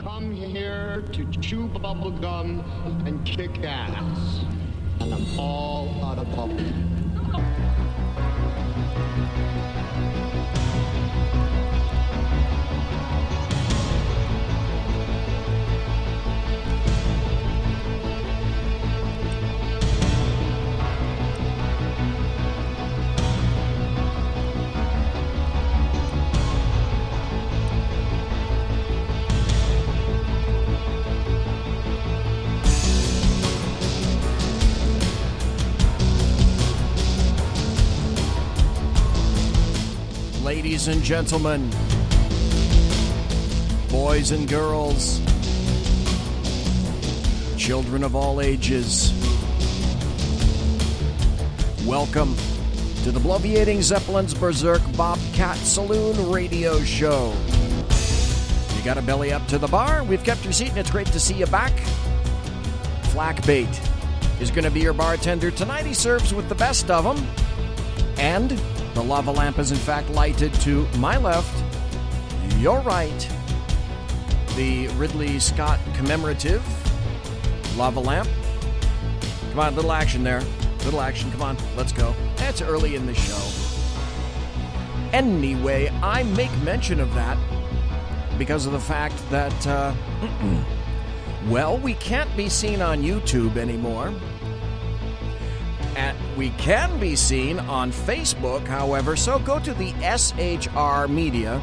come here to chew bubble gum and kick ass. And I'm all out of bubble. Ladies and gentlemen, boys and girls, children of all ages, welcome to the Bloviating Zeppelin's Berserk Bobcat Saloon radio show. You got a belly up to the bar? We've kept your seat and it's great to see you back. Flackbait is going to be your bartender tonight. He serves with the best of them. And the lava lamp is in fact lighted to my left, your right. The Ridley Scott commemorative lava lamp. Come on, little action there. Little action, come on, let's go. It's early in the show. Anyway, I make mention of that because of the fact that, well, we can't be seen on YouTube anymore. We can be seen on Facebook, however, so go to the SHR Media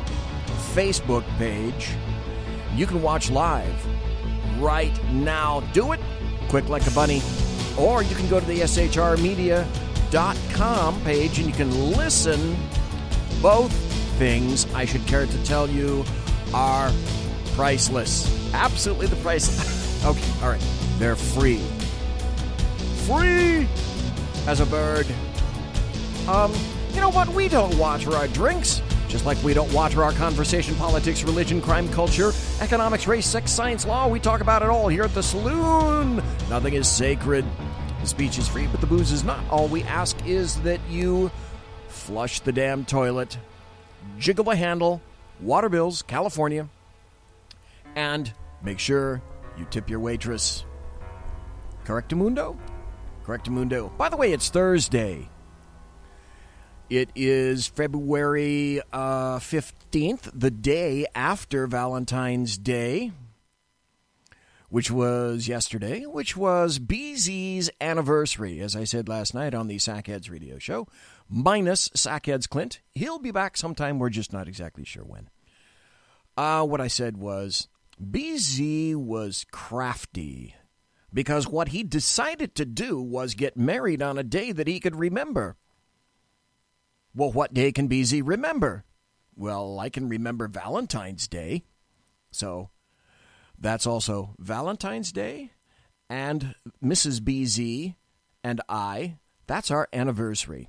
Facebook page. You can watch live right now. Do it quick like a bunny. Or you can go to the shrmedia.com page and you can listen. Both things, I should care to tell you, are priceless. Absolutely the priceless. Okay, all right. They're free. Free as a bird. You know what? We don't water our drinks, just like we don't water our conversation, politics, religion, crime, culture, economics, race, sex, science, law. We talk about it all here at the saloon. Nothing is sacred. The speech is free, but the booze is not. All we ask is that you flush the damn toilet, jiggle the handle, water bills, California, and make sure you tip your waitress. Correctamundo? Correctamundo. By the way, it's Thursday. It is February 15th, the day after Valentine's Day, which was yesterday, which was BZ's anniversary, as I said last night on the Sackheads radio show, minus Sackheads Clint. He'll be back sometime, we're just not exactly sure when. What I said was, BZ was crafty, because what he decided to do was get married on a day that he could remember. Well, what day can BZ remember? Well, I can remember Valentine's Day. So that's also Valentine's Day. And Mrs. BZ and I, that's our anniversary.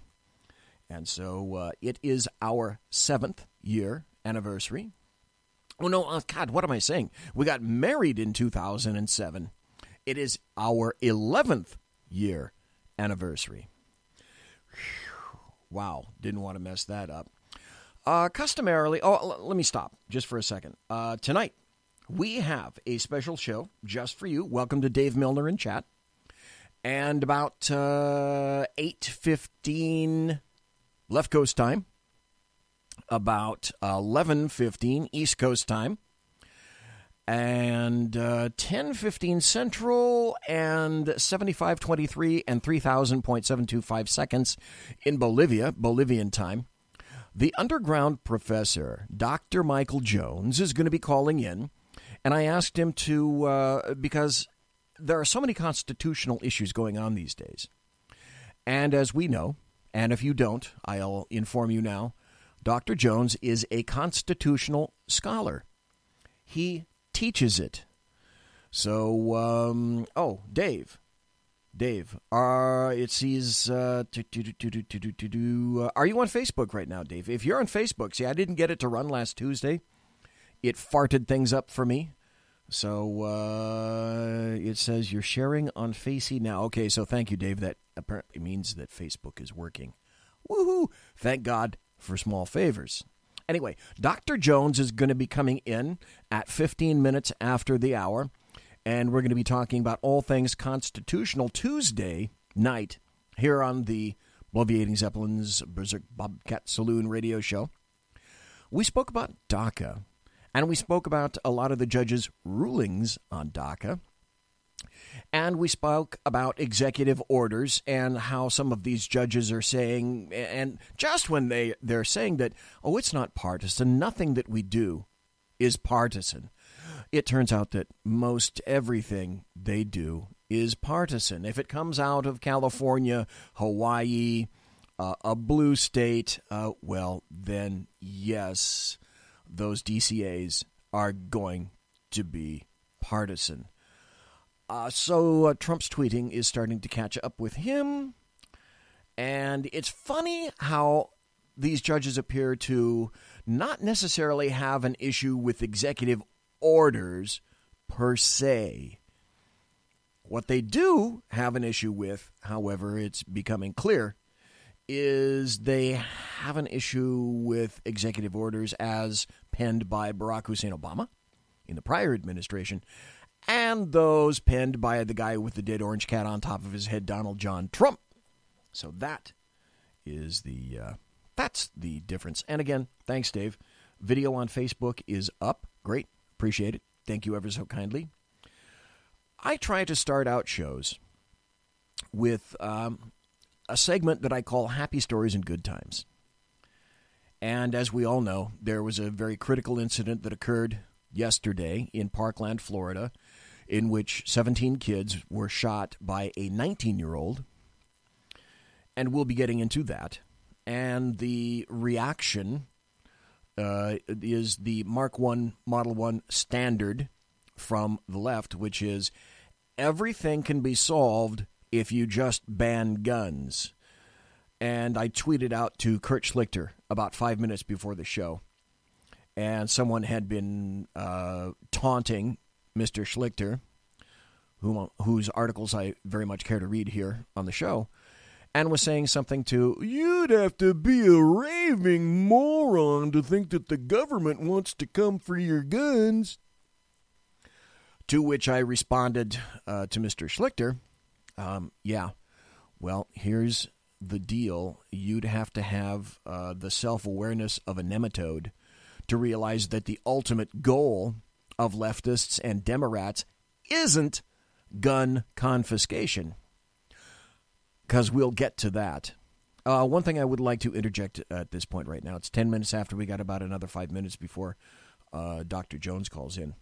And so it is our 7th year anniversary. Oh, no, God, what am I saying? We got married in 2007. It is our 11th year anniversary. Whew. Wow, didn't want to mess that up. Customarily, let me stop just for a second. Tonight, we have a special show just for you. Welcome to Dave Milner in chat. And about 8:15 left coast time, about 11:15 east coast time, and 10:15 Central, and 75:23 and 3,000.725 seconds in Bolivian time. The underground professor, Dr. Michael Jones, is going to be calling in, and I asked him to, because there are so many constitutional issues going on these days. And as we know, and if you don't, I'll inform you now, Dr. Jones is a constitutional scholar. He teaches it. So, Dave, it sees, are you on Facebook right now, Dave? If you're on Facebook, see, I didn't get it to run last Tuesday. It farted things up for me. So, it says you're sharing on Facey now. Okay, so thank you, Dave. That apparently means that Facebook is working. Woohoo! Thank God for small favors. Anyway, Dr. Jones is going to be coming in at 15 minutes after the hour, and we're going to be talking about all things constitutional Tuesday night here on the Bloviating Zeppelin's Berserk Bobcat Saloon radio show. We spoke about DACA, and we spoke about a lot of the judges' rulings on DACA. And we spoke about executive orders and how some of these judges are saying, and just when they're saying that, oh, it's not partisan, nothing that we do is partisan. It turns out that most everything they do is partisan. If it comes out of California, Hawaii, a blue state, well, then yes, those DCAs are going to be partisan. So Trump's tweeting is starting to catch up with him. And it's funny how these judges appear to not necessarily have an issue with executive orders per se. What they do have an issue with, however, it's becoming clear, is they have an issue with executive orders as penned by Barack Hussein Obama in the prior administration, and those penned by the guy with the dead orange cat on top of his head, Donald John Trump. So that is that's the difference. And again, thanks, Dave. Video on Facebook is up. Great. Appreciate it. Thank you ever so kindly. I try to start out shows with a segment that I call Happy Stories and Good Times. And as we all know, there was a very critical incident that occurred yesterday in Parkland, Florida, in which 17 kids were shot by a 19-year-old. And we'll be getting into that. And the reaction is the Mark I, Model I standard from the left, which is everything can be solved if you just ban guns. And I tweeted out to Kurt Schlichter about 5 minutes before the show. And someone had been taunting Mr. Schlichter, whose articles I very much care to read here on the show, and was saying something to, you'd have to be a raving moron to think that the government wants to come for your guns. To which I responded to Mr. Schlichter, yeah, well, here's the deal. You'd have to have the self-awareness of a nematode to realize that the ultimate goal of leftists and Democrats isn't gun confiscation. Because we'll get to that. One thing I would like to interject at this point right now, it's 10 minutes after we got about another 5 minutes before Dr. Jones calls in.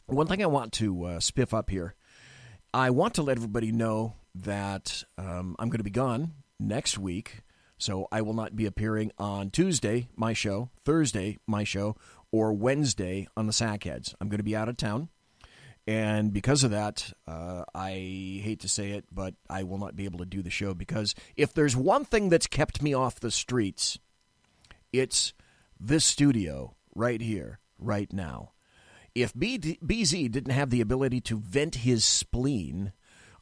One thing I want to spiff up here, I want to let everybody know that I'm going to be gone next week. So I will not be appearing on Tuesday, my show, Thursday, my show, or Wednesday on the Sackheads. I'm going to be out of town. And because of that, I hate to say it, but I will not be able to do the show because if there's one thing that's kept me off the streets, it's this studio right here, right now. If BZ didn't have the ability to vent his spleen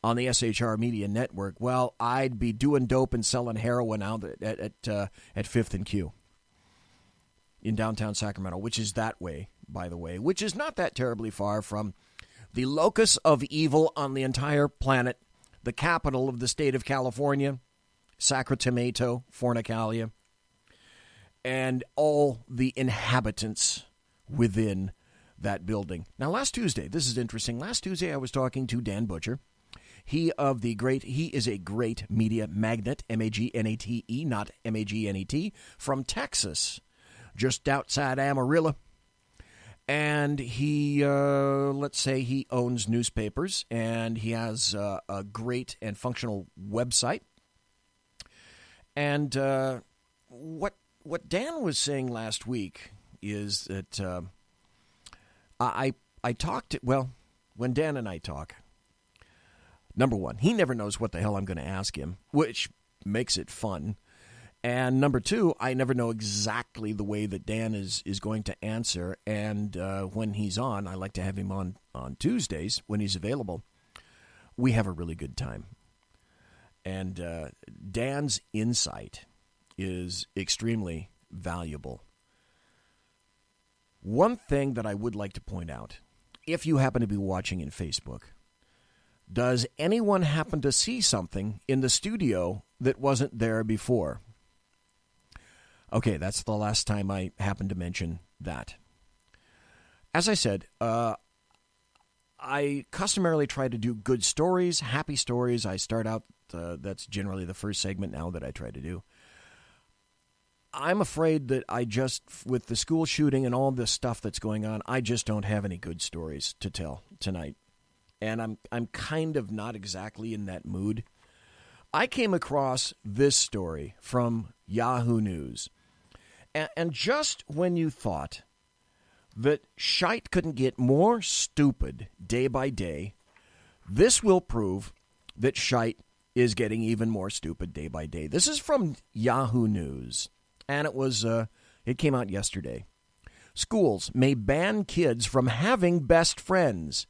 on the SHR Media Network, well, I'd be doing dope and selling heroin out at 5th and Q in downtown Sacramento, which is that way, by the way, which is not that terribly far from the locus of evil on the entire planet, the capital of the state of California, Sacramento, Fornicalia, and all the inhabitants within that building. Now, last Tuesday, this is interesting. Last Tuesday, I was talking to Dan Butcher. He is a great media magnate, M-A-G-N-A-T-E, not M-A-G-N-E-T, from Texas, just outside Amarillo. And he, let's say he owns newspapers, and he has a great and functional website. And what Dan was saying last week is that I talked, well, when Dan and I talk, number one, he never knows what the hell I'm going to ask him, which makes it fun. And number two, I never know exactly the way that Dan is going to answer. And when he's on, I like to have him on Tuesdays when he's available. We have a really good time. And Dan's insight is extremely valuable. One thing that I would like to point out, if you happen to be watching in Facebook, does anyone happen to see something in the studio that wasn't there before? Okay, that's the last time I happened to mention that. As I said, I customarily try to do good stories, happy stories. I start out, that's generally the first segment now that I try to do. I'm afraid that with the school shooting and all this stuff that's going on, I just don't have any good stories to tell tonight. And I'm kind of not exactly in that mood. I came across this story from Yahoo News. And just when you thought that shite couldn't get more stupid day by day, this will prove that shite is getting even more stupid day by day. This is from Yahoo News, and it came out yesterday. Schools may ban kids from having best friends,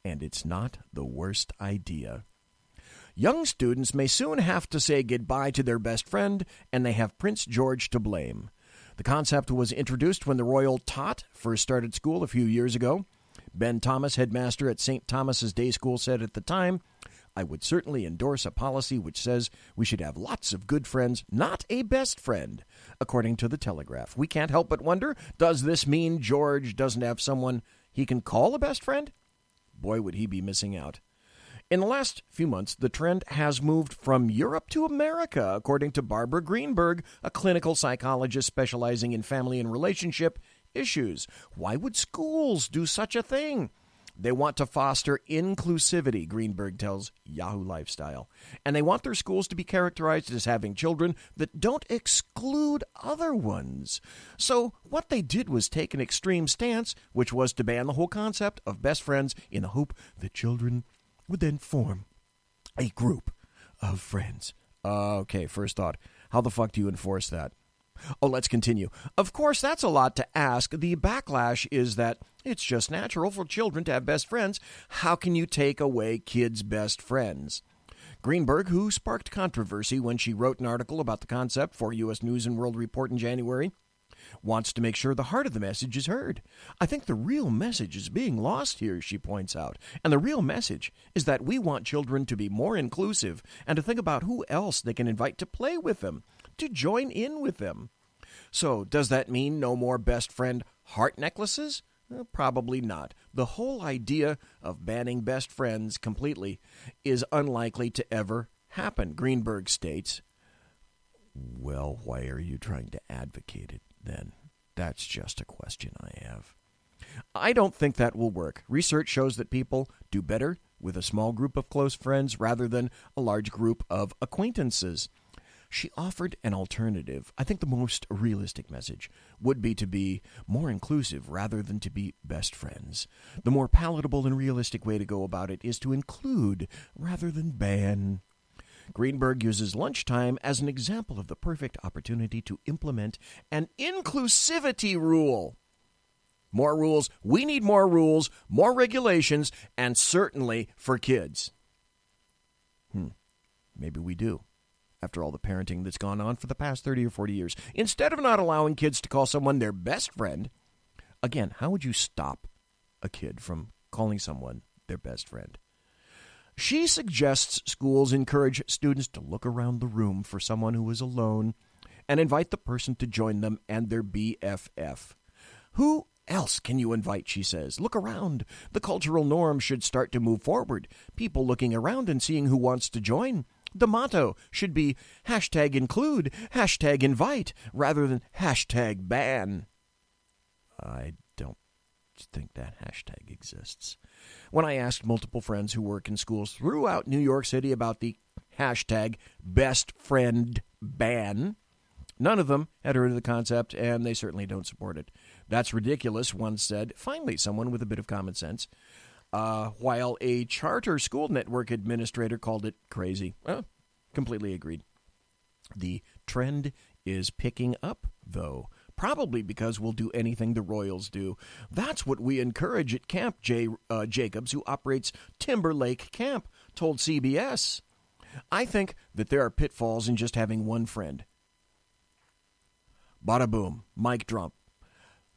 and it's not the worst idea. Young students may soon have to say goodbye to their best friend, and they have Prince George to blame. The concept was introduced when the Royal Tot first started school a few years ago. Ben Thomas, headmaster at St. Thomas's Day School, said at the time, "I would certainly endorse a policy which says we should have lots of good friends, not a best friend," according to the Telegraph. We can't help but wonder, does this mean George doesn't have someone he can call a best friend? Boy, would he be missing out. In the last few months, the trend has moved from Europe to America, according to Barbara Greenberg, a clinical psychologist specializing in family and relationship issues. Why would schools do such a thing? They want to foster inclusivity, Greenberg tells Yahoo Lifestyle. And they want their schools to be characterized as having children that don't exclude other ones. So what they did was take an extreme stance, which was to ban the whole concept of best friends in the hope that children would then form a group of friends. Okay, first thought, how the fuck do you enforce that? Oh, let's continue. Of course, that's a lot to ask. The backlash is that it's just natural for children to have best friends. How can you take away kids' best friends? Greenberg, who sparked controversy when she wrote an article about the concept for U.S. News and World Report in January, wants to make sure the heart of the message is heard. I think the real message is being lost here, she points out. And the real message is that we want children to be more inclusive and to think about who else they can invite to play with them, to join in with them. So, does that mean no more best friend heart necklaces? Probably not. The whole idea of banning best friends completely is unlikely to ever happen, Greenberg states. Well, why are you trying to advocate it then? That's just a question I have. I don't think that will work. Research shows that people do better with a small group of close friends rather than a large group of acquaintances. She offered an alternative. I think the most realistic message would be to be more inclusive rather than to be best friends. The more palatable and realistic way to go about it is to include rather than ban. Greenberg uses lunchtime as an example of the perfect opportunity to implement an inclusivity rule. More rules. We need more rules, more regulations, and certainly for kids. Maybe we do. After all the parenting that's gone on for the past 30 or 40 years. Instead of not allowing kids to call someone their best friend, again, how would you stop a kid from calling someone their best friend? She suggests schools encourage students to look around the room for someone who is alone and invite the person to join them and their BFF. Who else can you invite, she says. Look around. The cultural norm should start to move forward. People looking around and seeing who wants to join. The motto should be #include, #invite, rather than #ban. I don't think that hashtag exists. When I asked multiple friends who work in schools throughout New York City about the #bestfriendban, none of them had heard of the concept, and they certainly don't support it. That's ridiculous, one said. Finally, someone with a bit of common sense. While a charter school network administrator called it crazy. Completely agreed. The trend is picking up, though. Probably because we'll do anything the Royals do. That's what we encourage at Camp Jacobs, who operates Timberlake Camp, told CBS. I think that there are pitfalls in just having one friend. Bada boom, mic drop.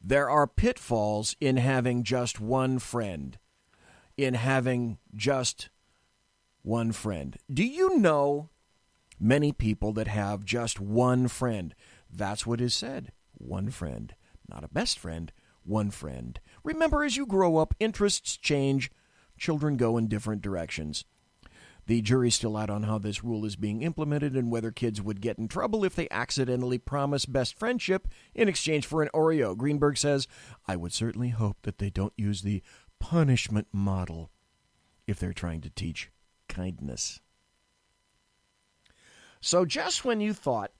There are pitfalls in having just one friend. Do you know many people that have just one friend? That's what is said. One friend. Not a best friend. One friend. Remember, as you grow up, interests change. Children go in different directions. The jury's still out on how this rule is being implemented and whether kids would get in trouble if they accidentally promise best friendship in exchange for an Oreo. Greenberg says, I would certainly hope that they don't use the punishment model if they're trying to teach kindness. So just when you thought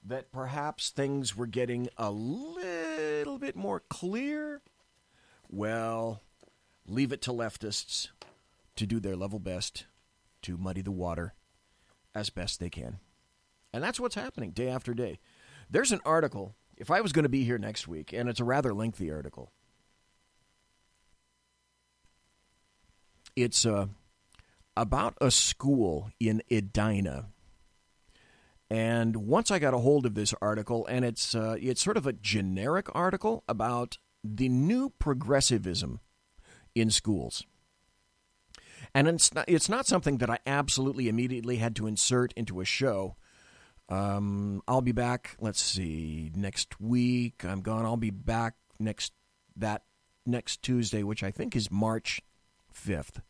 that perhaps things were getting a little bit more clear, well, leave it to leftists to do their level best to muddy the water as best they can. And that's what's happening day after day. There's an article, if I was going to be here next week, and it's a rather lengthy article. It's about a school in Edina. And once I got a hold of this article, and it's sort of a generic article about the new progressivism in schools. And it's not something that I absolutely immediately had to insert into a show. I'll be back, let's see, next week. I'm gone. I'll be back next Tuesday, which I think is March 5th.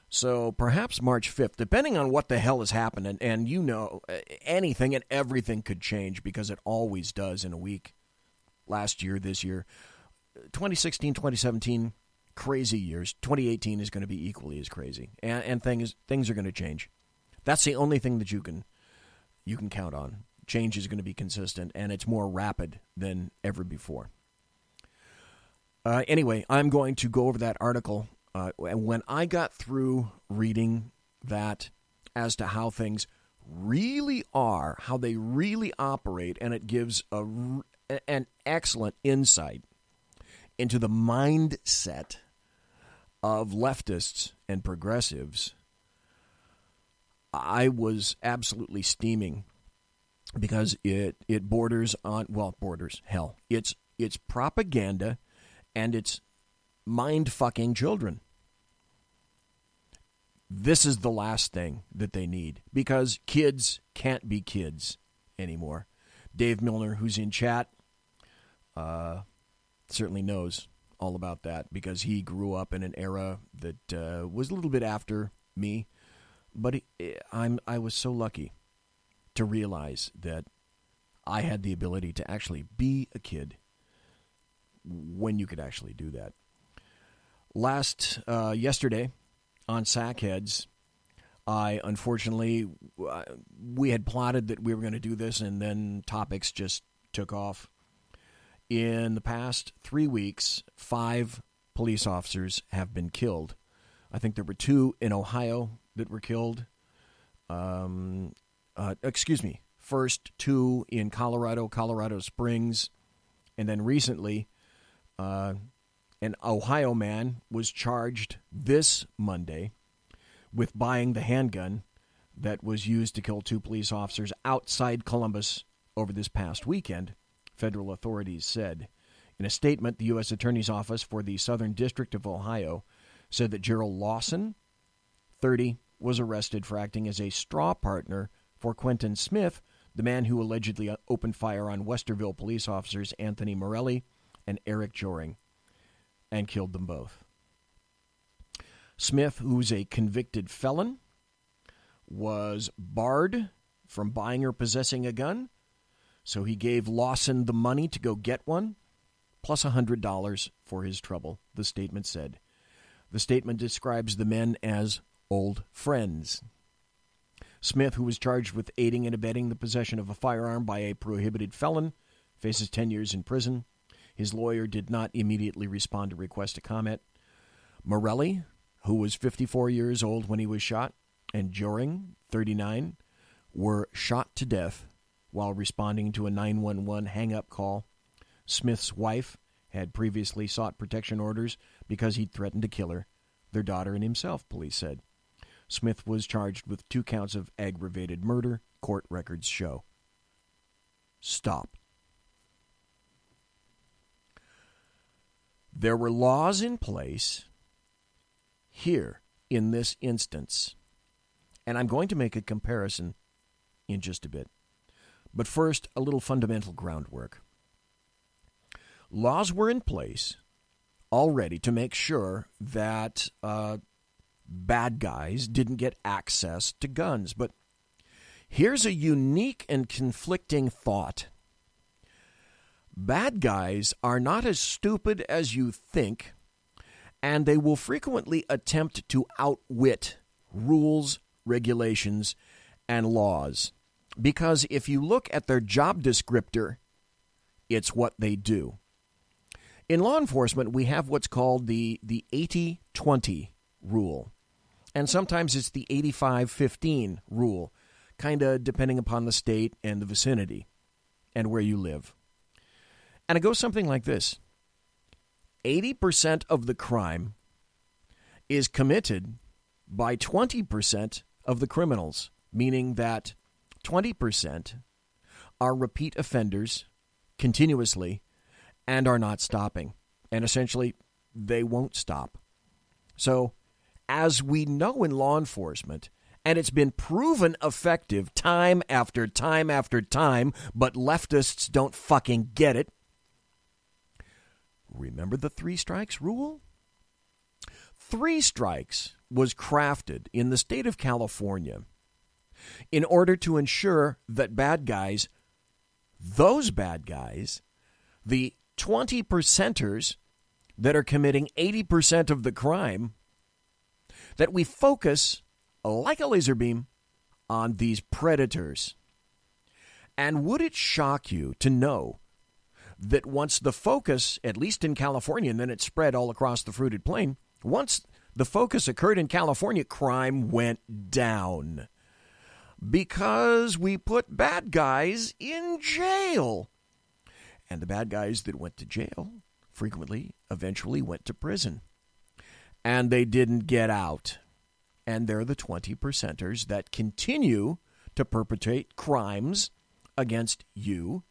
So perhaps March 5th, depending on what the hell has happened. And you know, anything and everything could change because it always does in a week. Last year, this year, 2016, 2017, crazy years. 2018 is going to be equally as crazy, and things are going to change. That's the only thing that you can count on. Change is going to be consistent, and it's more rapid than ever before. Anyway, I'm going to go over that article. When I got through reading that as to how things really are, how they really operate, and it gives an excellent insight into the mindset of leftists and progressives, I was absolutely steaming because it borders on, well, hell. It's propaganda and it's mind-fucking children. This is the last thing that they need because kids can't be kids anymore. Dave Milner, who's in chat, certainly knows all about that because he grew up in an era that was a little bit after me. But I was so lucky to realize that I had the ability to actually be a when you could actually do that. Yesterday on Sackheads, we had plotted that we were going to do this, and then topics just took off. In the past 3 weeks, 5 police officers have been killed. I think there were 2 in Ohio that were killed. First 2 in Colorado Springs, and then recently, an Ohio man was charged this Monday with buying the handgun that was used to kill 2 police officers outside Columbus over this past weekend, federal authorities said. In a statement, the U.S. Attorney's Office for the Southern District of Ohio said that Gerald Lawson, 30, was arrested for acting as a straw partner for Quentin Smith, the man who allegedly opened fire on Westerville police officers Anthony Morelli and Eric Joring and killed them both. Smith, who's a convicted felon, was barred from buying or possessing a gun, so he gave Lawson the money to go get one, plus $100 for his trouble, the statement said. The statement describes the men as old friends. Smith, who was charged with aiding and abetting the possession of a firearm by a prohibited felon, faces 10 years in prison. His lawyer did not immediately respond to requests to comment. Morelli, who was 54 years old when he was shot, and Joring, 39, were shot to death while responding to a 911 hang-up call. Smith's wife had previously sought protection orders because he'd threatened to kill her, their daughter, and himself, police said. Smith was charged with 2 counts of aggravated murder, court records show. Stop. There were laws in place here in this instance, and I'm going to make a comparison in just a bit. But first, a little fundamental groundwork. Laws were in place already to make sure that bad guys didn't get access to guns. But here's a unique and conflicting thought. Bad guys are not as stupid as you think, and they will frequently attempt to outwit rules, regulations, and laws. Because if you look at their job descriptor, it's what they do. In law enforcement, we have what's called the 80-20 rule. And sometimes it's the 85-15 rule, kind of depending upon the state and the vicinity and where you live. And it goes something like this. 80% of the crime is committed by 20% of the criminals, meaning that 20% are repeat offenders continuously and are not stopping. And essentially, they won't stop. So, as we know in law enforcement, and it's been proven effective time after time after time, but leftists don't fucking get it. Remember the 3 strikes rule? 3 strikes was crafted in the state of California in order to ensure that bad guys, those bad guys, the 20%ers that are committing 80% of the crime, that we focus, like a laser beam, on these predators. And would it shock you to know that once the focus, at least in California, and then it spread all across the fruited plain, once the focus occurred in California, crime went down. Because we put bad guys in jail. And the bad guys that went to jail frequently, eventually went to prison. And they didn't get out. And they're the 20%ers that continue to perpetrate crimes against you,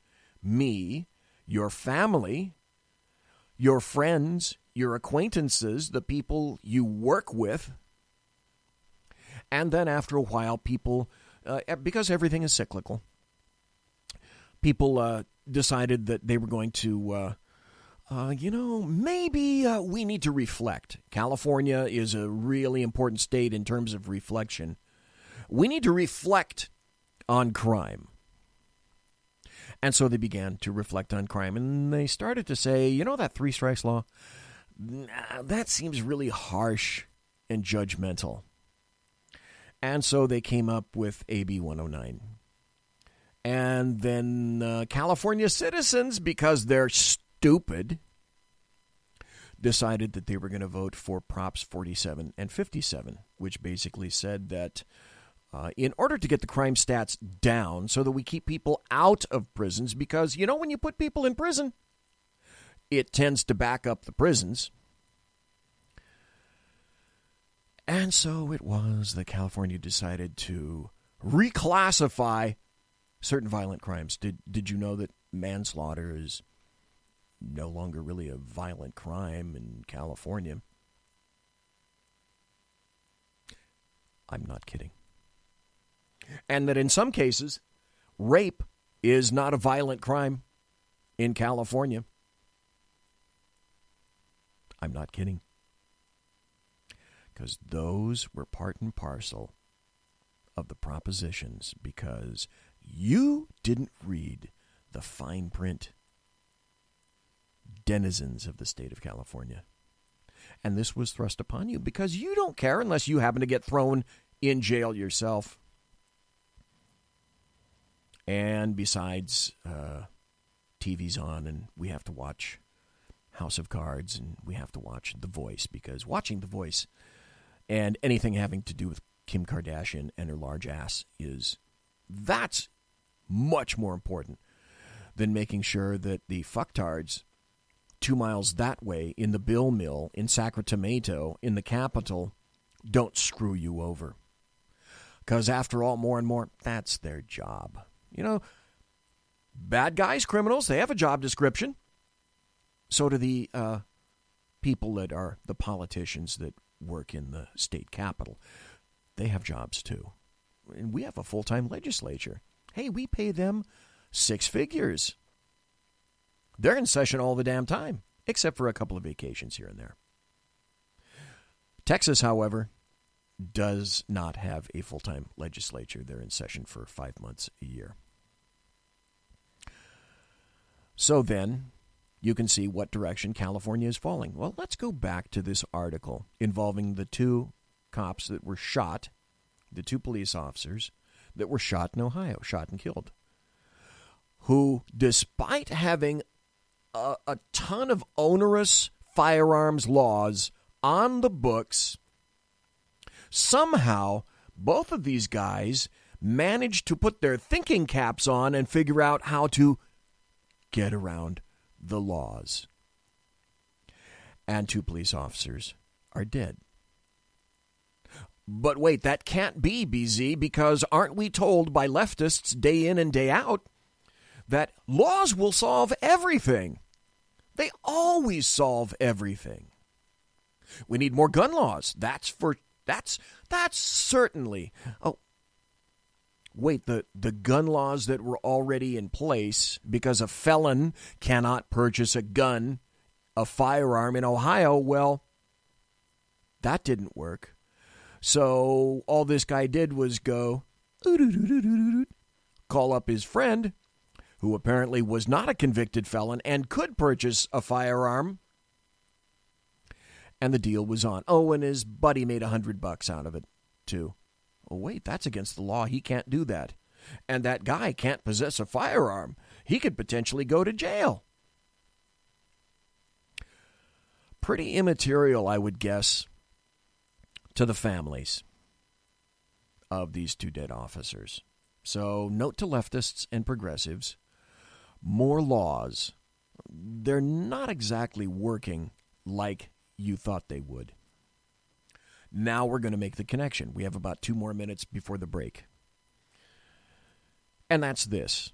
me, your family, your friends, your acquaintances, the people you work with. And then after a while, people, because everything is cyclical, people decided that they were going to, maybe we need to reflect. California is a really important state in terms of reflection. We need to reflect on crime. And so they began to reflect on crime, and they started to say, that 3 strikes law, that seems really harsh and judgmental. And so they came up with AB 109. And then California citizens, because they're stupid, decided that they were going to vote for Props 47 and 57, which basically said that in order to get the crime stats down so that we keep people out of prisons, because, when you put people in prison, it tends to back up the prisons. And so it was that California decided to reclassify certain violent crimes. Did you know that manslaughter is no longer really a violent crime in California? I'm not kidding. And that in some cases, rape is not a violent crime in California. I'm not kidding. Because those were part and parcel of the propositions, because you didn't read the fine print. Denizens of the state of California. And this was thrust upon you because you don't care unless you happen to get thrown in jail yourself. And besides, TV's on and we have to watch House of Cards and we have to watch The Voice, because watching The Voice and anything having to do with Kim Kardashian and her large ass that's much more important than making sure that the fucktards 2 miles that way in the Bill Mill, in Sacramento, in the Capitol, don't screw you over. Because after all, more and more, that's their job. Bad guys, criminals, they have a job description. So do the people that are the politicians that work in the state capitol, they have jobs too. And we have a full-time legislature. Hey, we pay them 6 figures. They're in session all the damn time, except for a couple of vacations here and there. Texas, however, does not have a full-time legislature. They're in session for 5 months a year. So then, you can see what direction California is falling. Well, let's go back to this article involving the 2 cops that were shot, the 2 police officers that were shot in Ohio, shot and killed, who, despite having a ton of onerous firearms laws on the books, somehow both of these guys managed to put their thinking caps on and figure out how to get around the laws. And 2 police officers are dead. But wait, that can't be, BZ, because aren't we told by leftists day in and day out that laws will solve everything? They always solve everything. We need more gun laws. That's certainly. Oh, wait, the gun laws that were already in place because a felon cannot purchase a gun, a firearm in Ohio, well, that didn't work. So all this guy did was go, call up his friend, who apparently was not a convicted felon and could purchase a firearm, and the deal was on. Oh, and his buddy made $100 out of it, too. Oh, wait, that's against the law. He can't do that. And that guy can't possess a firearm. He could potentially go to jail. Pretty immaterial, I would guess, to the families of these 2 dead officers. So, note to leftists and progressives, more laws. They're not exactly working like you thought they would. Now we're going to make the connection. We have about 2 more minutes before the break. And that's this.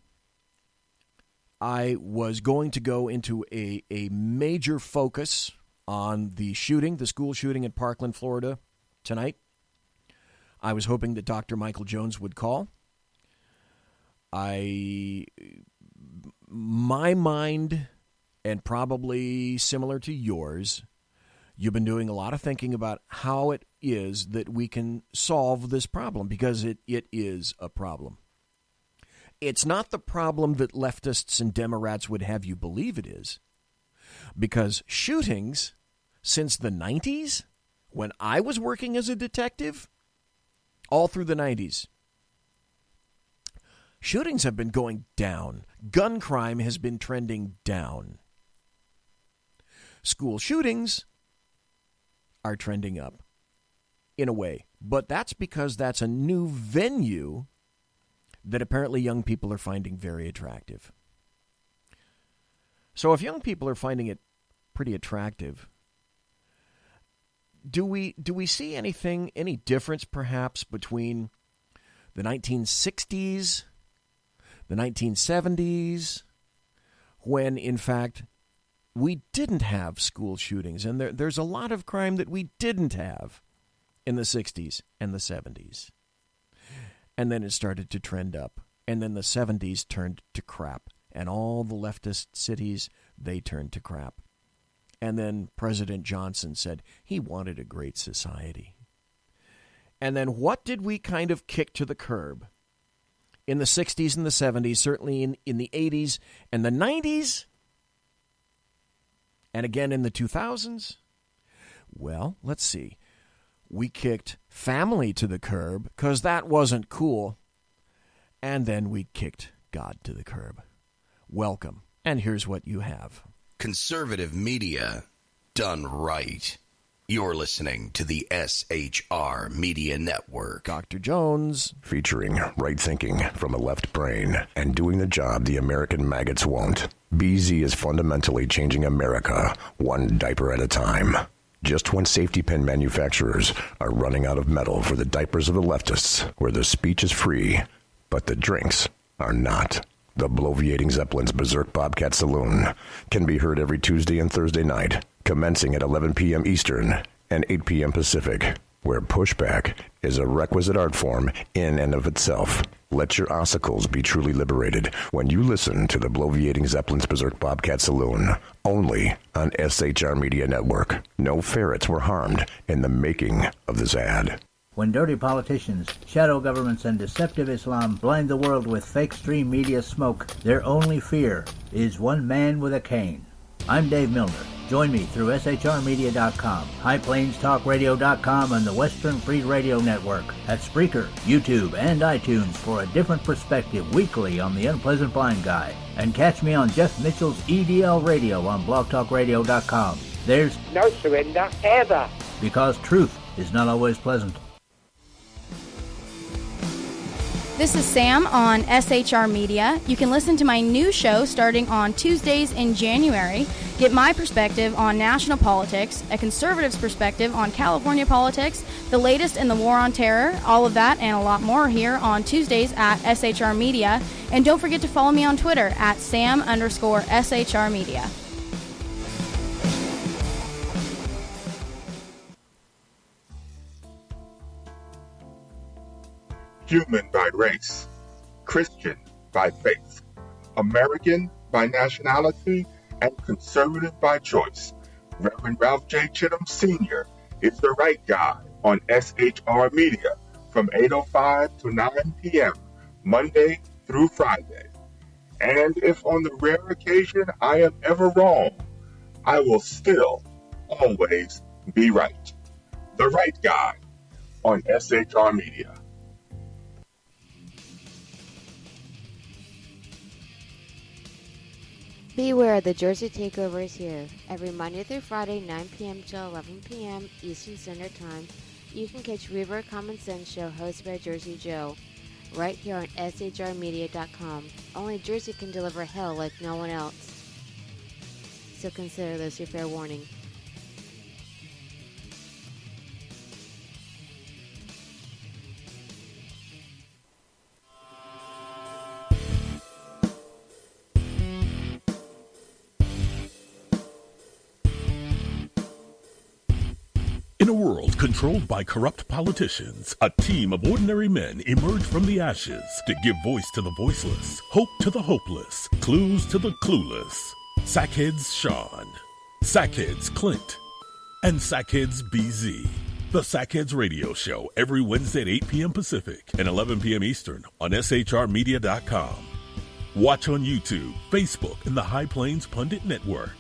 I was going to go into a major focus on the shooting, the school shooting in Parkland, Florida, tonight. I was hoping that Dr. Michael Jones would call. My mind, and probably similar to yours, you've been doing a lot of thinking about how it is that we can solve this problem, because it is a problem. It's not the problem that leftists and Democrats would have you believe it is, because shootings since the 90s, when I was working as a detective, all through the 90s, shootings have been going down. Gun crime has been trending down. School shootings are trending up, in a way. But that's because that's a new venue that apparently young people are finding very attractive. So if young people are finding it pretty attractive, do we see any difference perhaps between the 1960s, the 1970s, when in fact we didn't have school shootings, and there's a lot of crime that we didn't have in the 60s and the 70s. And then it started to trend up. And then the 70s turned to crap. And all the leftist cities, they turned to crap. And then President Johnson said he wanted a great society. And then what did we kind of kick to the curb? In the 60s and the 70s, certainly in the 80s and the 90s, and again in the 2000s? Well, let's see. We kicked family to the curb because that wasn't cool. And then we kicked God to the curb. Welcome. And here's what you have. Conservative media done right. You're listening to the SHR Media Network. Dr. Jones. Featuring right thinking from a left brain and doing the job the American maggots won't. BZ is fundamentally changing America one diaper at a time. Just when safety pin manufacturers are running out of metal for the diapers of the leftists, where the speech is free, but the drinks are not. The bloviating Zeppelin's Berserk Bobcat Saloon can be heard every Tuesday and Thursday night, commencing at 11 p.m. Eastern and 8 p.m. Pacific, where pushback is a requisite art form in and of itself. Let your ossicles be truly liberated when you listen to the bloviating Zeppelin's Berserk Bobcat Saloon, only on SHR Media Network. No ferrets were harmed in the making of this ad. When dirty politicians, shadow governments, and deceptive Islam blind the world with fake stream media smoke, their only fear is one man with a cane. I'm Dave Milner. Join me through SHRmedia.com, HighPlainsTalkRadio.com, and the Western Free Radio Network at Spreaker, YouTube, and iTunes for a different perspective weekly on the Unpleasant Blind Guy. And catch me on Jeff Mitchell's EDL Radio on BlogTalkRadio.com. There's no surrender ever, because truth is not always pleasant. This is Sam on SHR Media. You can listen to my new show starting on Tuesdays in January. Get my perspective on national politics, a conservative's perspective on California politics, the latest in the war on terror, all of that and a lot more here on Tuesdays at SHR Media. And don't forget to follow me on Twitter at Sam_SHR Media. Human by race, Christian by faith, American by nationality, and conservative by choice. Reverend Ralph J. Chittum Sr. is the right guy on SHR Media from 8:05 to 9 p.m., Monday through Friday. And if on the rare occasion I am ever wrong, I will still always be right. The right guy on SHR Media. Beware, the Jersey Takeover is here. Every Monday through Friday, 9 p.m. to 11 p.m. Eastern Standard Time, you can catch Reaver Common Sense Show hosted by Jersey Joe, right here on SHRmedia.com. Only Jersey can deliver hell like no one else. So consider this your fair warning. In a world controlled by corrupt politicians, a team of ordinary men emerge from the ashes to give voice to the voiceless, hope to the hopeless, clues to the clueless. Sackheads Sean, Sackheads Clint, and Sackheads BZ. The Sackheads Radio Show every Wednesday at 8 p.m. Pacific and 11 p.m. Eastern on SHRmedia.com. Watch on YouTube, Facebook, and the High Plains Pundit Network.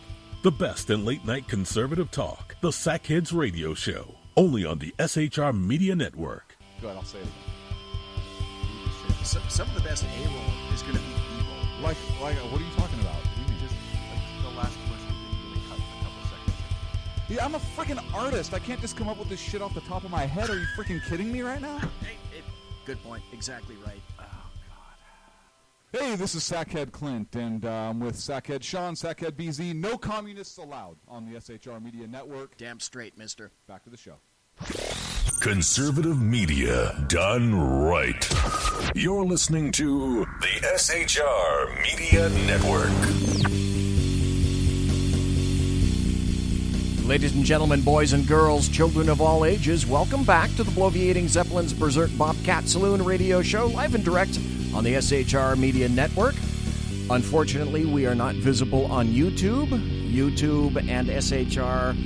The best in late-night conservative talk, the Sackheads Radio Show, only on the SHR Media Network. Go ahead, I'll say it again. Some of the best A-roll is going to be B-roll. Like, what are you talking about? Just the last question that you cut a couple seconds ago. Yeah, I'm a freaking artist. I can't just come up with this shit off the top of my head. Are you freaking kidding me right now? Good point. Exactly right. Hey, this is Sackhead Clint, and I'm with Sackhead Sean, Sackhead BZ. No communists allowed on the SHR Media Network. Damn straight, mister. Back to the show. Conservative media done right. You're listening to the SHR Media Network. Ladies and gentlemen, boys and girls, children of all ages, welcome back to the bloviating Zeppelin's Berserk Bobcat Saloon radio show, live and direct on the SHR Media Network. Unfortunately, we are not visible on YouTube. YouTube and SHR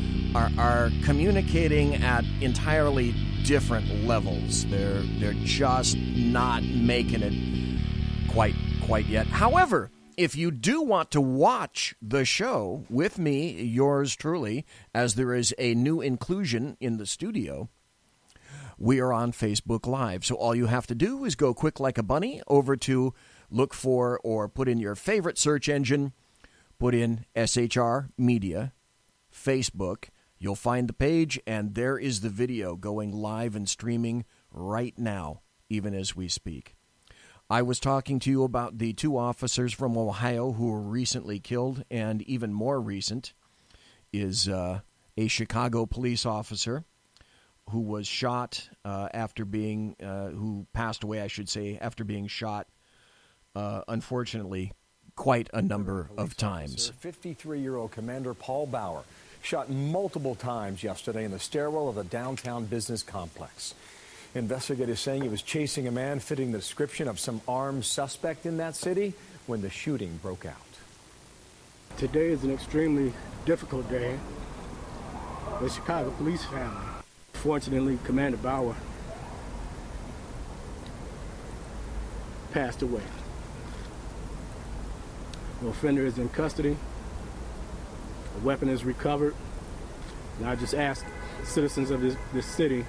are communicating at entirely different levels. They're just not making it quite yet. However, if you do want to watch the show with me, yours truly, as there is a new inclusion in the studio, we are on Facebook Live. So all you have to do is go quick like a bunny over to look for or put in your favorite search engine, put in SHR Media, Facebook. You'll find the page, and there is the video going live and streaming right now, even as we speak. I was talking to you about the two officers from Ohio who were recently killed, and even more recent is a Chicago police officer who was shot who passed away, I should say, after being shot, unfortunately, quite a number of times. 53-year-old Commander Paul Bauer shot multiple times yesterday in the stairwell of the downtown business complex. Investigators saying he was chasing a man fitting the description of some armed suspect in that city when the shooting broke out. Today is an extremely difficult day for the Chicago police family. Fortunately, Commander Bauer passed away. The offender is in custody. A weapon is recovered. And I just ask citizens of this city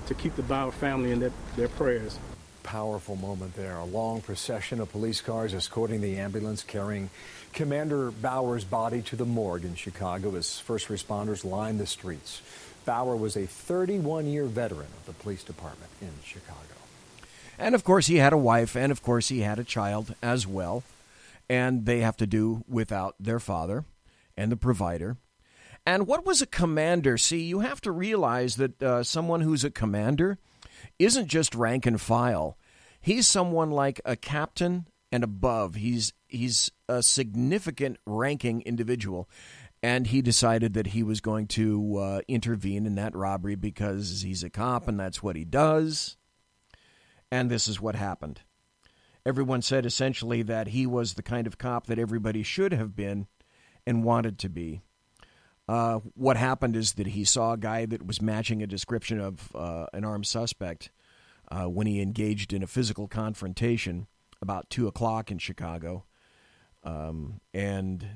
to keep the Bauer family in their prayers. Powerful moment there. A long procession of police cars escorting the ambulance carrying Commander Bauer's body to the morgue in Chicago as first responders lined the streets. Bauer was a 31-year veteran of the police department in Chicago. And, of course, he had a wife, and, of course, he had a child as well. And they have to do without their father and the provider. And what was a commander? See, you have to realize that someone who's a commander isn't just rank and file. He's someone like a captain and above. He's a significant ranking individual. And he decided that he was going to intervene in that robbery because he's a cop and that's what he does. And this is what happened. Everyone said essentially that he was the kind of cop that everybody should have been and wanted to be. What happened is that he saw a guy that was matching a description of an armed suspect when he engaged in a physical confrontation about 2 o'clock in Chicago. There's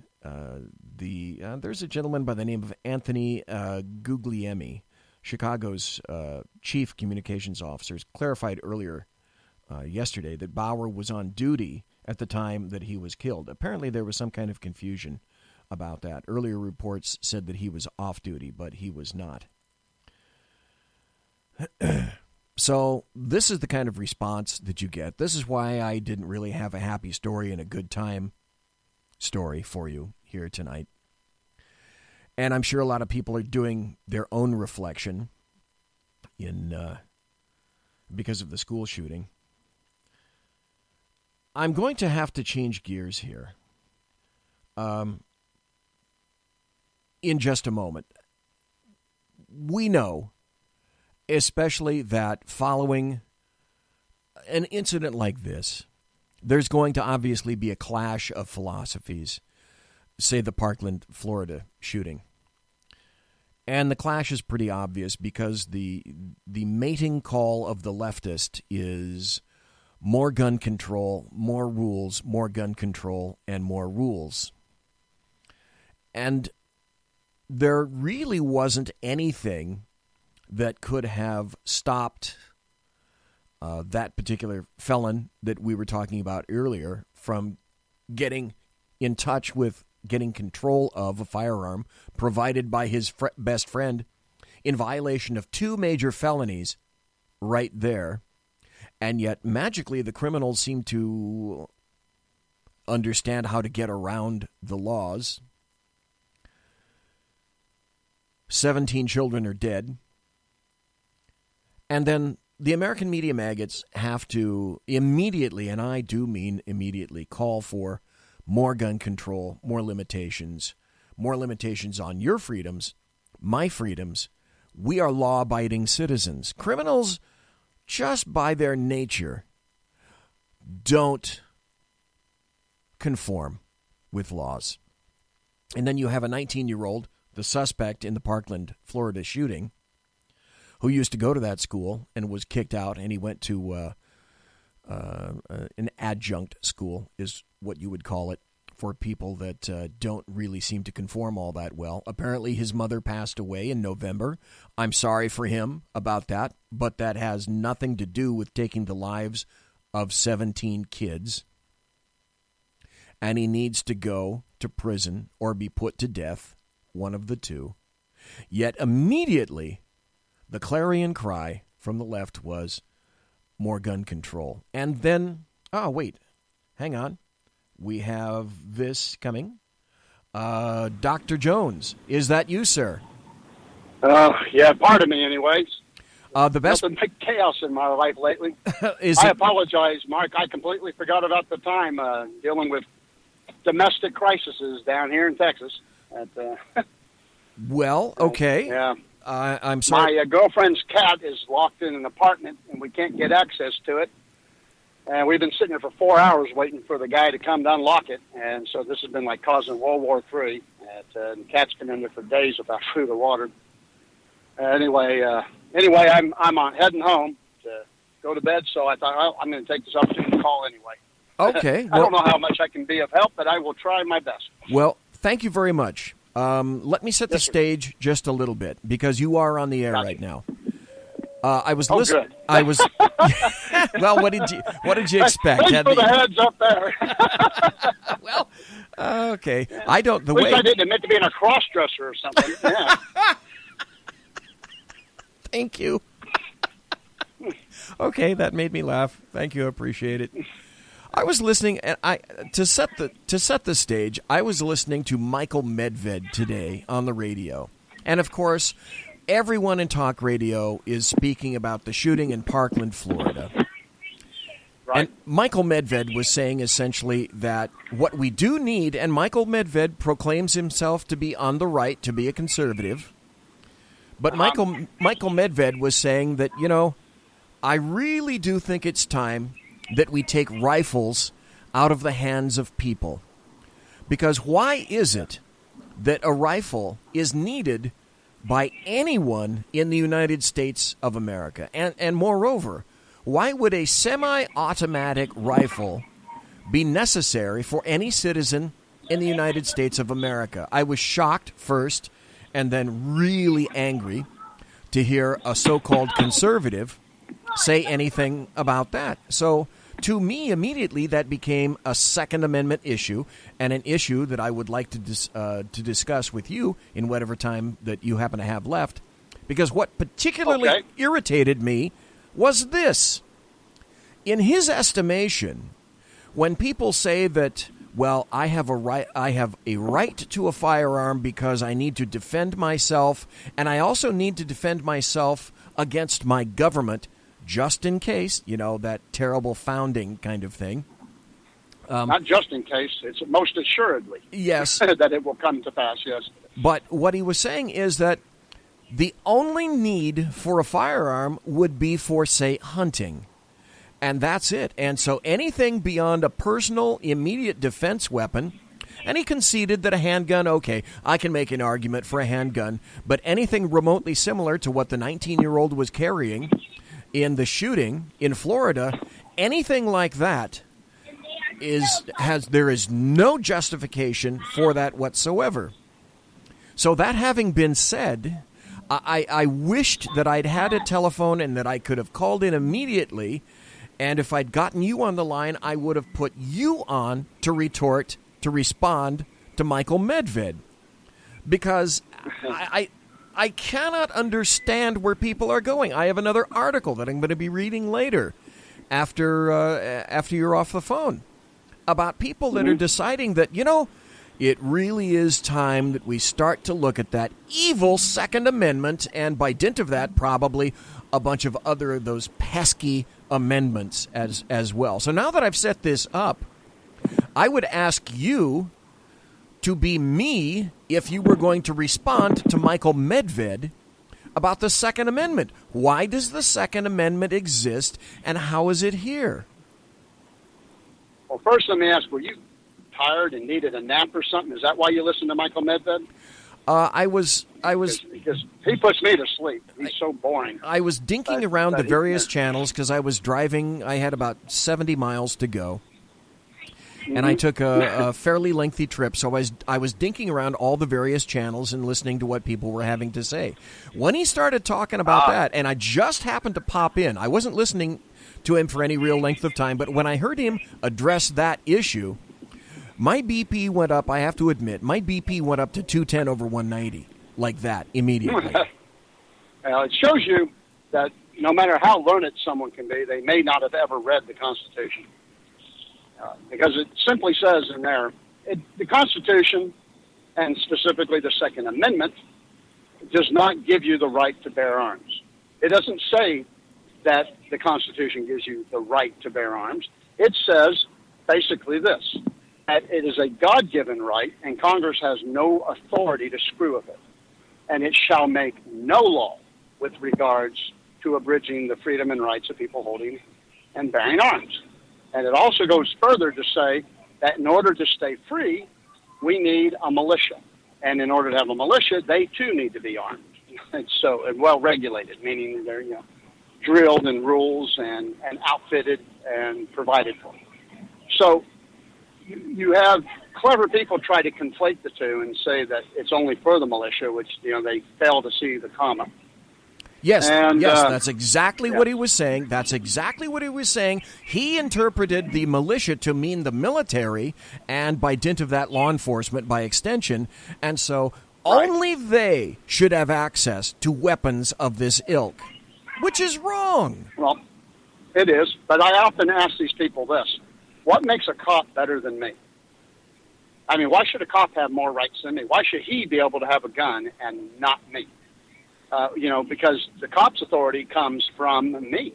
a gentleman by the name of Anthony Guglielmi, Chicago's chief communications officer, clarified earlier yesterday that Bauer was on duty at the time that he was killed. Apparently there was some kind of confusion about that. Earlier reports said that he was off duty, but he was not. So this is the kind of response that you get. This is why I didn't really have a happy story and a good time story for you here tonight. And I'm sure a lot of people are doing their own reflection because of the school shooting. I'm going to have to change gears here in just a moment. We know, especially that following an incident like this, there's going to obviously be a clash of philosophies, say the Parkland, Florida shooting. And the clash is pretty obvious because the mating call of the leftist is more gun control, more rules, more gun control, and more rules. And there really wasn't anything that could have stopped that particular felon that we were talking about earlier from getting in touch with getting control of a firearm provided by his best friend in violation of 2 major felonies right there. And yet, magically, the criminals seem to understand how to get around the laws. 17 children are dead. And then the American media maggots have to immediately, and I do mean immediately, call for more gun control, more limitations on your freedoms, my freedoms. We are law-abiding citizens. Criminals, just by their nature, don't conform with laws. And then you have a 19-year-old, the suspect in the Parkland, Florida shooting, who used to go to that school and was kicked out, and he went to an adjunct school, is what you would call it, for people that don't really seem to conform all that well. Apparently his mother passed away in November. I'm sorry for him about that, but that has nothing to do with taking the lives of 17 kids. And he needs to go to prison or be put to death, one of the two. Yet immediately, the clarion cry from the left was more gun control. And then, hang on. We have this coming. Dr. Jones, is that you, sir? Yeah, pardon me anyways. The best Nothing like chaos in my life lately. I apologize, Mark. I completely forgot about the time dealing with domestic crises down here in Texas. Well, okay. Yeah. I'm sorry. My girlfriend's cat is locked in an apartment, and we can't get access to it. And we've been sitting there for 4 hours waiting for the guy to come to unlock it. And so this has been like causing World War III. And the cat's been in there for days without food or water. Anyway, I'm heading home to go to bed. So I thought, well, I'm going to take this opportunity to call anyway. Okay. I don't know how much I can be of help, but I will try my best. Well, thank you very much. Let me set the stage just a little bit, because you are on the air right now. I was listening. Good. I was. Well, what did you expect? Thanks for the heads up there. Well, okay. I don't. At least I didn't admit to being a cross-dresser or something. Yeah. Thank you. Okay, that made me laugh. Thank you. I appreciate it. I was listening, and to set the stage, I was listening to Michael Medved today on the radio, and of course, everyone in talk radio is speaking about the shooting in Parkland, Florida. Right. And Michael Medved was saying essentially that what we do need, and Michael Medved proclaims himself to be on the right, to be a conservative, but Michael Medved was saying that, I really do think it's time that we take rifles out of the hands of people. Because why is it that a rifle is needed by anyone in the United States of America? And moreover, why would a semi-automatic rifle be necessary for any citizen in the United States of America? I was shocked first and then really angry to hear a so-called conservative say anything about that. So to me, immediately, that became a Second Amendment issue, and an issue that I would like to discuss with you in whatever time that you happen to have left. Because what particularly irritated me was this. In his estimation, when people say that, well, I have a right to a firearm because I need to defend myself, and I also need to defend myself against my government, just in case, that terrible founding kind of thing. Not just in case, it's most assuredly. Yes. That it will come to pass, yes. But what he was saying is that the only need for a firearm would be for, say, hunting. And that's it. And so anything beyond a personal, immediate defense weapon, and he conceded that a handgun, okay, I can make an argument for a handgun, but anything remotely similar to what the 19-year-old was carrying in the shooting in Florida, anything like that there is no justification for that whatsoever. So that having been said, I wished that I'd had a telephone and that I could have called in immediately, and if I'd gotten you on the line, I would have put you on to respond to Michael Medved, because I cannot understand where people are going. I have another article that I'm going to be reading later after you're off the phone about people that are deciding that, it really is time that we start to look at that evil Second Amendment, and by dint of that, probably a bunch of other of those pesky amendments as well. So now that I've set this up, I would ask you to be me if you were going to respond to Michael Medved about the Second Amendment. Why does the Second Amendment exist, and how is it here? Well, first let me ask, were you tired and needed a nap or something? Is that why you listened to Michael Medved? I was because he puts me to sleep. He's so boring. I was dinking around the various channels because I was driving. I had about 70 miles to go. And I took a fairly lengthy trip, so I was dinking around all the various channels and listening to what people were having to say. When he started talking about that, and I just happened to pop in, I wasn't listening to him for any real length of time, but when I heard him address that issue, my BP went up, I have to admit, my BP went up to 210 over 190, like that, immediately. Well, it shows you that no matter how learned someone can be, they may not have ever read the Constitution. Because it simply says in there, the Constitution, and specifically the Second Amendment, does not give you the right to bear arms. It doesn't say that the Constitution gives you the right to bear arms. It says basically this, that it is a God-given right, and Congress has no authority to screw with it. and it shall make no law with regards to abridging the freedom and rights of people holding and bearing arms. And it also goes further to say that in order to stay free, we need a militia. And in order to have a militia, they too need to be armed. And so, and well regulated, meaning they're, drilled in rules and outfitted and provided for. So you have clever people try to conflate the two and say that it's only for the militia, which, they fail to see the comma. Yes, and, that's exactly what he was saying. That's exactly what he was saying. He interpreted the militia to mean the military, and by dint of that, law enforcement by extension. And so only they should have access to weapons of this ilk, which is wrong. Well, it is, but I often ask these people this. What makes a cop better than me? I mean, why should a cop have more rights than me? Why should he be able to have a gun and not me? Because the cop's authority comes from me.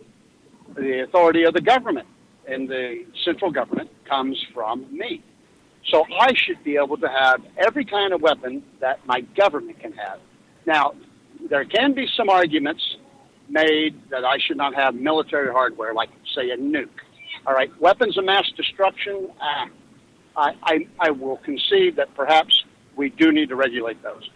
The authority of the government and the central government comes from me. So I should be able to have every kind of weapon that my government can have. Now, there can be some arguments made that I should not have military hardware, like, say, a nuke. All right, weapons of mass destruction, I will concede that perhaps we do need to regulate those.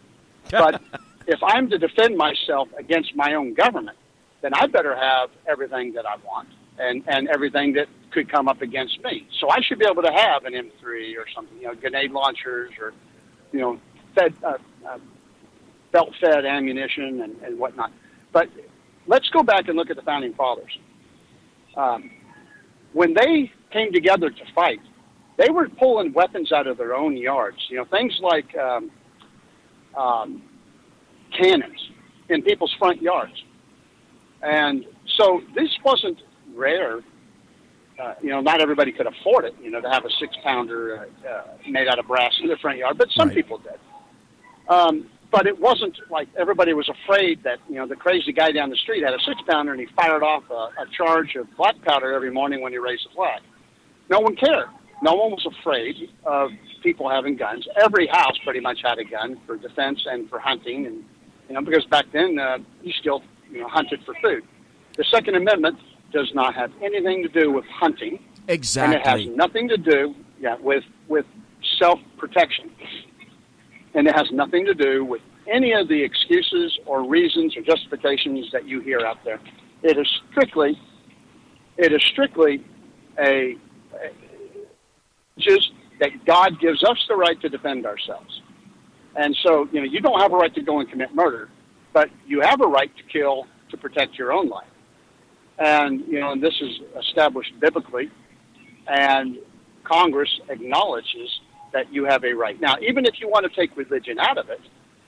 But if I'm to defend myself against my own government, then I better have everything that I want and everything that could come up against me. So I should be able to have an M3 or something, grenade launchers or, belt-fed ammunition and whatnot. But let's go back and look at the Founding Fathers. When they came together to fight, they were pulling weapons out of their own yards. Things like cannons in people's front yards. And so this wasn't rare. Not everybody could afford it, to have a 6-pounder made out of brass in their front yard, but some people did. But it wasn't like everybody was afraid that, the crazy guy down the street had a 6-pounder and he fired off a charge of black powder every morning when he raised the flag. No one cared. No one was afraid of people having guns. Every house pretty much had a gun for defense and for hunting, and because back then you still hunted for food. The Second Amendment does not have anything to do with hunting. Exactly. And it has nothing to do with self-protection. And it has nothing to do with any of the excuses or reasons or justifications that you hear out there. It is strictly just that God gives us the right to defend ourselves. And so, you don't have a right to go and commit murder, but you have a right to kill to protect your own life. And, and this is established biblically, and Congress acknowledges that you have a right. Now, even if you want to take religion out of it,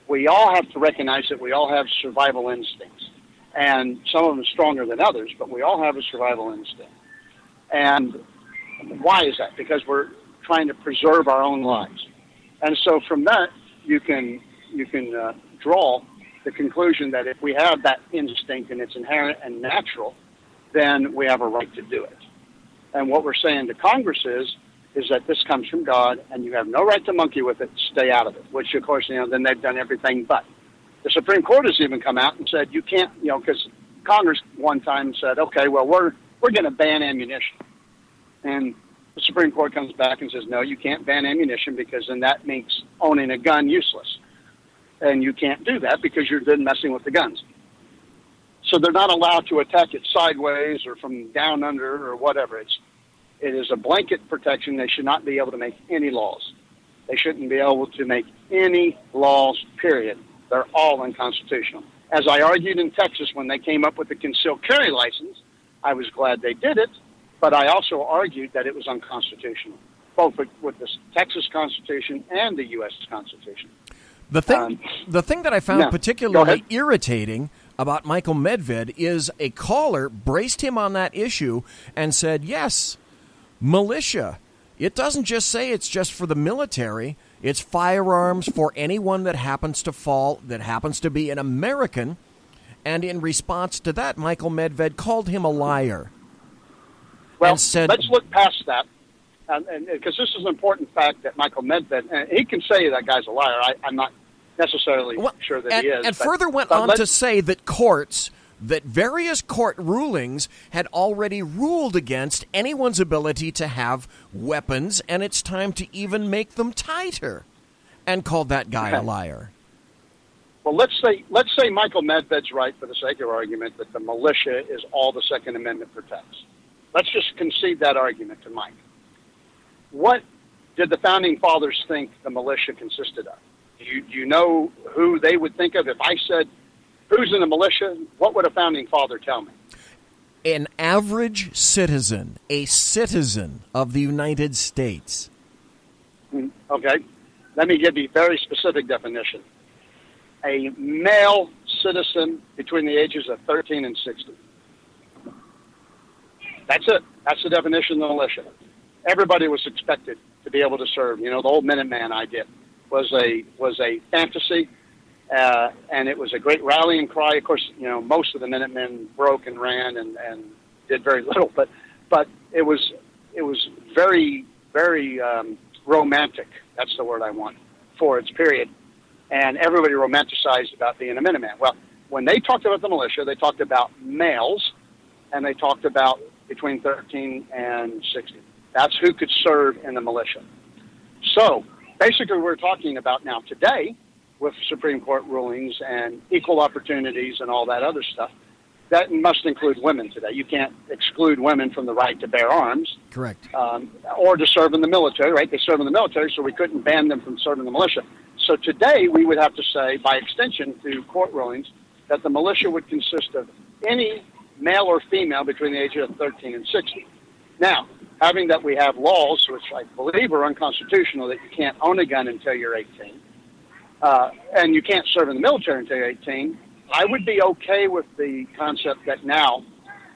we all have to recognize that we all have survival instincts. And some of them stronger than others, but we all have a survival instinct. And why is that? Because we're trying to preserve our own lives. And so from that, you can draw the conclusion that if we have that instinct and it's inherent and natural, then we have a right to do it. And what we're saying to Congress is that this comes from God and you have no right to monkey with it, stay out of it, which, of course, then they've done everything but. The Supreme Court has even come out and said you can't, because Congress one time said, okay, well, we're going to ban ammunition. And the Supreme Court comes back and says, no, you can't ban ammunition because then that makes owning a gun useless. And you can't do that because you're then messing with the guns. So they're not allowed to attack it sideways or from down under or whatever. It is a blanket protection. They should not be able to make any laws. They shouldn't be able to make any laws, period. They're all unconstitutional. As I argued in Texas when they came up with the concealed carry license, I was glad they did it, but I also argued that it was unconstitutional, both with the Texas Constitution and the U.S. Constitution. The thing that I found particularly irritating about Michael Medved is a caller braced him on that issue and said, yes, militia. It doesn't just say it's just for the military. It's firearms for anyone that happens to fall, that happens to be an American. And in response to that, Michael Medved called him a liar. Well, and said, let's look past that, because this is an important fact that Michael Medved, and he can say that guy's a liar. I'm not necessarily sure that he is. And further went on to say that various court rulings had already ruled against anyone's ability to have weapons, and it's time to even make them tighter, and called that guy a liar. Well, let's say Michael Medved's right for the sake of argument that the militia is all the Second Amendment protects. Let's just concede that argument to Mike. What did the Founding Fathers think the militia consisted of? Do you know who they would think of? If I said, who's in the militia, what would a Founding Father tell me? An average citizen, a citizen of the United States. Okay. Let me give you a very specific definition. A male citizen between the ages of 13 and 60. That's it. That's the definition of the militia. Everybody was expected to be able to serve. You know, the old Minuteman idea was a fantasy, and it was a great rallying cry. Of course, you know, most of the Minutemen broke and ran and did very little, but it was very, very romantic. That's the word I want for its period. And everybody romanticized about being a Minuteman. Well, when they talked about the militia, they talked about males, and they talked about between 13 and 60. That's who could serve in the militia. So basically we're talking about now today with Supreme Court rulings and equal opportunities and all that other stuff. That must include women today. You can't exclude women from the right to bear arms. Correct. Or to serve in the military, right? They serve in the military, so we couldn't ban them from serving in the militia. So today we would have to say, by extension to court rulings, that the militia would consist of any male or female between the ages of 13 and 60. Now, having that we have laws, which I believe are unconstitutional, that you can't own a gun until you're 18, and you can't serve in the military until you're 18, I would be okay with the concept that now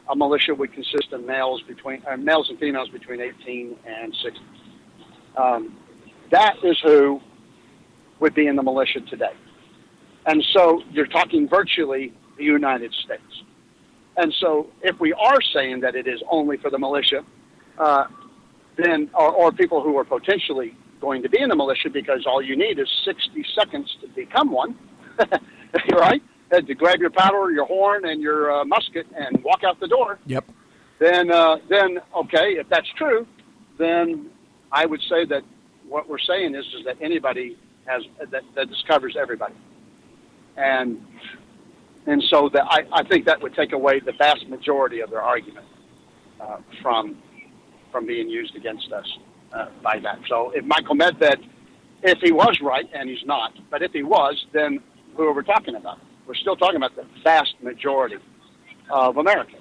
a militia would consist of males and females between 18 and 60. That is who would be in the militia today. And so you're talking virtually the United States. And so if we are saying that it is only for the militia, then or people who are potentially going to be in the militia, because all you need is 60 seconds to become one, right? To grab your paddle, your horn, and your musket and walk out the door. Yep. Then okay, if that's true, then I would say that what we're saying is that anybody has that this covers everybody, and so that I think that would take away the vast majority of their argument from being used against us by that. So if Michael Medved, if he was right, and he's not, but if he was, then who are we talking about? We're still talking about the vast majority of America.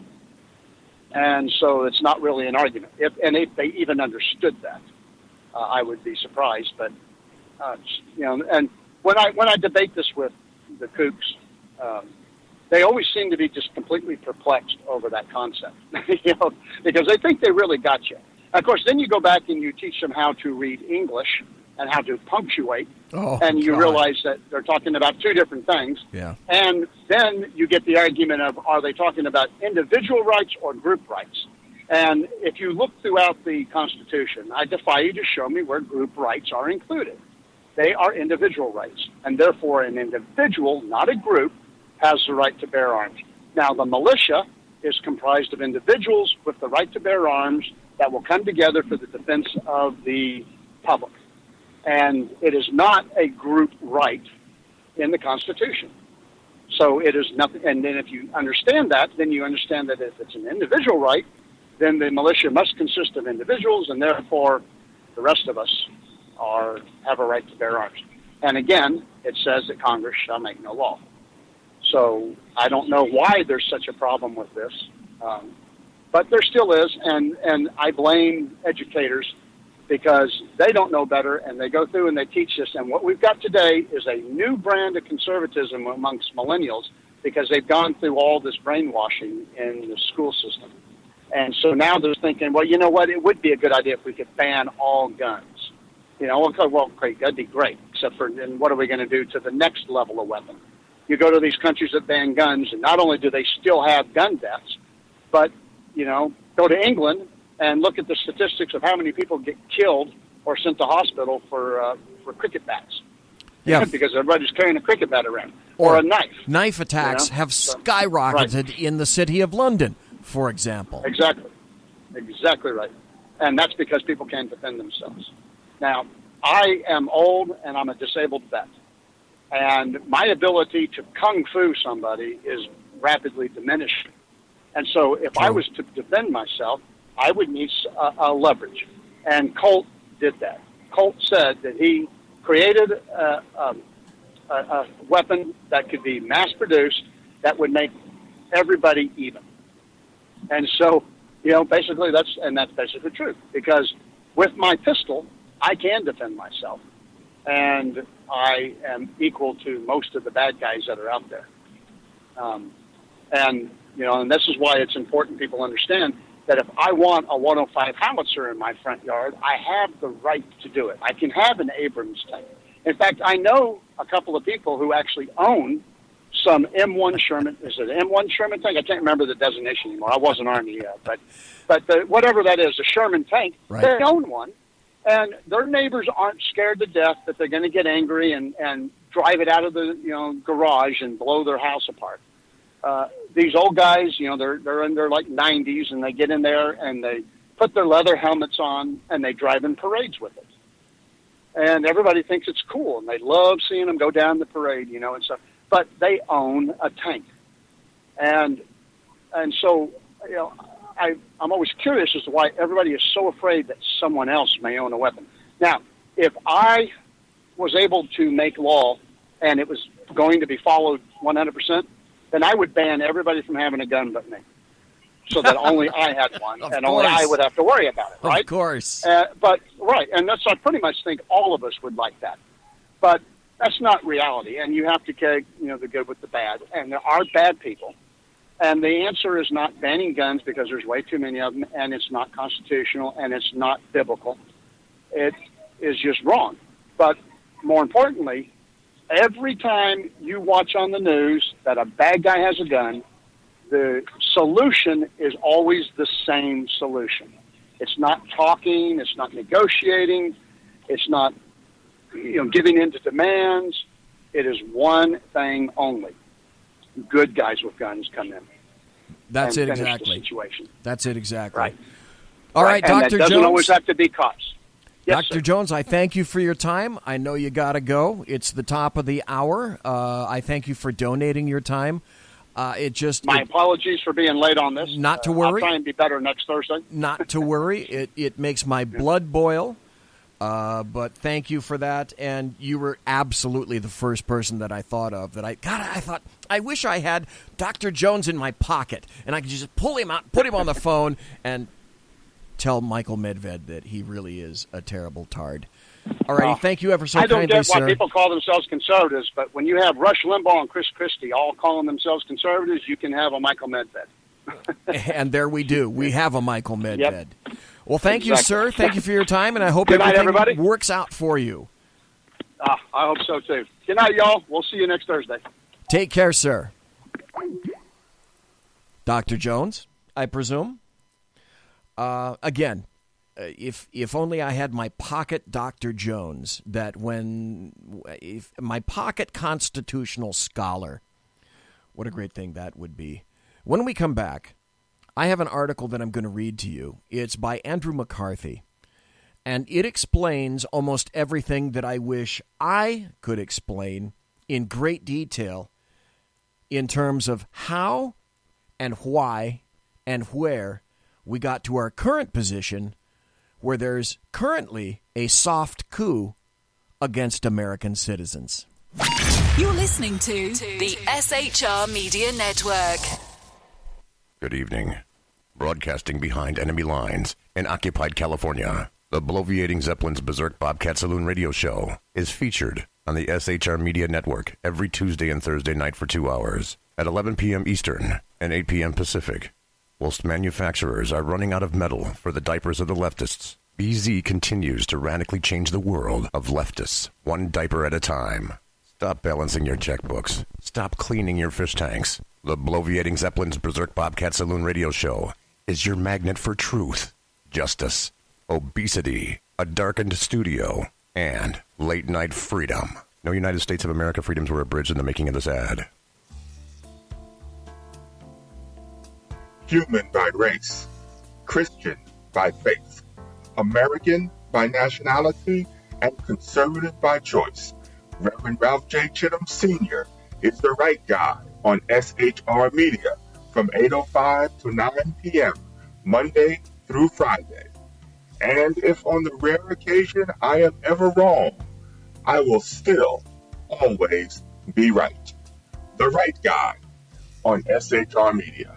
And so it's not really an argument. If they even understood that, I would be surprised. But, you know, and when I debate this with the kooks, they always seem to be just completely perplexed over that concept, you know, because they think they really got you. Of course, then you go back and you teach them how to read English and how to punctuate, and you realize that they're talking about two different things. Yeah. And then you get the argument of, are they talking about individual rights or group rights? And if you look throughout the Constitution, I defy you to show me where group rights are included. They are individual rights, and therefore an individual, not a group, has the right to bear arms. Now, the militia is comprised of individuals with the right to bear arms that will come together for the defense of the public. And it is not a group right in the Constitution. So it is nothing. And then if you understand that, then you understand that if it's an individual right, then the militia must consist of individuals, and therefore the rest of us have a right to bear arms. And again, it says that Congress shall make no law. So I don't know why there's such a problem with this, but there still is, and I blame educators because they don't know better, and they go through and they teach this. And what we've got today is a new brand of conservatism amongst millennials because they've gone through all this brainwashing in the school system. And so now they're thinking, well, you know what, it would be a good idea if we could ban all guns. You know, okay, well, great, that'd be great, except for then what are we going to do to the next level of weapon? You go to these countries that ban guns, and not only do they still have gun deaths, but, you know, go to England and look at the statistics of how many people get killed or sent to hospital for cricket bats. Yeah. Because everybody's carrying a cricket bat around or a knife. Knife attacks have skyrocketed in the city of London, for example. Exactly right. And that's because people can't defend themselves. Now, I am old and I'm a disabled vet. And my ability to kung fu somebody is rapidly diminishing. And so if I was to defend myself, I would need a leverage. And Colt did that. Colt said that he created a weapon that could be mass-produced that would make everybody even. And so, basically that's basically true. Because with my pistol, I can defend myself. And I am equal to most of the bad guys that are out there. And this is why it's important people understand that if I want a 105 howitzer in my front yard, I have the right to do it. I can have an Abrams tank. In fact, I know a couple of people who actually own some M1 Sherman. Is it an M1 Sherman tank? I can't remember the designation anymore. I wasn't Army yet. But whatever that is, a Sherman tank, They own one. And their neighbors aren't scared to death that they're going to get angry and drive it out of the garage and blow their house apart. These old guys, they're in their like 90s, and they get in there and they put their leather helmets on and they drive in parades with it. And everybody thinks it's cool, and they love seeing them go down the parade, and stuff. But they own a tank, and so I'm always curious as to why everybody is so afraid that someone else may own a weapon. Now, if I was able to make law and it was going to be followed 100%, then I would ban everybody from having a gun but me, so that only I had one, and only I would have to worry about it, right? Of course. And I pretty much think all of us would like that. But that's not reality, and you have to take, the good with the bad, and there are bad people. And the answer is not banning guns because there's way too many of them, and it's not constitutional, and it's not biblical. It is just wrong. But more importantly, every time you watch on the news that a bad guy has a gun, the solution is always the same solution. It's not talking, it's not negotiating, it's not giving in to demands. It is one thing only. Good guys with guns come in. That's it finish exactly. The situation. That's it exactly. Right. All right, and Dr. that doesn't Jones. always have to be cops. Yes, Dr. Jones, I thank you for your time. I know you got to go. It's the top of the hour. I thank you for donating your time. My apologies for being late on this. Not to worry. I'll try and be better next Thursday. Not to worry. It makes my blood boil. But thank you for that. And you were absolutely the first person that I thought of. I thought, I wish I had Dr. Jones in my pocket, and I could just pull him out, put him on the phone, and tell Michael Medved that he really is a terrible tard. All right, thank you ever so kindly, sir. I don't get why people call themselves conservatives, but when you have Rush Limbaugh and Chris Christie all calling themselves conservatives, you can have a Michael Medved. And there we do. We have a Michael Medved. Yep. Well, thank you, sir. Thank you for your time, and I hope everything works out for you. I hope so, too. Good night, y'all. We'll see you next Thursday. Take care, sir. Dr. Jones, I presume. Again, if only I had my pocket Dr. Jones, if my pocket constitutional scholar, what a great thing that would be. When we come back, I have an article that I'm going to read to you. It's by Andrew McCarthy, and it explains almost everything that I wish I could explain in great detail in terms of how and why and where we got to our current position where there's currently a soft coup against American citizens. You're listening to the SHR Media Network. Good evening. Broadcasting behind enemy lines in occupied California, the bloviating Zeppelin's Berserk Bobcat Saloon radio show is featured on the SHR Media Network every Tuesday and Thursday night for 2 hours at 11 p.m. Eastern and 8 p.m. Pacific. Whilst manufacturers are running out of metal for the diapers of the leftists, BZ continues to radically change the world of leftists, one diaper at a time. Stop balancing your checkbooks. Stop cleaning your fish tanks. The bloviating Zeppelin's Berserk Bobcat Saloon radio show is your magnet for truth, justice, obesity, a darkened studio, and late-night freedom. No United States of America freedoms were abridged in the making of this ad. Human by race, Christian by faith, American by nationality, and conservative by choice. Reverend Ralph J. Chittum Sr. is the right guy on SHR Media from 8:05 to 9 p.m., Monday through Friday. And if on the rare occasion I am ever wrong, I will still always be right. The right guy on SHR Media.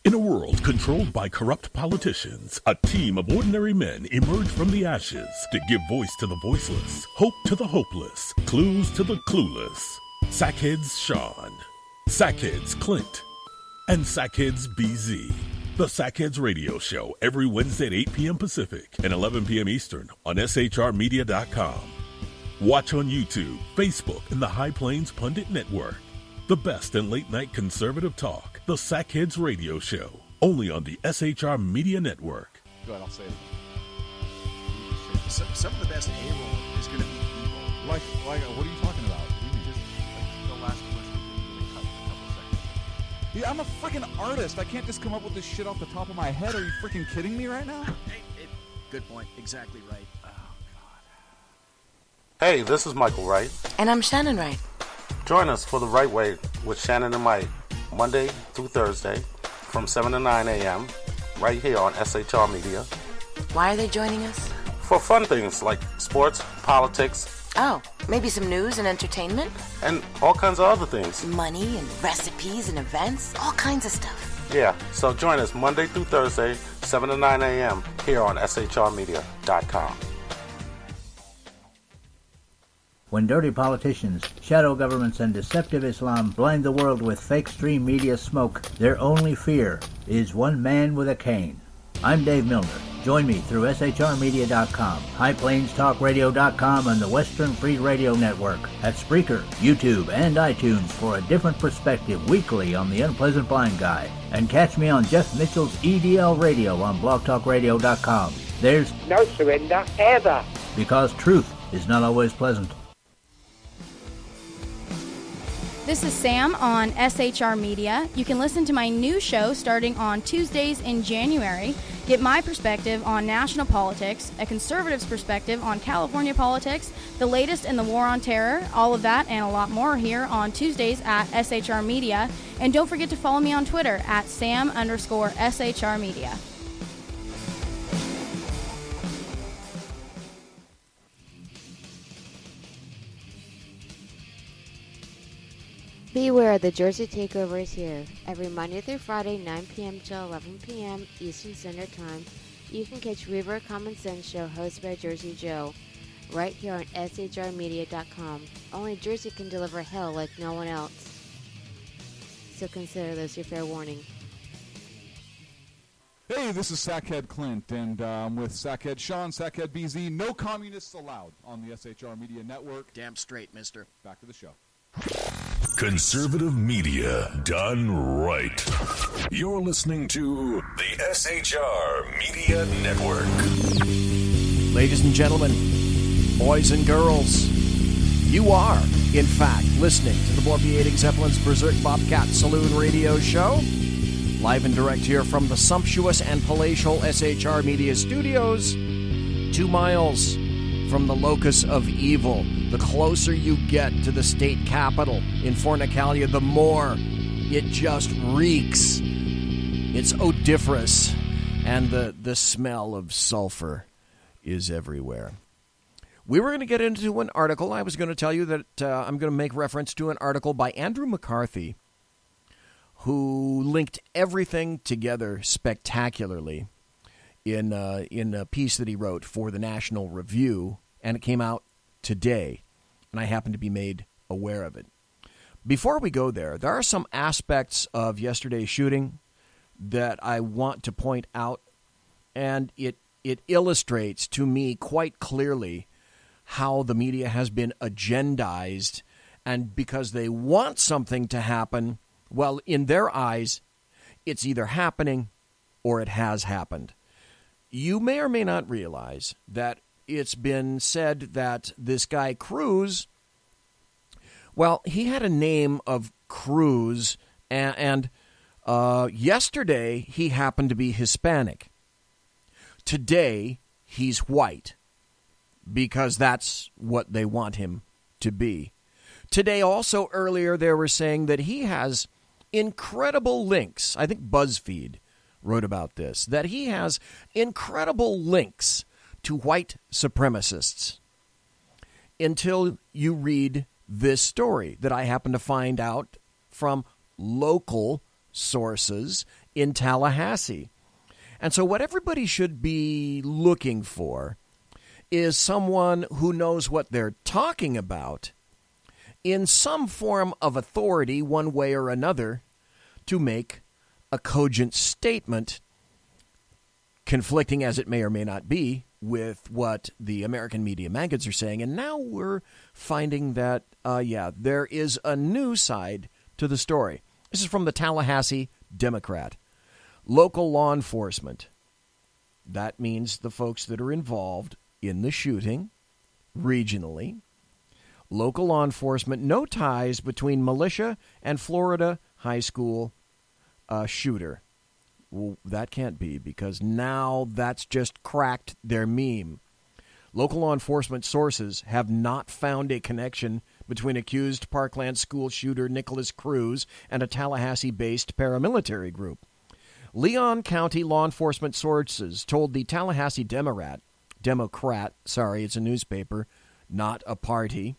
In a world controlled by corrupt politicians, a team of ordinary men emerge from the ashes to give voice to the voiceless, hope to the hopeless, clues to the clueless. Sackheads Sean, Sackheads Clint, and Sackheads BZ. The Sackheads Radio Show every Wednesday at 8 p.m. Pacific and 11 p.m. Eastern on SHRmedia.com. Watch on YouTube, Facebook, and the High Plains Pundit Network. The best in late-night conservative talk, the Sackheads Radio Show, only on the SHR Media Network. Go ahead, I'll say it. Some of the best A-roll is going to be evil. Like, what are you talking about? Just the last question we cut a couple seconds. Yeah, I'm a freaking artist. I can't just come up with this shit off the top of my head. Are you freaking kidding me right now? Good point. Exactly right. Oh, God. Hey, this is Michael Wright. And I'm Shannon Wright. Join us for The Right Way with Shannon and Mike, Monday through Thursday from 7 to 9 a.m. right here on SHR Media. Why are they joining us? For fun things like sports, politics. Oh, maybe some news and entertainment? And all kinds of other things. Money and recipes and events, all kinds of stuff. Yeah, so join us Monday through Thursday, 7 to 9 a.m. here on SHRmedia.com. When dirty politicians, shadow governments, and deceptive Islam blind the world with fake stream media smoke, their only fear is one man with a cane. I'm Dave Milner. Join me through SHRmedia.com, HighPlainsTalkRadio.com, and the Western Free Radio Network at Spreaker, YouTube, and iTunes for a different perspective weekly on the Unpleasant Blind Guy. And catch me on Jeff Mitchell's EDL Radio on BlogTalkRadio.com. There's no surrender ever, because truth is not always pleasant. This is Sam on SHR Media. You can listen to my new show starting on Tuesdays in January. Get my perspective on national politics, a conservative's perspective on California politics, the latest in the war on terror, all of that and a lot more here on Tuesdays at SHR Media. And don't forget to follow me on Twitter at Sam_SHR Media. Beware, the Jersey Takeover is here. Every Monday through Friday, 9 p.m. till 11 p.m. Eastern Standard Time, you can catch River Common Sense Show hosted by Jersey Joe, right here on SHRmedia.com. Only Jersey can deliver hell like no one else. So consider this your fair warning. Hey, this is Sackhead Clint, and I'm with Sackhead Sean, Sackhead BZ. No communists allowed on the SHR Media Network. Damn straight, mister. Back to the show. Conservative media done right. You're listening to the SHR Media Network. Ladies and gentlemen, boys and girls, you are, in fact, listening to the Borbiating Zeppelin's Berserk Bobcat Saloon radio show. Live and direct here from the sumptuous and palatial SHR Media Studios, 2 miles from the locus of evil. The closer you get to the state capital in Fornicalia, the more it just reeks. It's odoriferous, and the smell of sulfur is everywhere. We were going to get into an article. I was going to tell you that I'm going to make reference to an article by Andrew McCarthy, who linked everything together spectacularly in a piece that he wrote for the National Review, and it came out today, and I happen to be made aware of it. Before we go there are some aspects of yesterday's shooting that I want to point out, and it illustrates to me quite clearly how the media has been agendized, and because they want something to happen, Well, in their eyes, it's either happening or it has happened. You may or may not realize that it's been said that this guy Cruz, well, he had a name of Cruz, and yesterday he happened to be Hispanic. Today he's white, because that's what they want him to be. Today also, earlier, they were saying that he has incredible links. I think BuzzFeed wrote about this, that he has incredible links to white supremacists, until you read this story that I happen to find out from local sources in Tallahassee. And so what everybody should be looking for is someone who knows what they're talking about in some form of authority, one way or another, to make a cogent statement, conflicting as it may or may not be with what the American media maggots are saying. And now we're finding that, there is a new side to the story. This is from the Tallahassee Democrat. Local law enforcement, that means the folks that are involved in the shooting regionally. Local law enforcement, no ties between militia and Florida high school shooter. Well, that can't be, because now that's just cracked their meme. Local law enforcement sources have not found a connection between accused Parkland school shooter Nicholas Cruz and a Tallahassee-based paramilitary group. Leon County law enforcement sources told the Tallahassee Democrat, it's a newspaper, not a party,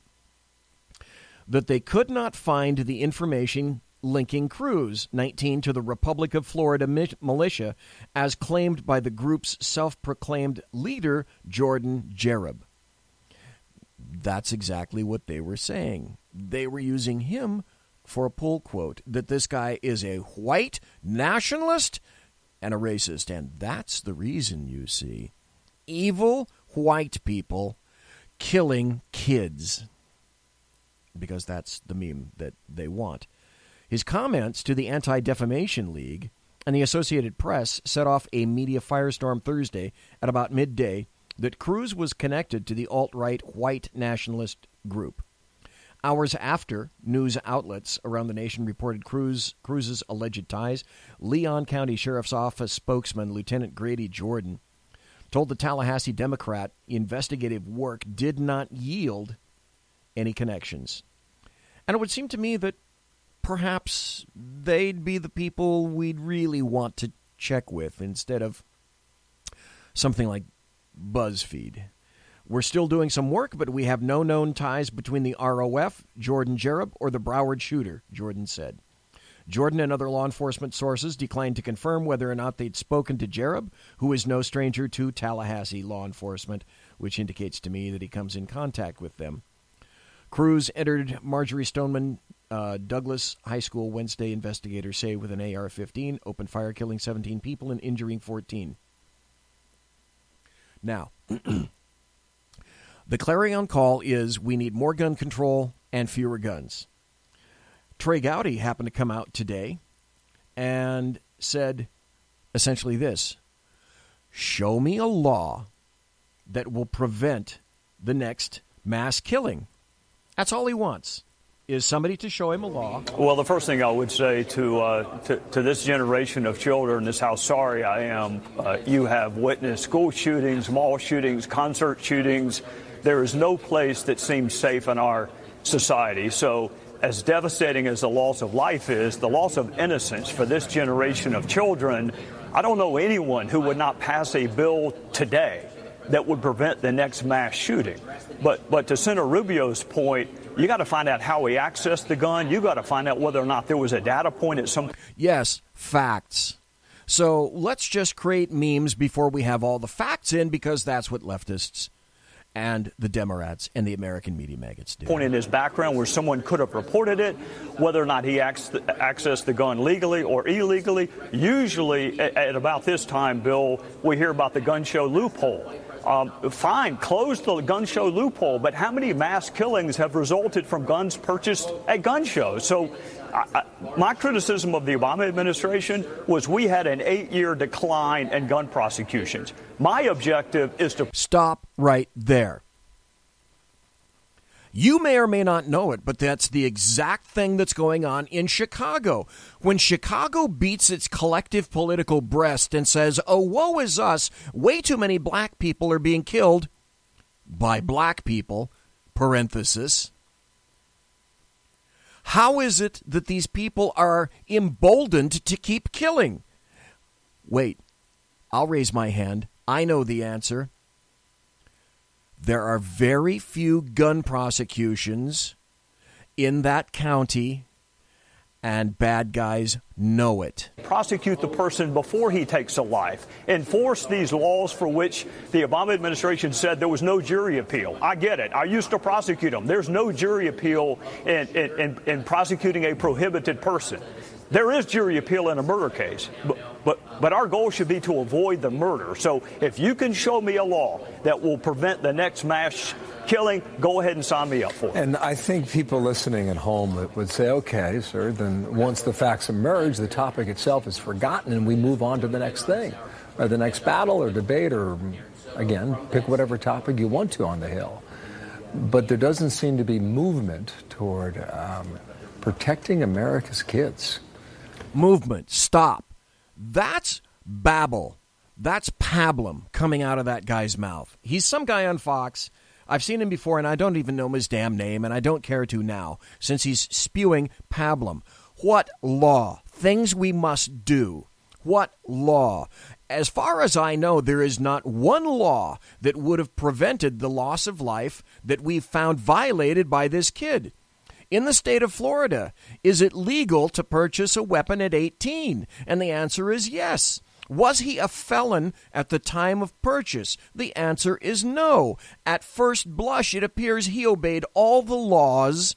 that they could not find the information linking Cruz, 19, to the Republic of Florida militia, as claimed by the group's self-proclaimed leader, Jordan Jereb. That's exactly what they were saying. They were using him for a pull quote, that this guy is a white nationalist and a racist. And that's the reason, you see. Evil white people killing kids, because that's the meme that they want. His comments to the Anti-Defamation League and the Associated Press set off a media firestorm Thursday at about midday that Cruz was connected to the alt-right white nationalist group. Hours after news outlets around the nation reported Cruz's alleged ties, Leon County Sheriff's Office spokesman Lieutenant Grady Jordan told the Tallahassee Democrat investigative work did not yield any connections. And it would seem to me that perhaps they'd be the people we'd really want to check with instead of something like BuzzFeed. We're still doing some work, but we have no known ties between the ROF, Jordan Jereb, or the Broward shooter, Jordan said. Jordan and other law enforcement sources declined to confirm whether or not they'd spoken to Jereb, who is no stranger to Tallahassee law enforcement, which indicates to me that he comes in contact with them. Cruz entered Marjorie Stoneman Douglas High School Wednesday, investigators say, with an AR-15, opened fire, killing 17 people and injuring 14. Now, the clarion call is we need more gun control and fewer guns. Trey Gowdy happened to come out today and said essentially this: show me a law that will prevent the next mass killing. That's all he wants, is somebody to show him a law. Well, the first thing I would say to this generation of children is how sorry I am. You have witnessed school shootings, mall shootings, concert shootings. There is no place that seems safe in our society. So as devastating as the loss of life is, the loss of innocence for this generation of children, I don't know anyone who would not pass a bill today that would prevent the next mass shooting. But to Senator Rubio's point, you got to find out how he accessed the gun. You got to find out whether or not there was a data point at some... Yes, facts. So let's just create memes before we have all the facts in, because that's what leftists and the Democrats and the American media maggots do. Point in his background where someone could have reported it, whether or not he accessed the gun legally or illegally. Usually at about this time, Bill, we hear about the gun show loophole. Fine, close the gun show loophole, but how many mass killings have resulted from guns purchased at gun shows? So my criticism of the Obama administration was we had an 8-year decline in gun prosecutions. My objective is to stop right there. You may or may not know it, but that's the exact thing that's going on in Chicago. When Chicago beats its collective political breast and says, oh, woe is us, way too many black people are being killed by black people, parenthesis. How is it that these people are emboldened to keep killing? Wait, I'll raise my hand. I know the answer. There are very few gun prosecutions in that county, and bad guys know it. Prosecute the person before he takes a life. Enforce these laws for which the Obama administration said there was no jury appeal. I get it. I used to prosecute them. There's no jury appeal in prosecuting a prohibited person. There is jury appeal in a murder case, but our goal should be to avoid the murder. So if you can show me a law that will prevent the next mass killing, go ahead and sign me up for it. And I think people listening at home would say, okay, sir, then once the facts emerge, the topic itself is forgotten and we move on to the next thing, or the next battle or debate, or, again, pick whatever topic you want to on the Hill. But there doesn't seem to be movement toward protecting America's kids. Movement. Stop. That's babble. That's pablum coming out of that guy's mouth. He's some guy on Fox. I've seen him before, and I don't even know his damn name, and I don't care to now, since he's spewing pablum. What law? Things we must do. What law? As far as I know, there is not one law that would have prevented the loss of life that we've found violated by this kid. In the state of Florida, is it legal to purchase a weapon at 18? And the answer is yes. Was he a felon at the time of purchase? The answer is no. At first blush, it appears he obeyed all the laws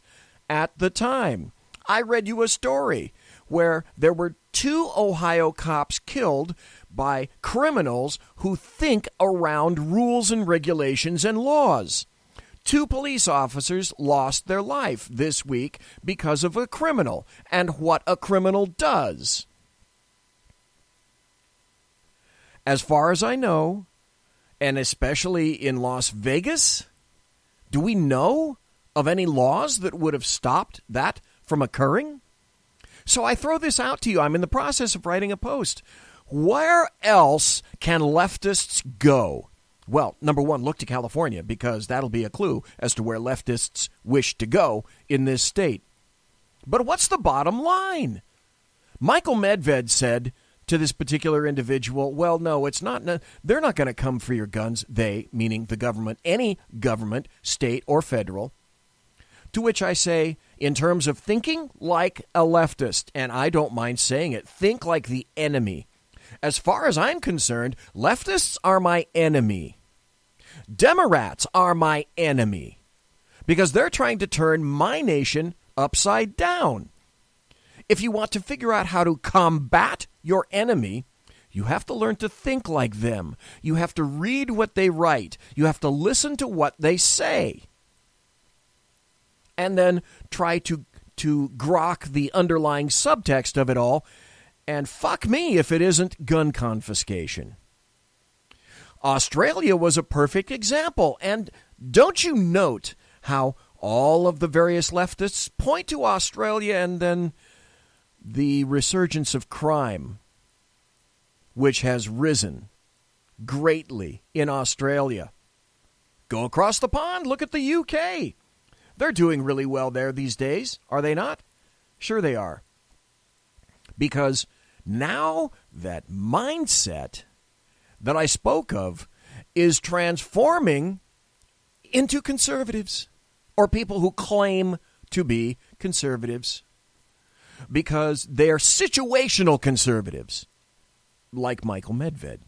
at the time. I read you a story where there were 2 Ohio cops killed by criminals who think around rules and regulations and laws. 2 police officers lost their life this week because of a criminal and what a criminal does. As far as I know, and especially in Las Vegas, do we know of any laws that would have stopped that from occurring? So I throw this out to you. I'm in the process of writing a post. Where else can leftists go? Well, number one, look to California, because that'll be a clue as to where leftists wish to go in this state. But what's the bottom line? Michael Medved said to this particular individual, well, no, it's not. They're not going to come for your guns. They, meaning the government, any government, state or federal. To which I say, in terms of thinking like a leftist, and I don't mind saying it, think like the enemy. As far as I'm concerned, leftists are my enemy. Democrats are my enemy because they're trying to turn my nation upside down. If you want to figure out how to combat your enemy, you have to learn to think like them. You have to read what they write. You have to listen to what they say. And then try to grok the underlying subtext of it all. And fuck me if it isn't gun confiscation. Australia was a perfect example. And don't you note how all of the various leftists point to Australia and then the resurgence of crime, which has risen greatly in Australia. Go across the pond, look at the UK. They're doing really well there these days, are they not? Sure they are. Because now that mindset that I spoke of is transforming into conservatives, or people who claim to be conservatives, because they're situational conservatives, like Michael Medved.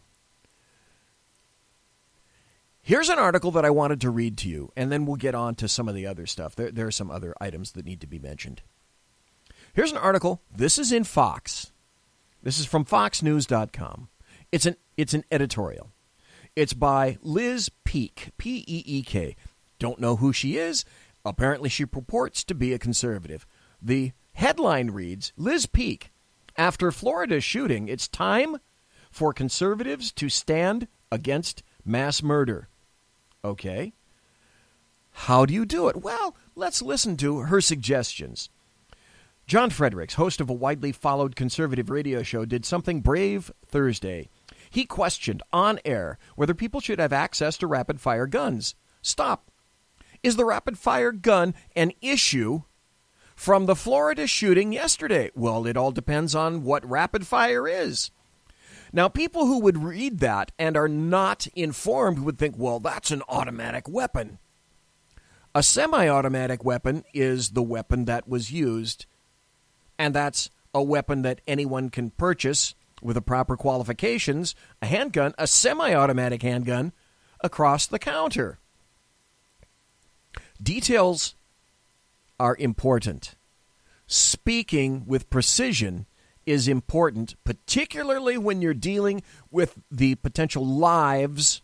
Here's an article that I wanted to read to you, and then we'll get on to some of the other stuff. There are some other items that need to be mentioned. Here's an article. This is in Fox. This is from foxnews.com. It's an editorial. It's by Liz Peek, P-E-E-K. Don't know who she is. Apparently she purports to be a conservative. The headline reads, Liz Peek, after Florida's shooting, it's time for conservatives to stand against mass murder. Okay. How do you do it? Well, let's listen to her suggestions. John Fredericks, host of a widely followed conservative radio show, did something brave Thursday. He questioned on air whether people should have access to rapid-fire guns. Stop. Is the rapid-fire gun an issue from the Florida shooting yesterday? Well, it all depends on what rapid-fire is. Now, people who would read that and are not informed would think, well, that's an automatic weapon. A semi-automatic weapon is the weapon that was used, and that's a weapon that anyone can purchase with the proper qualifications, a handgun, a semi-automatic handgun, across the counter. Details are important. Speaking with precision is important, particularly when you're dealing with the potential lives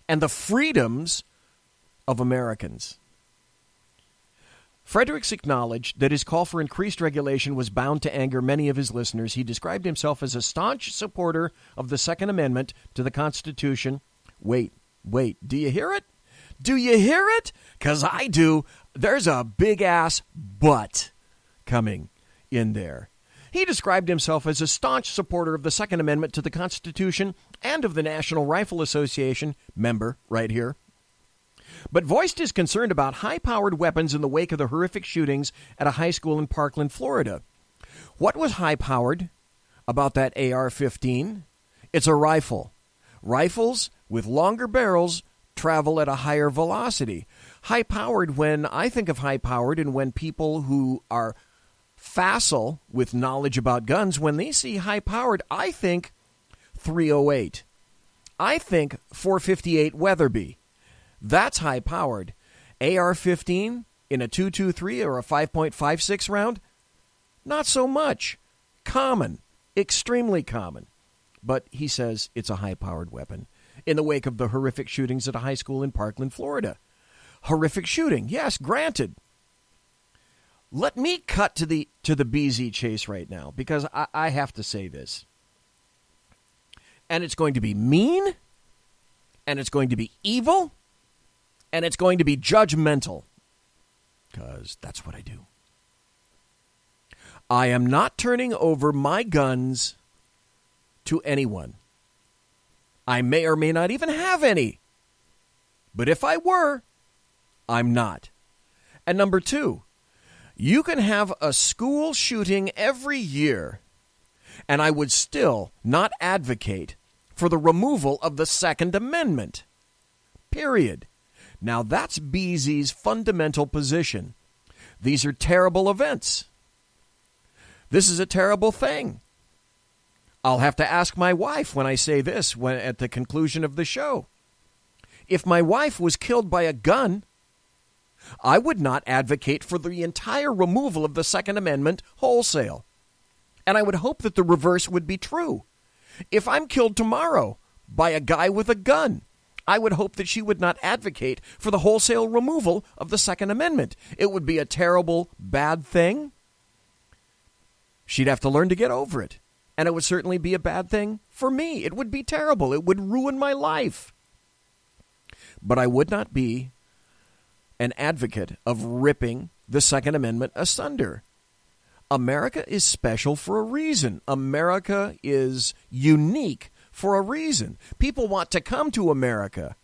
and the freedoms of Americans. Fredericks acknowledged that his call for increased regulation was bound to anger many of his listeners. He described himself as a staunch supporter of the Second Amendment to the Constitution. Wait, do you hear it? Do you hear it? 'Cause I do. There's a big-ass but coming in there. He described himself as a staunch supporter of the Second Amendment to the Constitution and of the National Rifle Association, member right here, but voiced his concern about high-powered weapons in the wake of the horrific shootings at a high school in Parkland, Florida. What was high-powered about that AR-15? It's a rifle. Rifles with longer barrels travel at a higher velocity. High-powered, when I think of high-powered and when people who are facile with knowledge about guns, when they see high-powered, I think .308. I think .458 Weatherby. That's high-powered. AR-15 in a .223 or a 5.56 round? Not so much. Common. Extremely common. But he says it's a high-powered weapon in the wake of the horrific shootings at a high school in Parkland, Florida. Horrific shooting. Yes, granted. Let me cut to the BZ chase right now, because I have to say this. And it's going to be mean, and it's going to be evil, and it's going to be judgmental, because that's what I do. I am not turning over my guns to anyone. I may or may not even have any. But if I were, I'm not. And number two, you can have a school shooting every year, and I would still not advocate for the removal of the Second Amendment. Period. Now, that's BZ's fundamental position. These are terrible events. This is a terrible thing. I'll have to ask my wife when I say this at the conclusion of the show. If my wife was killed by a gun, I would not advocate for the entire removal of the Second Amendment wholesale. And I would hope that the reverse would be true. If I'm killed tomorrow by a guy with a gun, I would hope that she would not advocate for the wholesale removal of the Second Amendment. It would be a terrible, bad thing. She'd have to learn to get over it. And it would certainly be a bad thing for me. It would be terrible. It would ruin my life. But I would not be an advocate of ripping the Second Amendment asunder. America is special for a reason. America is unique for a reason. People want to come to America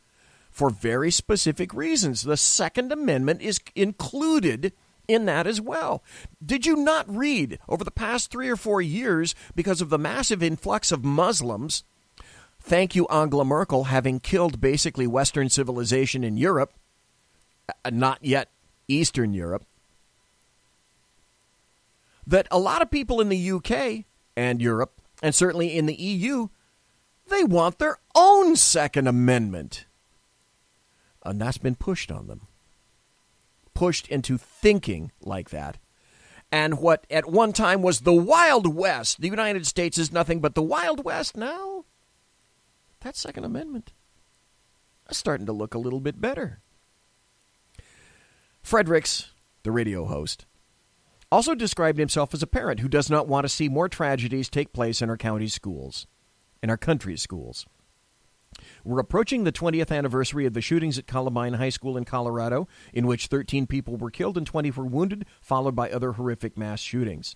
for very specific reasons. The Second Amendment is included in that as well. Did you not read over the past 3 or 4 years, because of the massive influx of Muslims, thank you Angela Merkel, having killed basically Western civilization in Europe, not yet Eastern Europe, that a lot of people in the UK and Europe, and certainly in the EU, they want their own Second Amendment. And that's been pushed on them. Pushed into thinking like that. And what at one time was the Wild West, the United States is nothing but the Wild West now, that's Second Amendment. starting to look a little bit better. Fredericks, the radio host, also described himself as a parent who does not want to see more tragedies take place in our county's schools, in our country's schools. We're approaching the 20th anniversary of the shootings at Columbine High School in Colorado, in which 13 people were killed and 20 were wounded, followed by other horrific mass shootings.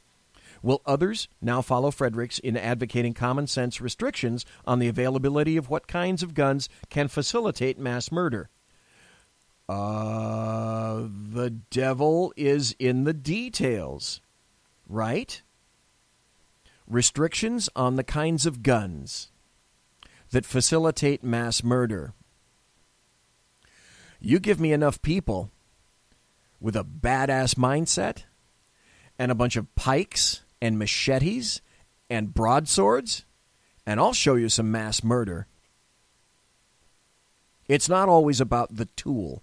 Will others now follow Fredericks in advocating common sense restrictions on the availability of what kinds of guns can facilitate mass murder? The devil is in the details, right? Restrictions on the kinds of guns that facilitate mass murder. You give me enough people with a badass mindset and a bunch of pikes and machetes and broadswords, and I'll show you some mass murder. It's not always about the tool,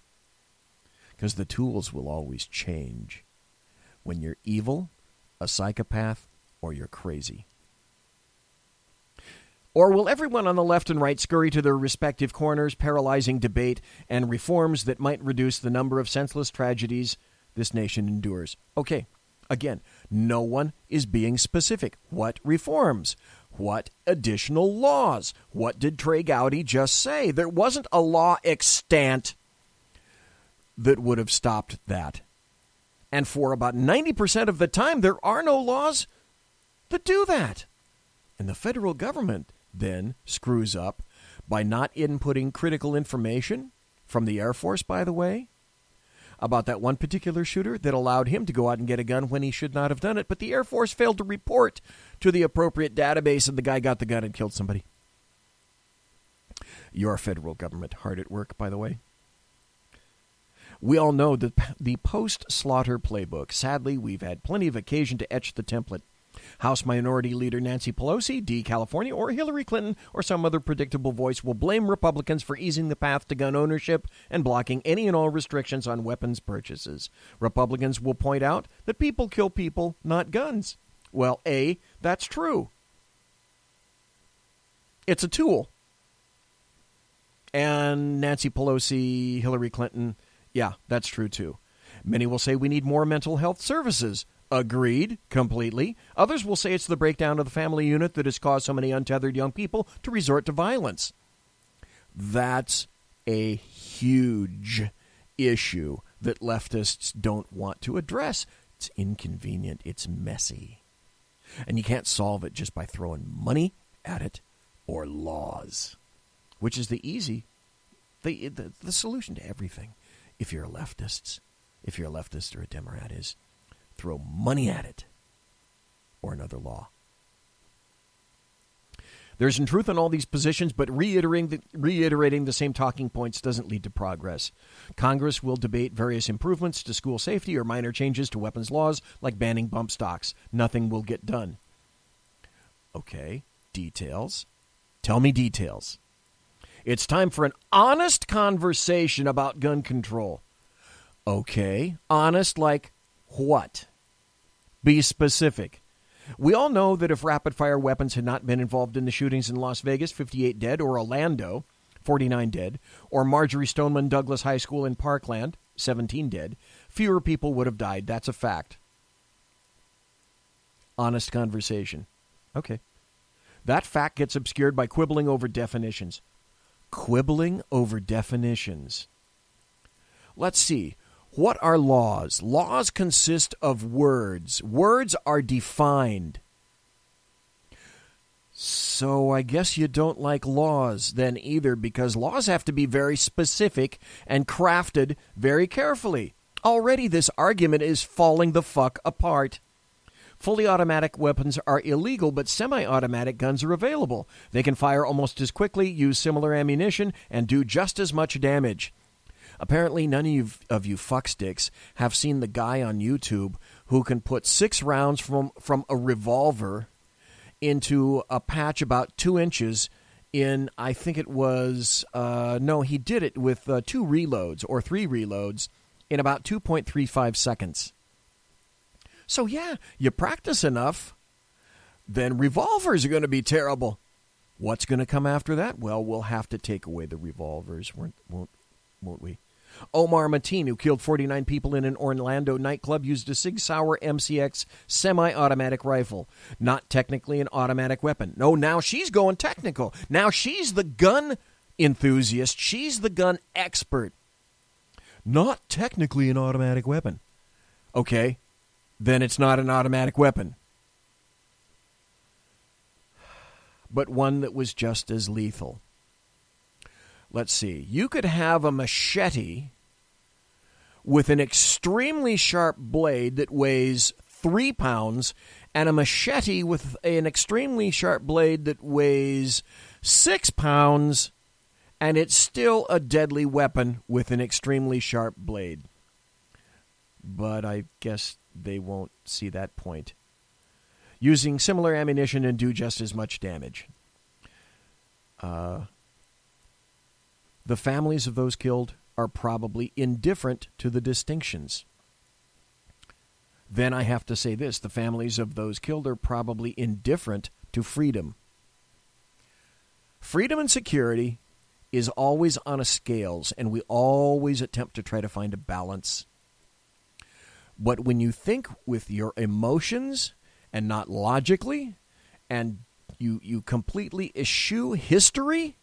because the tools will always change when you're evil, a psychopath, or you're crazy. Or will everyone on the left and right scurry to their respective corners, paralyzing debate and reforms that might reduce the number of senseless tragedies this nation endures? Okay, again, no one is being specific. What reforms? What additional laws? What did Trey Gowdy just say? There wasn't a law extant that would have stopped that. And for about 90% of the time, there are no laws that do that. And the federal government then screws up by not inputting critical information from the Air Force, by the way, about that one particular shooter that allowed him to go out and get a gun when he should not have done it. But the Air Force failed to report to the appropriate database, and the guy got the gun and killed somebody. Your federal government hard at work, by the way. We all know that the post-slaughter playbook. Sadly, we've had plenty of occasion to etch the template. House Minority Leader Nancy Pelosi, D. California, or Hillary Clinton, or some other predictable voice will blame Republicans for easing the path to gun ownership and blocking any and all restrictions on weapons purchases. Republicans will point out that people kill people, not guns. Well, A, that's true. It's a tool. And Nancy Pelosi, Hillary Clinton, yeah, that's true too. Many will say we need more mental health services. Agreed, completely. Others will say it's the breakdown of the family unit that has caused so many untethered young people to resort to violence. That's a huge issue that leftists don't want to address. It's inconvenient. It's messy. And you can't solve it just by throwing money at it or laws, which is the solution to everything. If you're a leftist or a Democrat, is throw money at it or another law. There's some truth in all these positions, but reiterating the same talking points doesn't lead to progress. Congress will debate various improvements to school safety or minor changes to weapons laws, like banning bump stocks. Nothing will get done. Okay, details. Tell me details. It's time for an honest conversation about gun control. Okay, honest like what? Be specific. We all know that if rapid-fire weapons had not been involved in the shootings in Las Vegas, 58 dead, or Orlando, 49 dead, or Marjorie Stoneman Douglas High School in Parkland, 17 dead, fewer people would have died. That's a fact. Honest conversation. Okay. That fact gets obscured by quibbling over definitions. Quibbling over definitions. Let's see. What are laws? Laws consist of words. Words are defined. So I guess you don't like laws then either, because laws have to be very specific and crafted very carefully. Already this argument is falling the fuck apart. Fully automatic weapons are illegal, but semi-automatic guns are available. They can fire almost as quickly, use similar ammunition, and do just as much damage. Apparently, none of you fucksticks have seen the guy on YouTube who can put 6 rounds from a revolver into a patch about 2 inches in, I think it was, he did it with 2 reloads or 3 reloads in about 2.35 seconds. So, yeah, you practice enough, then revolvers are going to be terrible. What's going to come after that? Well, we'll have to take away the revolvers, won't we? Omar Mateen, who killed 49 people in an Orlando nightclub, used a Sig Sauer MCX semi-automatic rifle. Not technically an automatic weapon. No, now she's going technical. Now she's the gun enthusiast. She's the gun expert. Not technically an automatic weapon. Okay, then it's not an automatic weapon. But one that was just as lethal. Let's see. You could have a machete with an extremely sharp blade that weighs 3 pounds and a machete with an extremely sharp blade that weighs 6 pounds, and it's still a deadly weapon with an extremely sharp blade. But I guess they won't see that point. Using similar ammunition and do just as much damage. The families of those killed are probably indifferent to the distinctions. Then I have to say this. The families of those killed are probably indifferent to freedom. Freedom and security is always on a scales, and we always attempt to try to find a balance. But when you think with your emotions and not logically, and you completely eschew history,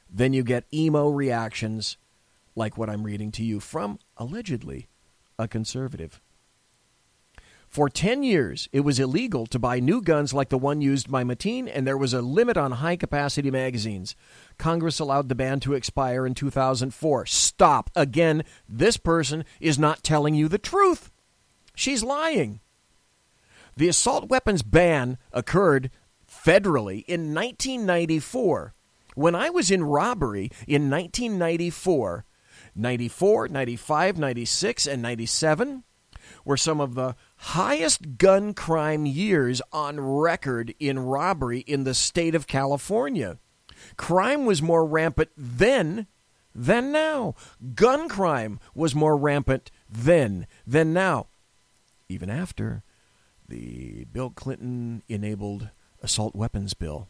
then you get emo reactions like what I'm reading to you from, allegedly, a conservative. For 10 years, it was illegal to buy new guns like the one used by Mateen, and there was a limit on high-capacity magazines. Congress allowed the ban to expire in 2004. Stop. Again, this person is not telling you the truth. She's lying. The assault weapons ban occurred federally in 1994. When I was in robbery in 1994, 94, 95, 96, and 97 were some of the highest gun crime years on record in robbery in the state of California. Crime was more rampant then than now. Gun crime was more rampant then than now. Even after the Bill Clinton-enabled assault weapons bill.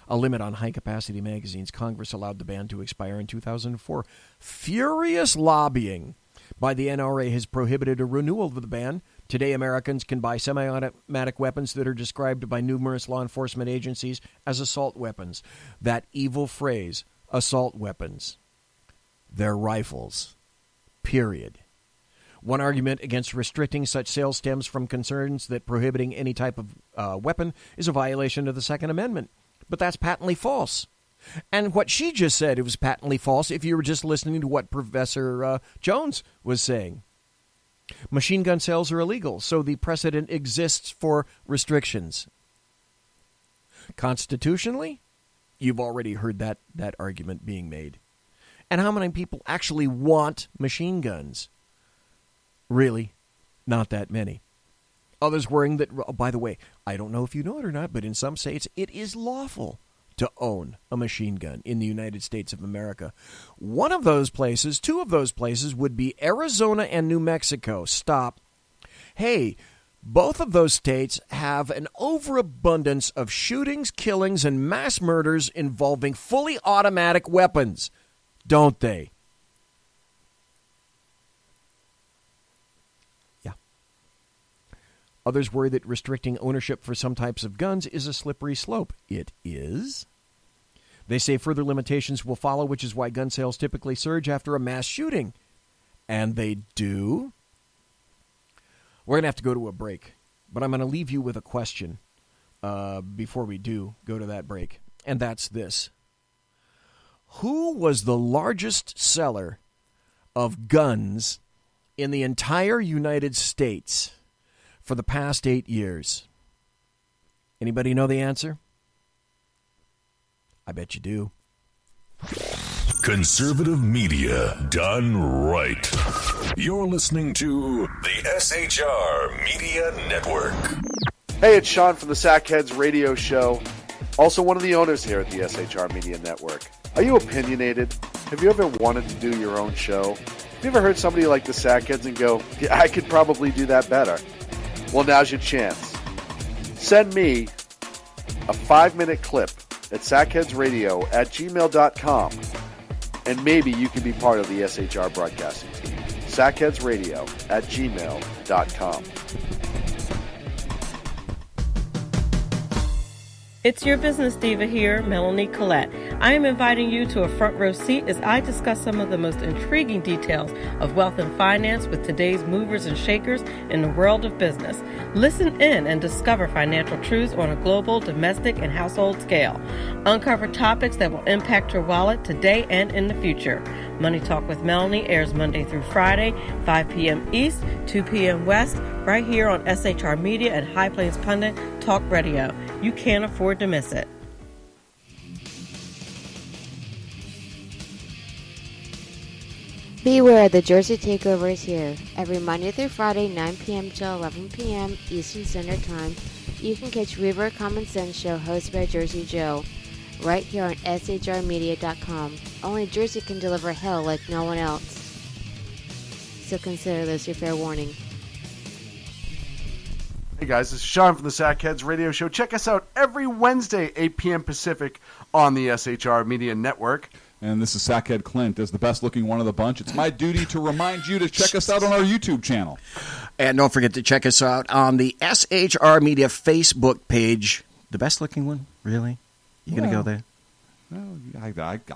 A limit on high-capacity magazines. Congress allowed the ban to expire in 2004. Furious lobbying by the NRA has prohibited a renewal of the ban. Today, Americans can buy semi-automatic weapons that are described by numerous law enforcement agencies as assault weapons. That evil phrase, assault weapons. They're rifles. Period. One argument against restricting such sales stems from concerns that prohibiting any type of weapon is a violation of the Second Amendment. But that's patently false. And what she just said, it was patently false if you were just listening to what Professor Jones was saying. Machine gun sales are illegal, so the precedent exists for restrictions. Constitutionally, you've already heard that argument being made. And how many people actually want machine guns? Really, not that many. Others worrying that, oh, by the way, I don't know if you know it or not, but in some states it is lawful to own a machine gun in the United States of America. One of those places, two of those places would be Arizona and New Mexico. Stop. Hey, both of those states have an overabundance of shootings, killings, and mass murders involving fully automatic weapons, don't they? Others worry that restricting ownership for some types of guns is a slippery slope. It is. They say further limitations will follow, which is why gun sales typically surge after a mass shooting. And they do. We're going to have to go to a break, but I'm going to leave you with a question before we do go to that break. And that's this. Who was the largest seller of guns in the entire United States for the past 8 years? Anybody know the answer? I bet you do. Conservative media done right. You're listening to the SHR Media Network. Hey, it's Sean from the Sackheads Radio Show. Also one of the owners here at the SHR Media Network. Are you opinionated? Have you ever wanted to do your own show? Have you ever heard somebody like the Sackheads and go, yeah, I could probably do that better? Well, now's your chance. send me a 5-minute clip at sackheadsradio@gmail.com, and maybe you can be part of the SHR broadcasting team. sackheadsradio@gmail.com. It's your business diva here, Melanie Collette. I am inviting you to a front row seat as I discuss some of the most intriguing details of wealth and finance with today's movers and shakers in the world of business. Listen in and discover financial truths on a global, domestic, and household scale. Uncover topics that will impact your wallet today and in the future. Money Talk with Melanie airs Monday through Friday, 5 p.m. East, 2 p.m. West, right here on SHR Media and High Plains Pundit Talk Radio. You can't afford to miss it. Beware, the Jersey Takeover is here. Every Monday through Friday, 9 p.m. till 11 p.m. Eastern Standard Time, you can catch Reaver Common Sense Show hosted by Jersey Joe, right here on SHRmedia.com. Only Jersey can deliver hell like no one else. So consider this your fair warning. Hey guys, this is Sean from the Sackheads Radio Show. Check us out every Wednesday, 8 p.m. Pacific on the SHR Media Network. And this is Sackhead Clint, as the best-looking one of the bunch. It's my duty to remind you to check us out on our YouTube channel. And don't forget to check us out on the SHR Media Facebook page. The best-looking one? Really? You going to go there? Well,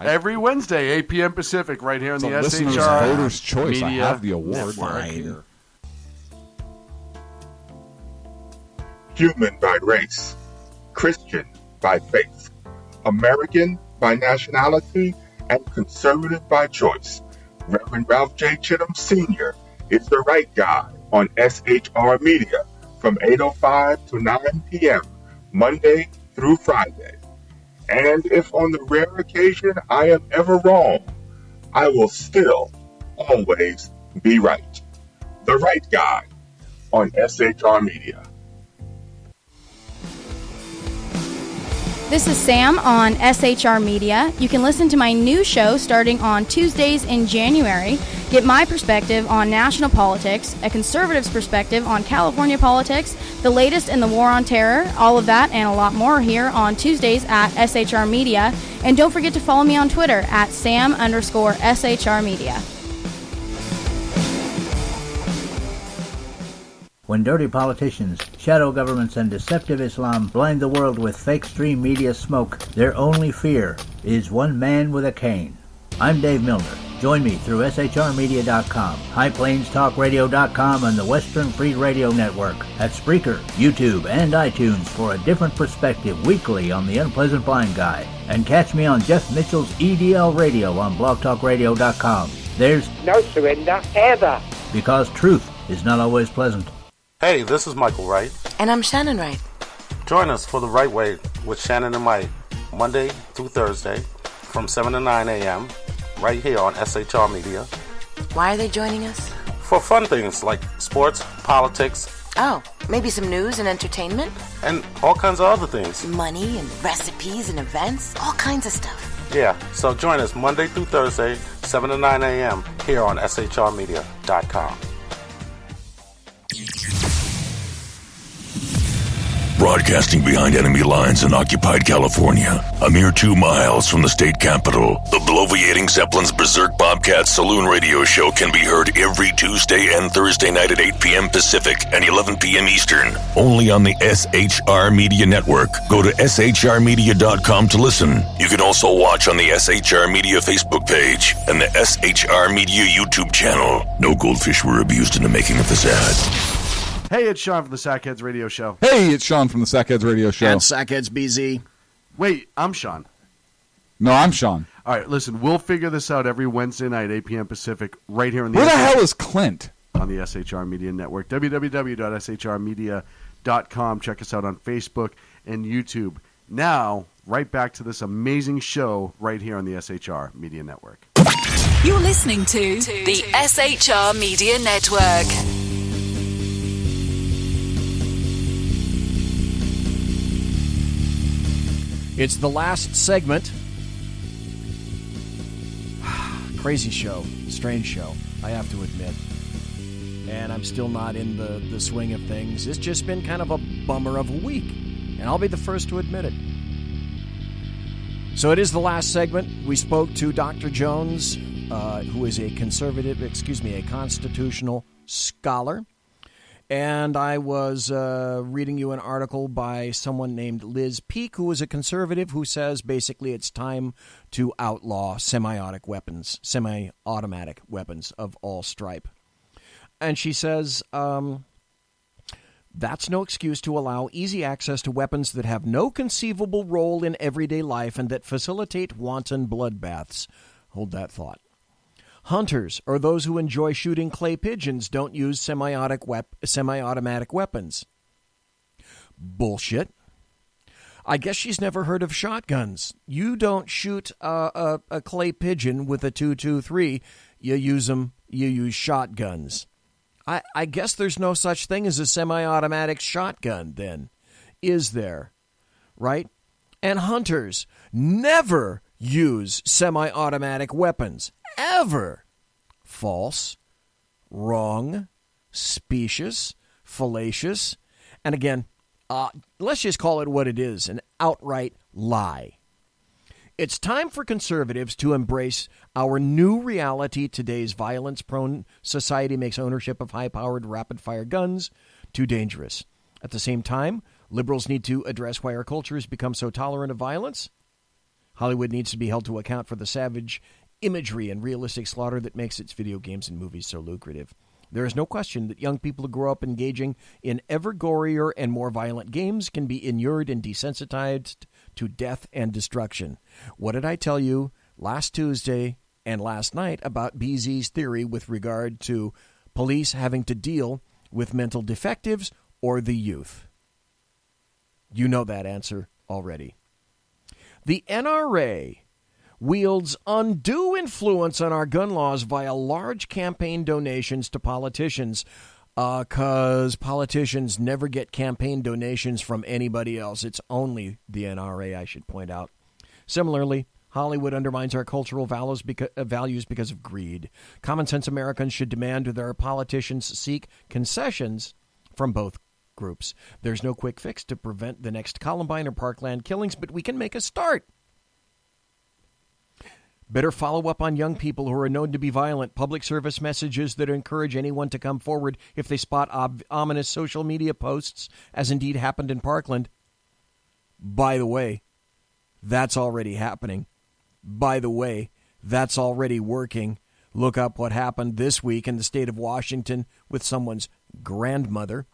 every Wednesday, 8 p.m. Pacific, right here on the SHR Voter's Choice. Media I have the award Network. right here. Human by race, Christian by faith, American by nationality, and conservative by choice. Reverend Ralph J. Chittum Sr. is the right guy on SHR Media from 8:05 to 9 p.m. Monday through Friday. And if on the rare occasion I am ever wrong, I will still always be right. The right guy on SHR Media. This is Sam on SHR Media. You can listen to my new show starting on Tuesdays in January. Get my perspective on national politics, a conservative's perspective on California politics, the latest in the war on terror, all of that and a lot more here on Tuesdays at SHR Media. And don't forget to follow me on Twitter at Sam_SHR Media. When dirty politicians, shadow governments, and deceptive Islam blind the world with fake stream media smoke, their only fear is one man with a cane. I'm Dave Milner. Join me through SHRmedia.com, HighPlainsTalkRadio.com, and the Western Free Radio Network at Spreaker, YouTube, and iTunes for a different perspective weekly on the Unpleasant Blind Guy. And catch me on Jeff Mitchell's EDL Radio on BlogTalkRadio.com. There's no surrender ever, because truth is not always pleasant. Hey, this is Michael Wright. And I'm Shannon Wright. Join us for The Right Way with Shannon and Mike, Monday through Thursday from 7 to 9 a.m. right here on SHR Media. Why are they joining us? For fun things like sports, politics. Oh, maybe some news and entertainment? And all kinds of other things. Money and recipes and events, all kinds of stuff. Yeah, so join us Monday through Thursday, 7 to 9 a.m. here on SHRmedia.com. Broadcasting behind enemy lines in occupied California, a mere 2 miles from the state capital, the bloviating Zeppelin's Berserk Bobcat Saloon radio show can be heard every Tuesday and Thursday night at 8 p.m. Pacific and 11 p.m. Eastern, only on the SHR Media Network. Go to shrmedia.com to listen. You can also watch on the SHR Media Facebook page and the SHR Media YouTube channel. No goldfish were abused in the making of this ad. Hey, it's Sean from the Sackheads Radio Show. Hey, it's Sean from the Sackheads Radio Show. And Sackheads BZ. Wait, I'm Sean. No, I'm Sean. All right, listen, we'll figure this out every Wednesday night, 8 p.m. Pacific, right here on the Where the hell is Clint? On the SHR Media Network, www.shrmedia.com. Check us out on Facebook and YouTube. Now, right back to this amazing show right here on the SHR Media Network. You're listening to the SHR Media Network. It's the last segment. Crazy show. Strange show, I have to admit. And I'm still not in the swing of things. It's just been kind of a bummer of a week, and I'll be the first to admit it. So it is the last segment. We spoke to Dr. Jones, who is a constitutional scholar. And I was reading you an article by someone named Liz Peek, who is a conservative, who says basically it's time to outlaw semi-automatic weapons of all stripe. And she says that's no excuse to allow easy access to weapons that have no conceivable role in everyday life and that facilitate wanton bloodbaths. Hold that thought. Hunters, or those who enjoy shooting clay pigeons, don't use semi-automatic weapons. Bullshit. I guess she's never heard of shotguns. You don't shoot a clay pigeon with a Tue Thu 3. You use shotguns. I guess there's no such thing as a semi-automatic shotgun then, is there? Right? And hunters never use semi-automatic weapons. Ever. False, wrong, specious, fallacious, and again, let's just call it what it is, an outright lie. It's time for conservatives to embrace our new reality. Today's violence-prone society makes ownership of high-powered, rapid-fire guns too dangerous. At the same time, liberals need to address why our culture has become so tolerant of violence. Hollywood needs to be held to account for the savage imagery and realistic slaughter that makes its video games and movies so lucrative. There is no question that young people who grow up engaging in ever gorier and more violent games can be inured and desensitized to death and destruction. What did I tell you last Tuesday and last night about BZ's theory with regard to police having to deal with mental defectives or the youth? You know that answer already. The NRA wields undue influence on our gun laws via large campaign donations to politicians, because politicians never get campaign donations from anybody else. It's only the NRA, I should point out. Similarly, Hollywood undermines our cultural values because of greed. Common-sense Americans should demand that our politicians seek concessions from both groups. There's no quick fix to prevent the next Columbine or Parkland killings, but we can make a start. Better follow up on young people who are known to be violent. Public service messages that encourage anyone to come forward if they spot ominous social media posts, as indeed happened in Parkland. By the way, that's already happening. By the way, that's already working. Look up what happened this week in the state of Washington with someone's grandmother.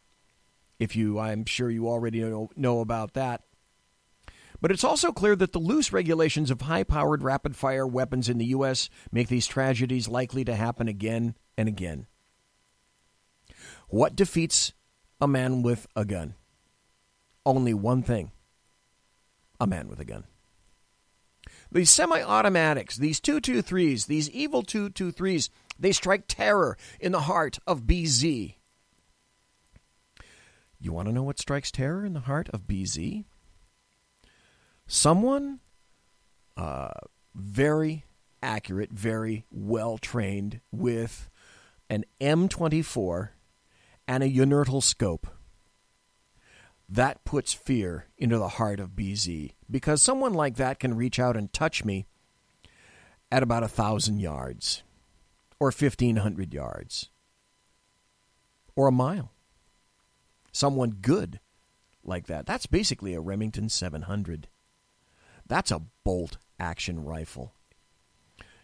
I'm sure you already know about that. But it's also clear that the loose regulations of high-powered, rapid-fire weapons in the U.S. make these tragedies likely to happen again and again. What defeats a man with a gun? Only one thing. A man with a gun. These semi-automatics, these Tue Thu 3s, these evil Tue Thu 3s, they strike terror in the heart of BZ. You want to know what strikes terror in the heart of BZ? Someone very accurate, very well-trained with an M24 and a universal scope. That puts fear into the heart of BZ, because someone like that can reach out and touch me at about 1,000 yards or 1,500 yards or a mile. Someone good like that. That's basically a Remington 700. That's a bolt-action rifle.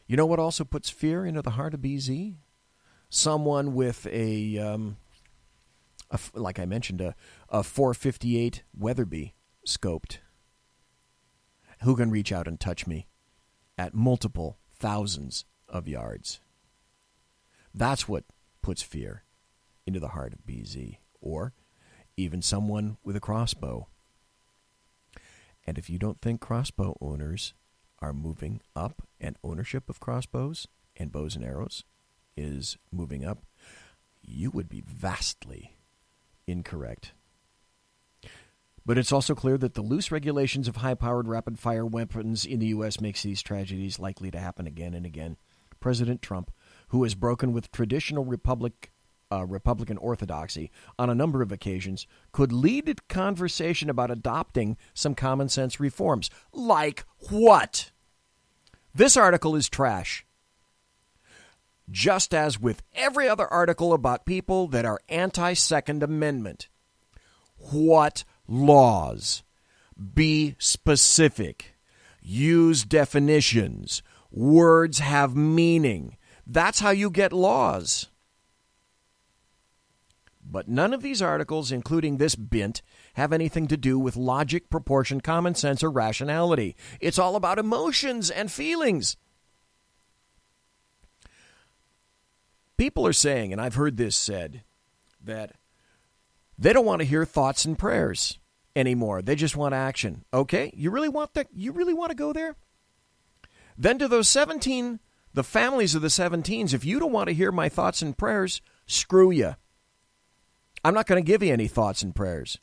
You know what also puts fear into the heart of BZ? Someone with like I mentioned, a 458 Weatherby scoped, who can reach out and touch me at multiple thousands of yards. That's what puts fear into the heart of BZ, or even someone with a crossbow. And if you don't think crossbow owners are moving up, and ownership of crossbows and bows and arrows is moving up, you would be vastly incorrect. But it's also clear that the loose regulations of high-powered rapid-fire weapons in the U.S. makes these tragedies likely to happen again and again. President Trump, who has broken with traditional Republican Republican orthodoxy on a number of occasions could lead to conversation about adopting some common sense reforms. Like what? This article is trash. Just as with every other article about people that are anti-Second Amendment. What laws? Be specific. Use definitions. Words have meaning. That's how you get laws. But none of these articles, including this bint, have anything to do with logic, proportion, common sense, or rationality. It's all about emotions and feelings. People are saying, and I've heard this said, that they don't want to hear thoughts and prayers anymore. They just want action. Okay, you really want that? You really want to go there? Then to those 17, the families of the 17s, if you don't want to hear my thoughts and prayers, screw you. I'm not going to give you any thoughts and prayers.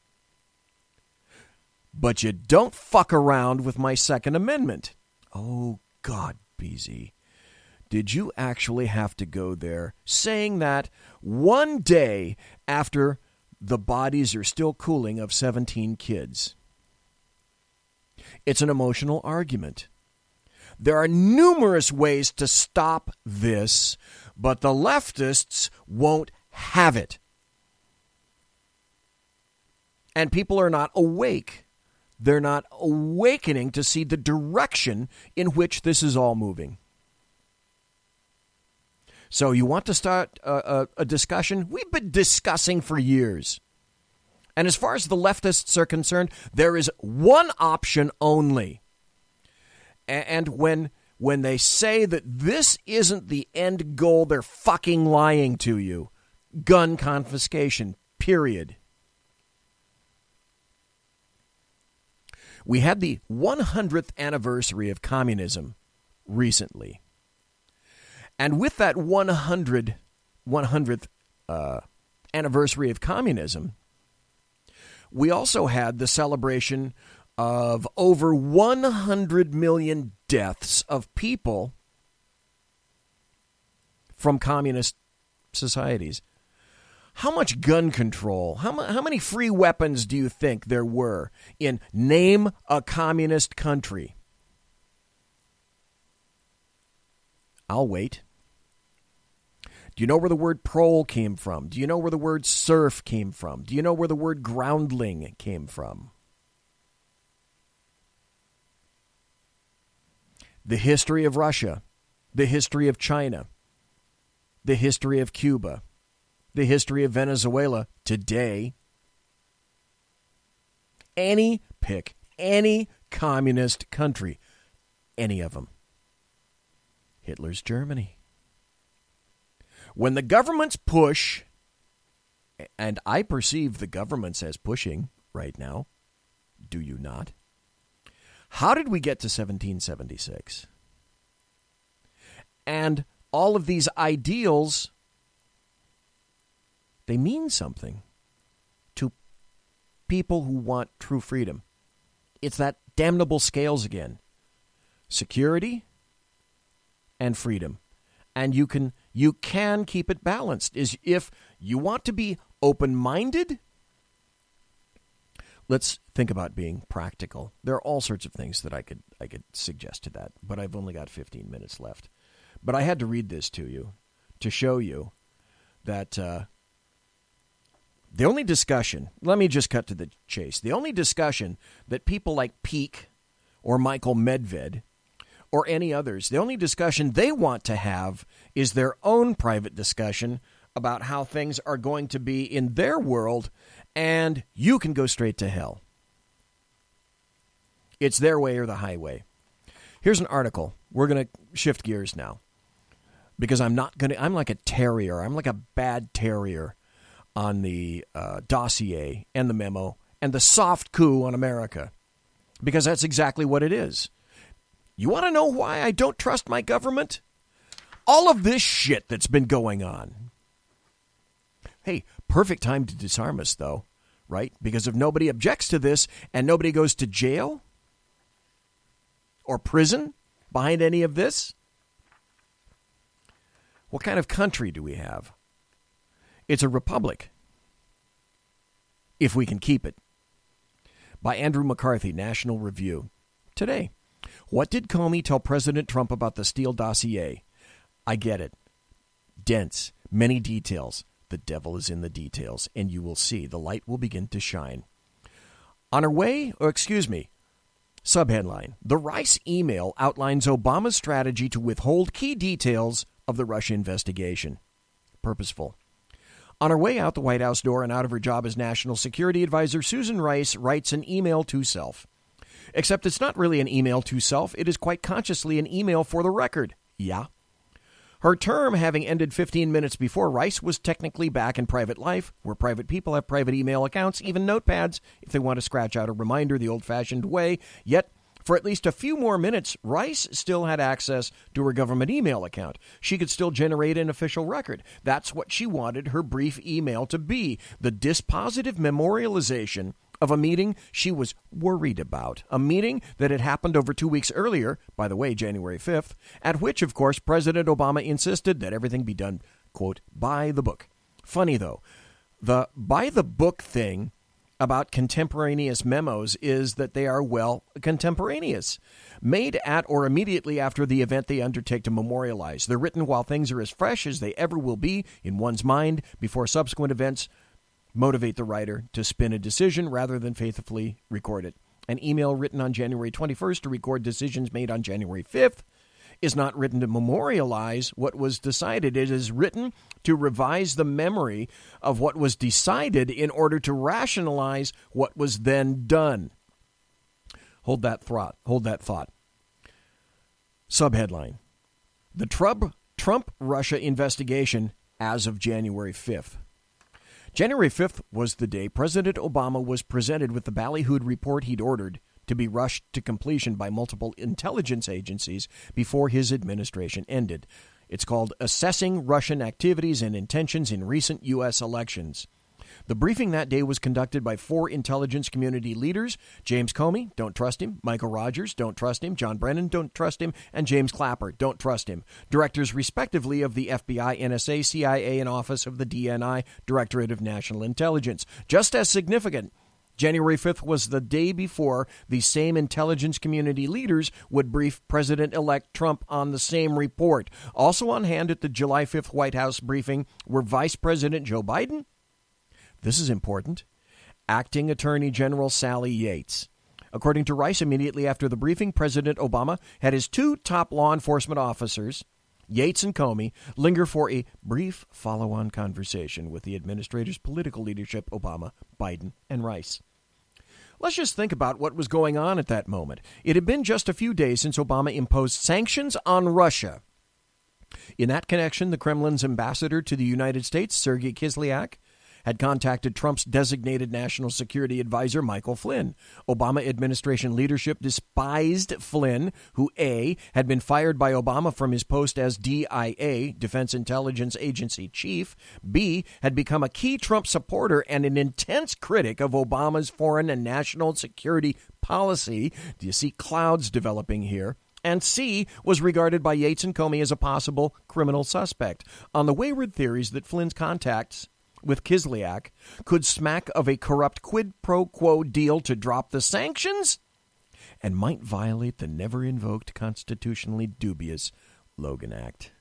But you don't fuck around with my Second Amendment. Oh, God, BZ. Did you actually have to go there saying that one day after the bodies are still cooling of 17 kids? It's an emotional argument. There are numerous ways to stop this, but the leftists won't have it. And people are not awake. They're not awakening to see the direction in which this is all moving. So you want to start a discussion? We've been discussing for years. And as far as the leftists are concerned, there is one option only. And when they say that this isn't the end goal, they're fucking lying to you. Gun confiscation, period. We had the 100th anniversary of communism recently. And with that 100th anniversary of communism, we also had the celebration of over 100 million deaths of people from communist societies. How much gun control, how many free weapons do you think there were in name a communist country? I'll wait. Do you know where the word prole came from? Do you know where the word serf came from? Do you know where the word groundling came from? The history of Russia, the history of China, the history of Cuba, the history of Venezuela today. Pick any communist country, any of them. Hitler's Germany. When the governments push, and I perceive the governments as pushing right now, do you not? How did we get to 1776? And all of these ideals, they mean something to people who want true freedom. It's that damnable scales again. Security and freedom. And you can keep it balanced. Is if you want to be open-minded, let's think about being practical. There are all sorts of things that I could suggest to that, but I've only got 15 minutes left. But I had to read this to you to show you that the only discussion, let me just cut to the chase, the only discussion that people like Peake or Michael Medved or any others, the only discussion they want to have is their own private discussion about how things are going to be in their world, and you can go straight to hell. It's their way or the highway. Here's an article. We're going to shift gears now because I'm like a terrier. I'm like a bad terrier on the dossier and the memo and the soft coup on America, because that's exactly what it is. You want to know why I don't trust my government? All of this shit that's been going on. Hey, perfect time to disarm us, though, right? Because if nobody objects to this and nobody goes to jail or prison behind any of this, what kind of country do we have? It's a republic, if we can keep it. By Andrew McCarthy, National Review. Today, what did Comey tell President Trump about the Steele dossier? I get it. Dense, many details. The devil is in the details, and you will see the light will begin to shine. Subheadline, the Rice email outlines Obama's strategy to withhold key details of the Russia investigation. Purposeful. On her way out the White House door and out of her job as National Security Advisor, Susan Rice writes an email to self. Except it's not really an email to self. It is quite consciously an email for the record. Yeah. Her term having ended 15 minutes before, Rice was technically back in private life, where private people have private email accounts, even notepads, if they want to scratch out a reminder the old-fashioned way. Yet, for at least a few more minutes, Rice still had access to her government email account. She could still generate an official record. That's what she wanted her brief email to be, the dispositive memorialization of a meeting she was worried about, a meeting that had happened over 2 weeks earlier, by the way, January 5th, at which, of course, President Obama insisted that everything be done, quote, by the book. Funny, though, the by the book thing about contemporaneous memos is that they are, well, contemporaneous, made at or immediately after the event they undertake to memorialize. They're written while things are as fresh as they ever will be in one's mind before subsequent events motivate the writer to spin a decision rather than faithfully record it. An email written on January 21st to record decisions made on January 5th is not written to memorialize what was decided. It is written to revise the memory of what was decided in order to rationalize what was then done. Hold that thought. Subheadline, the Trump-Russia investigation as of January 5th. January 5th was the day President Obama was presented with the ballyhooed report he'd ordered to be rushed to completion by multiple intelligence agencies before his administration ended. It's called Assessing Russian Activities and Intentions in Recent U.S. Elections. The briefing that day was conducted by 4 intelligence community leaders: James Comey, don't trust him; Michael Rogers, don't trust him; John Brennan, don't trust him; and James Clapper, don't trust him. Directors, respectively, of the FBI, NSA, CIA, and Office of the DNI, Directorate of National Intelligence. Just as significant, January 5th was the day before the same intelligence community leaders would brief President-elect Trump on the same report. Also on hand at the July 5th White House briefing were Vice President Joe Biden, this is important, Acting Attorney General Sally Yates. According to Rice, immediately after the briefing, President Obama had his 2 top law enforcement officers, Yates and Comey, linger for a brief follow-on conversation with the administrator's political leadership, Obama, Biden, and Rice. Let's just think about what was going on at that moment. It had been just a few days since Obama imposed sanctions on Russia. In that connection, the Kremlin's ambassador to the United States, Sergei Kislyak, had contacted Trump's designated national security advisor, Michael Flynn. Obama administration leadership despised Flynn, who A, had been fired by Obama from his post as DIA, Defense Intelligence Agency Chief, B, had become a key Trump supporter and an intense critic of Obama's foreign and national security policy. Do you see clouds developing here? And C, was regarded by Yates and Comey as a possible criminal suspect. On the wayward theories that Flynn's contacts with Kislyak could smack of a corrupt quid pro quo deal to drop the sanctions and might violate the never-invoked constitutionally dubious Logan Act.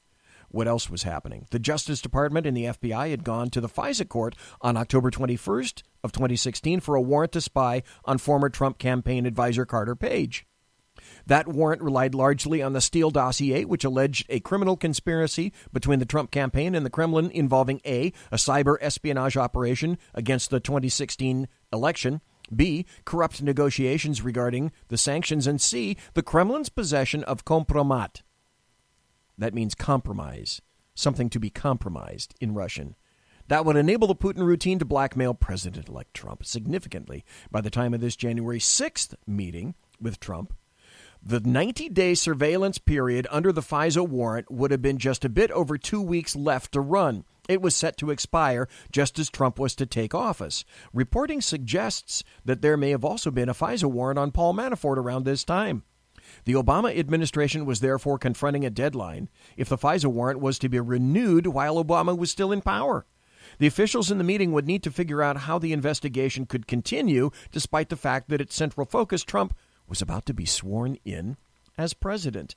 What else was happening? The Justice Department and the FBI had gone to the FISA court on October 21st of 2016 for a warrant to spy on former Trump campaign advisor Carter Page. That warrant relied largely on the Steele dossier, which alleged a criminal conspiracy between the Trump campaign and the Kremlin involving A, cyber espionage operation against the 2016 election, B, corrupt negotiations regarding the sanctions, and C, the Kremlin's possession of kompromat. That means compromise, something to be compromised in Russian. That would enable the Putin routine to blackmail President-elect Trump significantly. By the time of this January 6th meeting with Trump, the 90-day surveillance period under the FISA warrant would have been just a bit over 2 weeks left to run. It was set to expire just as Trump was to take office. Reporting suggests that there may have also been a FISA warrant on Paul Manafort around this time. The Obama administration was therefore confronting a deadline if the FISA warrant was to be renewed while Obama was still in power. The officials in the meeting would need to figure out how the investigation could continue, despite the fact that its central focus, Trump, was about to be sworn in as president.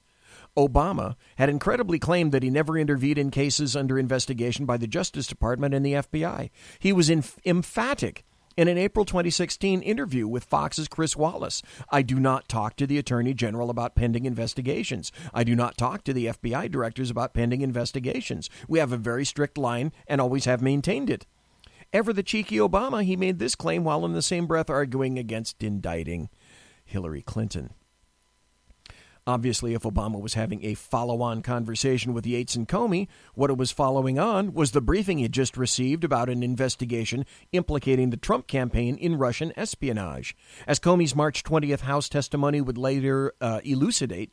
Obama had incredibly claimed that he never intervened in cases under investigation by the Justice Department and the FBI. He was emphatic in an April 2016 interview with Fox's Chris Wallace. I do not talk to the Attorney General about pending investigations. I do not talk to the FBI directors about pending investigations. We have a very strict line and always have maintained it. Ever the cheeky Obama, he made this claim while in the same breath arguing against indicting Hillary Clinton. Obviously, if Obama was having a follow-on conversation with Yates and Comey, what it was following on was the briefing he had just received about an investigation implicating the Trump campaign in Russian espionage. As Comey's March 20th House testimony would later elucidate,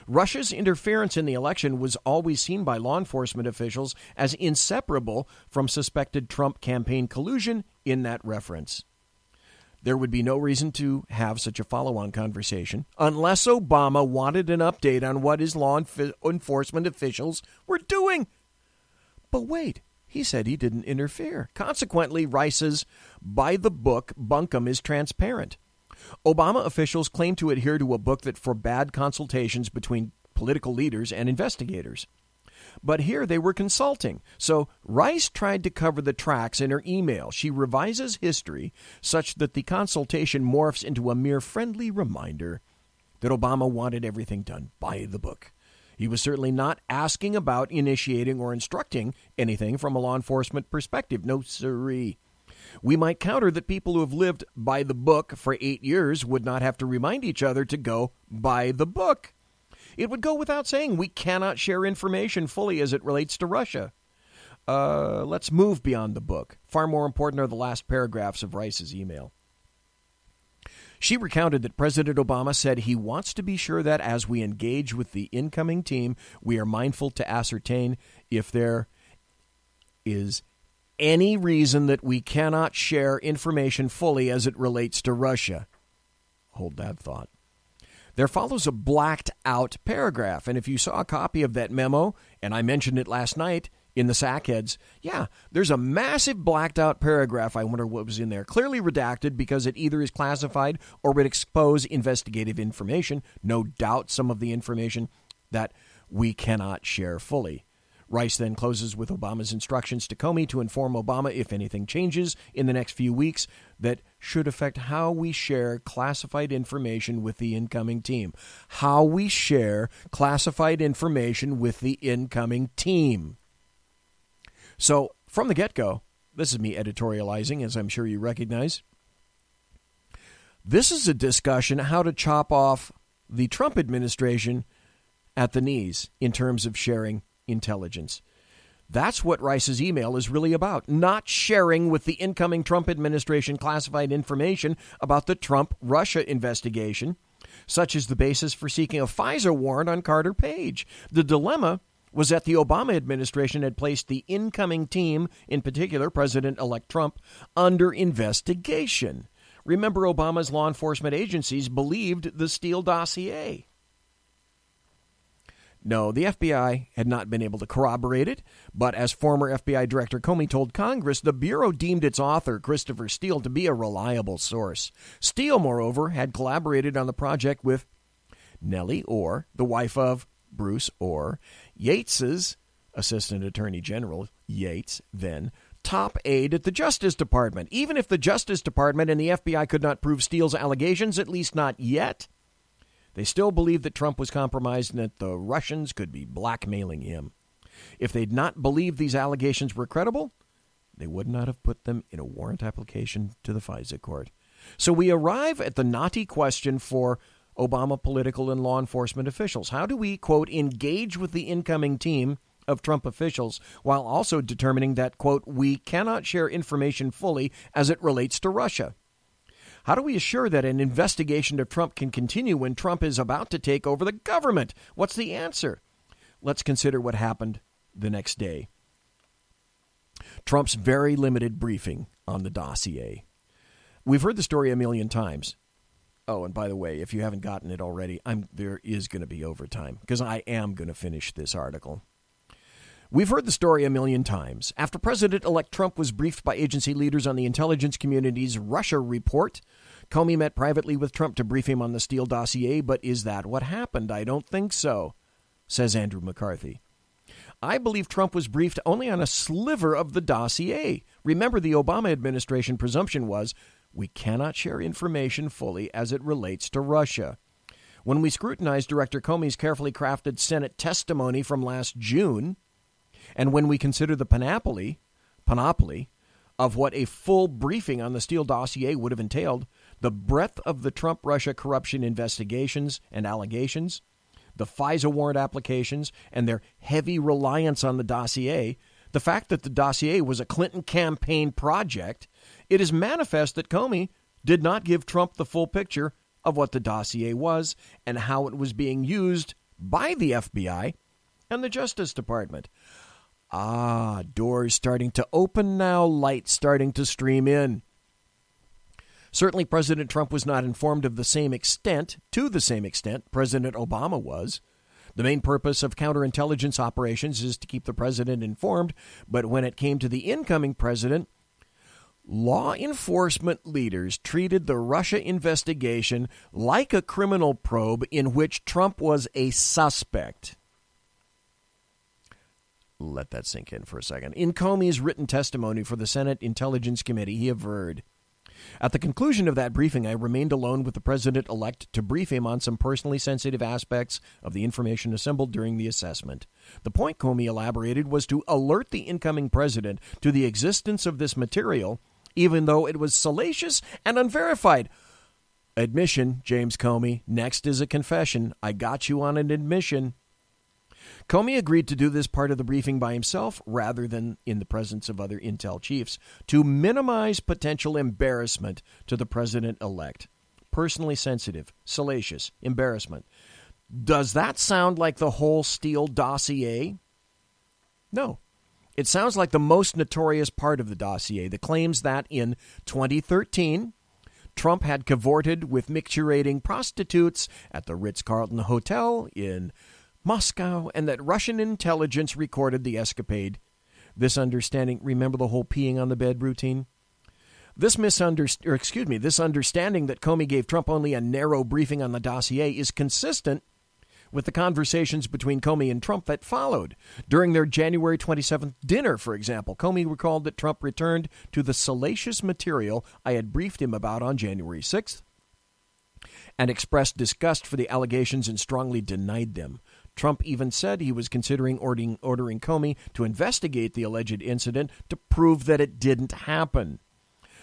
Russia's interference in the election was always seen by law enforcement officials as inseparable from suspected Trump campaign collusion in that reference. There would be no reason to have such a follow-on conversation unless Obama wanted an update on what his law enforcement officials were doing. But wait, he said he didn't interfere. Consequently, Rice's by-the-book bunkum is transparent. Obama officials claim to adhere to a book that forbade consultations between political leaders and investigators. But here they were consulting. So Rice tried to cover the tracks in her email. She revises history such that the consultation morphs into a mere friendly reminder that Obama wanted everything done by the book. He was certainly not asking about initiating or instructing anything from a law enforcement perspective. No siree. We might counter that people who have lived by the book for 8 years would not have to remind each other to go by the book. It would go without saying we cannot share information fully as it relates to Russia. Let's move beyond the book. Far more important are the last paragraphs of Rice's email. She recounted that President Obama said he wants to be sure that as we engage with the incoming team, we are mindful to ascertain if there is any reason that we cannot share information fully as it relates to Russia. Hold that thought. There follows a blacked-out paragraph, and if you saw a copy of that memo, and I mentioned it last night in the Sackheads, yeah, there's a massive blacked-out paragraph. I wonder what was in there. Clearly redacted because it either is classified or would expose investigative information, no doubt some of the information that we cannot share fully. Rice then closes with Obama's instructions to Comey to inform Obama if anything changes in the next few weeks that should affect how we share classified information with the incoming team. How we share classified information with the incoming team. So, from the get-go, this is me editorializing, as I'm sure you recognize. This is a discussion how to chop off the Trump administration at the knees in terms of sharing intelligence. That's what Rice's email is really about, not sharing with the incoming Trump administration classified information about the Trump-Russia investigation, such as the basis for seeking a FISA warrant on Carter Page. The dilemma was that the Obama administration had placed the incoming team, in particular President-elect Trump, under investigation. Remember, Obama's law enforcement agencies believed the Steele dossier. No, the FBI had not been able to corroborate it, but as former FBI Director Comey told Congress, the Bureau deemed its author, Christopher Steele, to be a reliable source. Steele, moreover, had collaborated on the project with Nellie Orr, the wife of Bruce Orr, Yates's Assistant Attorney General, Yates, then, top aide at the Justice Department. Even if the Justice Department and the FBI could not prove Steele's allegations, at least not yet, they still believed that Trump was compromised and that the Russians could be blackmailing him. If they'd not believed these allegations were credible, they would not have put them in a warrant application to the FISA court. So we arrive at the knotty question for Obama political and law enforcement officials. How do we, quote, engage with the incoming team of Trump officials while also determining that, quote, we cannot share information fully as it relates to Russia? How do we assure that an investigation of Trump can continue when Trump is about to take over the government? What's the answer? Let's consider what happened the next day. Trump's very limited briefing on the dossier. We've heard the story a million times. Oh, and by the way, if you haven't gotten it already, there is going to be overtime because I am going to finish this article. We've heard the story a million times. After President-elect Trump was briefed by agency leaders on the intelligence community's Russia report, Comey met privately with Trump to brief him on the Steele dossier, but is that what happened? I don't think so, says Andrew McCarthy. I believe Trump was briefed only on a sliver of the dossier. Remember, the Obama administration presumption was, we cannot share information fully as it relates to Russia. When we scrutinized Director Comey's carefully crafted Senate testimony from last June, and when we consider the panoply of what a full briefing on the Steele dossier would have entailed, the breadth of the Trump-Russia corruption investigations and allegations, the FISA warrant applications, and their heavy reliance on the dossier, the fact that the dossier was a Clinton campaign project, it is manifest that Comey did not give Trump the full picture of what the dossier was and how it was being used by the FBI and the Justice Department. Ah, doors starting to open now, light starting to stream in. Certainly President Trump was not informed to the same extent President Obama was. The main purpose of counterintelligence operations is to keep the president informed, but when it came to the incoming president, law enforcement leaders treated the Russia investigation like a criminal probe in which Trump was a suspect. Let that sink in for a second. In Comey's written testimony for the Senate Intelligence Committee, he averred, at the conclusion of that briefing, I remained alone with the president-elect to brief him on some personally sensitive aspects of the information assembled during the assessment. The point, Comey elaborated, was to alert the incoming president to the existence of this material, even though it was salacious and unverified. Admission, James Comey. Next is a confession. I got you on an admission. Comey agreed to do this part of the briefing by himself rather than in the presence of other intel chiefs to minimize potential embarrassment to the president-elect. Personally sensitive, salacious, embarrassment. Does that sound like the whole Steele dossier? No. It sounds like the most notorious part of the dossier, the claims that in 2013, Trump had cavorted with micturating prostitutes at the Ritz-Carlton Hotel in Moscow, and that Russian intelligence recorded the escapade. This understanding, remember the whole peeing on the bed routine? This understanding that Comey gave Trump only a narrow briefing on the dossier is consistent with the conversations between Comey and Trump that followed. During their January 27th dinner, for example, Comey recalled that Trump returned to the salacious material I had briefed him about on January 6th and expressed disgust for the allegations and strongly denied them. Trump even said he was considering ordering Comey to investigate the alleged incident to prove that it didn't happen.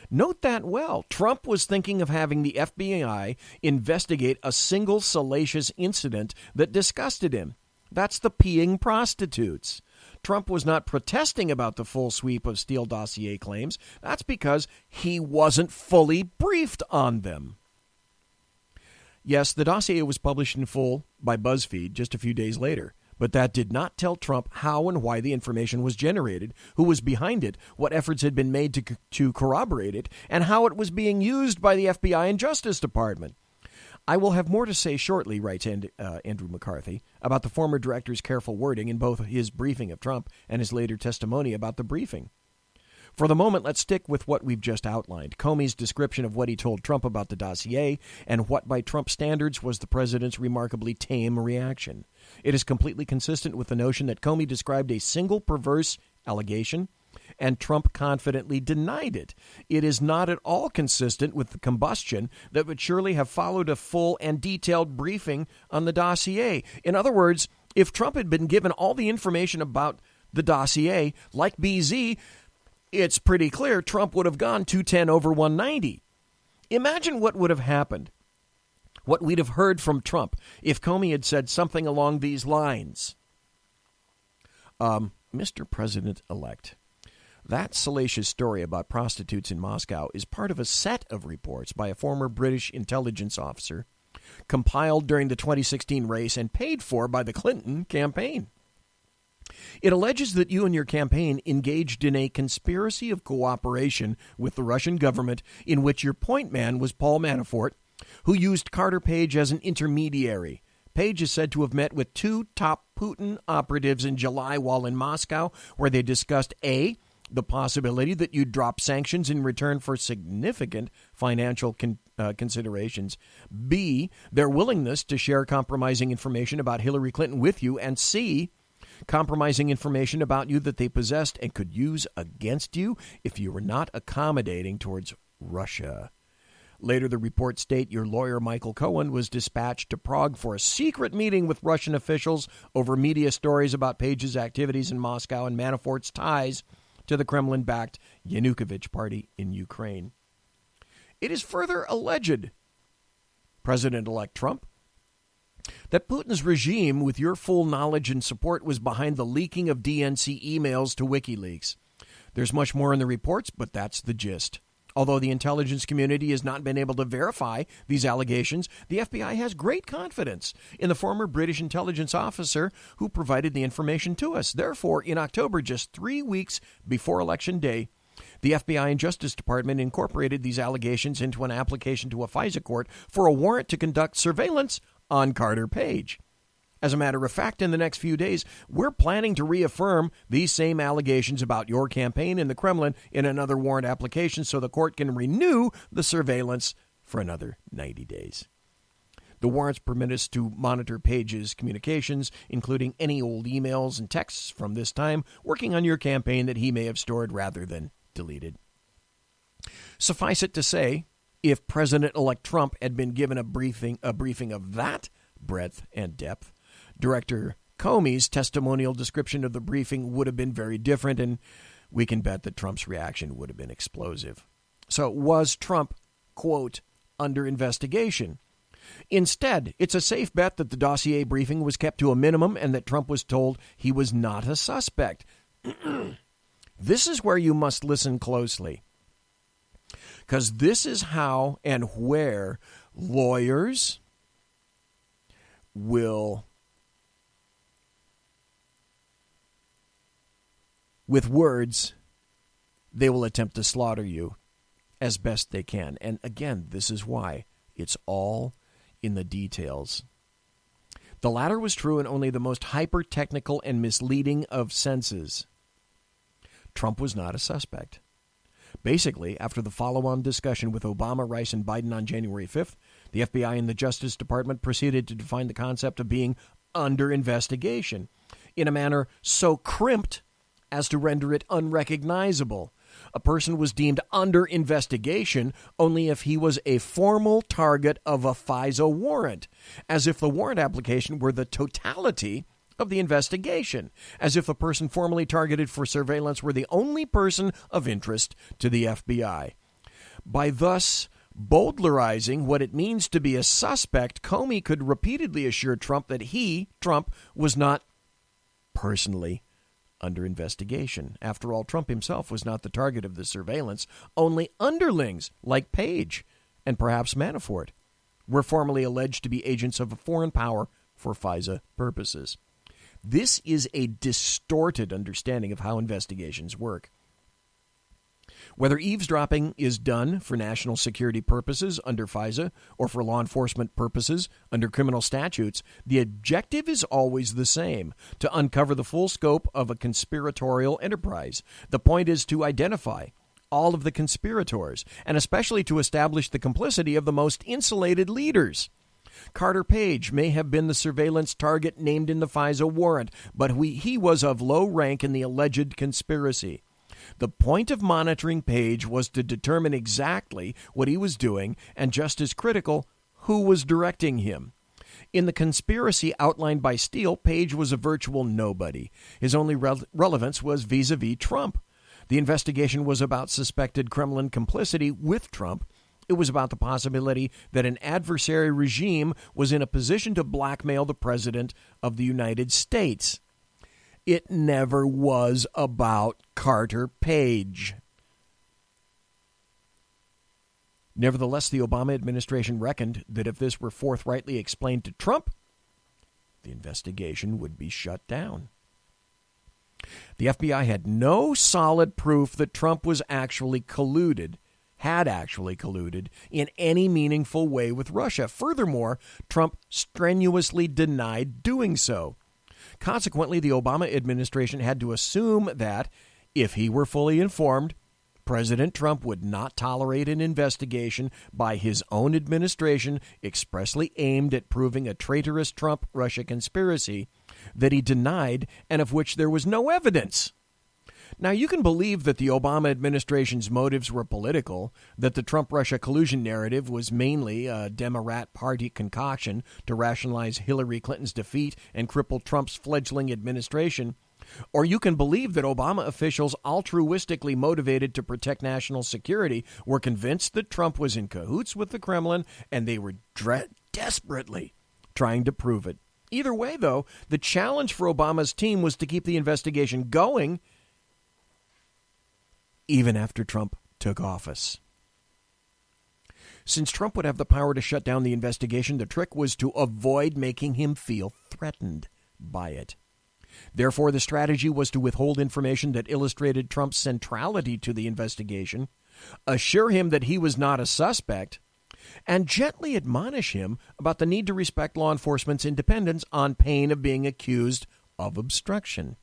Note that well. Trump was thinking of having the FBI investigate a single salacious incident that disgusted him. That's the peeing prostitutes. Trump was not protesting about the full sweep of Steele dossier claims. That's because he wasn't fully briefed on them. Yes, the dossier was published in full by BuzzFeed just a few days later, but that did not tell Trump how and why the information was generated, who was behind it, what efforts had been made to corroborate it, and how it was being used by the FBI and Justice Department. I will have more to say shortly, writes Andrew McCarthy, about the former director's careful wording in both his briefing of Trump and his later testimony about the briefing. For the moment, let's stick with what we've just outlined, Comey's description of what he told Trump about the dossier and what, by Trump standards, was the president's remarkably tame reaction. It is completely consistent with the notion that Comey described a single perverse allegation and Trump confidently denied it. It is not at all consistent with the combustion that would surely have followed a full and detailed briefing on the dossier. In other words, if Trump had been given all the information about the dossier, like BZ, it's pretty clear Trump would have gone 210 over 190. Imagine what would have happened, what we'd have heard from Trump if Comey had said something along these lines. Mr. President-elect, that salacious story about prostitutes in Moscow is part of a set of reports by a former British intelligence officer compiled during the 2016 race and paid for by the Clinton campaign. It alleges that you and your campaign engaged in a conspiracy of cooperation with the Russian government in which your point man was Paul Manafort, who used Carter Page as an intermediary. Page is said to have met with two top Putin operatives in July while in Moscow, where they discussed A, the possibility that you'd drop sanctions in return for significant financial considerations, B, their willingness to share compromising information about Hillary Clinton with you, and C, compromising information about you that they possessed and could use against you if you were not accommodating towards Russia. Later, the reports state your lawyer, Michael Cohen, was dispatched to Prague for a secret meeting with Russian officials over media stories about Page's activities in Moscow and Manafort's ties to the Kremlin-backed Yanukovych party in Ukraine. It is further alleged, President-elect Trump, that Putin's regime, with your full knowledge and support, was behind the leaking of DNC emails to WikiLeaks. There's much more in the reports, but that's the gist. Although the intelligence community has not been able to verify these allegations, the FBI has great confidence in the former British intelligence officer who provided the information to us. Therefore, in October, just 3 weeks before Election Day, the FBI and Justice Department incorporated these allegations into an application to a FISA court for a warrant to conduct surveillance on Carter Page. As a matter of fact, in the next few days, we're planning to reaffirm these same allegations about your campaign in the Kremlin in another warrant application so the court can renew the surveillance for another 90 days. The warrants permit us to monitor Page's communications, including any old emails and texts from this time, working on your campaign that he may have stored rather than deleted. Suffice it to say, if President-elect Trump had been given a briefing of that breadth and depth, Director Comey's testimonial description of the briefing would have been very different, and we can bet that Trump's reaction would have been explosive. So was Trump, quote, under investigation? Instead, it's a safe bet that the dossier briefing was kept to a minimum and that Trump was told he was not a suspect. This is where you must listen closely, because this is how and where lawyers will, with words, they will attempt to slaughter you as best they can. And again, this is why it's all in the details. The latter was true in only the most hyper-technical and misleading of senses. Trump was not a suspect. Basically, after the follow-on discussion with Obama, Rice, and Biden on January 5th, the FBI and the Justice Department proceeded to define the concept of being under investigation in a manner so crimped as to render it unrecognizable. A person was deemed under investigation only if he was a formal target of a FISA warrant, as if the warrant application were the totality of the investigation, as if a person formally targeted for surveillance were the only person of interest to the FBI. By thus bowdlerizing what it means to be a suspect, Comey could repeatedly assure Trump that he, Trump, was not personally under investigation. After all, Trump himself was not the target of the surveillance. Only underlings like Page and perhaps Manafort were formally alleged to be agents of a foreign power for FISA purposes. This is a distorted understanding of how investigations work. Whether eavesdropping is done for national security purposes under FISA or for law enforcement purposes under criminal statutes, the objective is always the same: to uncover the full scope of a conspiratorial enterprise. The point is to identify all of the conspirators, and especially to establish the complicity of the most insulated leaders. Carter Page may have been the surveillance target named in the FISA warrant, but he was of low rank in the alleged conspiracy. The point of monitoring Page was to determine exactly what he was doing, and just as critical, who was directing him. In the conspiracy outlined by Steele, Page was a virtual nobody. His only relevance was vis-a-vis Trump. The investigation was about suspected Kremlin complicity with Trump. It was about the possibility that an adversary regime was in a position to blackmail the President of the United States. It never was about Carter Page. Nevertheless, the Obama administration reckoned that if this were forthrightly explained to Trump, the investigation would be shut down. The FBI had no solid proof that Trump was actually colluded, had actually colluded in any meaningful way with Russia. Furthermore, Trump strenuously denied doing so. Consequently, the Obama administration had to assume that, if he were fully informed, President Trump would not tolerate an investigation by his own administration expressly aimed at proving a traitorous Trump-Russia conspiracy that he denied and of which there was no evidence. Now, you can believe that the Obama administration's motives were political, that the Trump-Russia collusion narrative was mainly a Democrat party concoction to rationalize Hillary Clinton's defeat and cripple Trump's fledgling administration. Or you can believe that Obama officials, altruistically motivated to protect national security, were convinced that Trump was in cahoots with the Kremlin and they were desperately trying to prove it. Either way, though, the challenge for Obama's team was to keep the investigation going even after Trump took office. Since Trump would have the power to shut down the investigation, the trick was to avoid making him feel threatened by it. Therefore, the strategy was to withhold information that illustrated Trump's centrality to the investigation, assure him that he was not a suspect, and gently admonish him about the need to respect law enforcement's independence on pain of being accused of obstruction.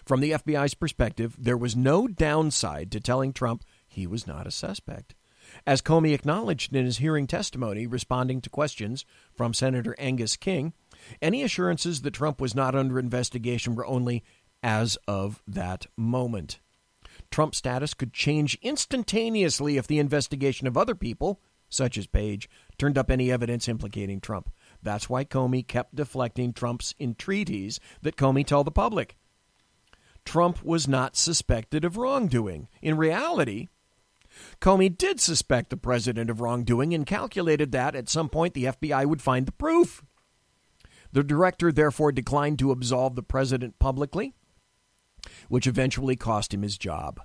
From the FBI's perspective, there was no downside to telling Trump he was not a suspect. As Comey acknowledged in his hearing testimony responding to questions from Senator Angus King, any assurances that Trump was not under investigation were only as of that moment. Trump's status could change instantaneously if the investigation of other people, such as Page, turned up any evidence implicating Trump. That's why Comey kept deflecting Trump's entreaties that Comey tell the public. Trump was not suspected of wrongdoing. In reality, Comey did suspect the president of wrongdoing and calculated that at some point the FBI would find the proof. The director therefore declined to absolve the president publicly, which eventually cost him his job.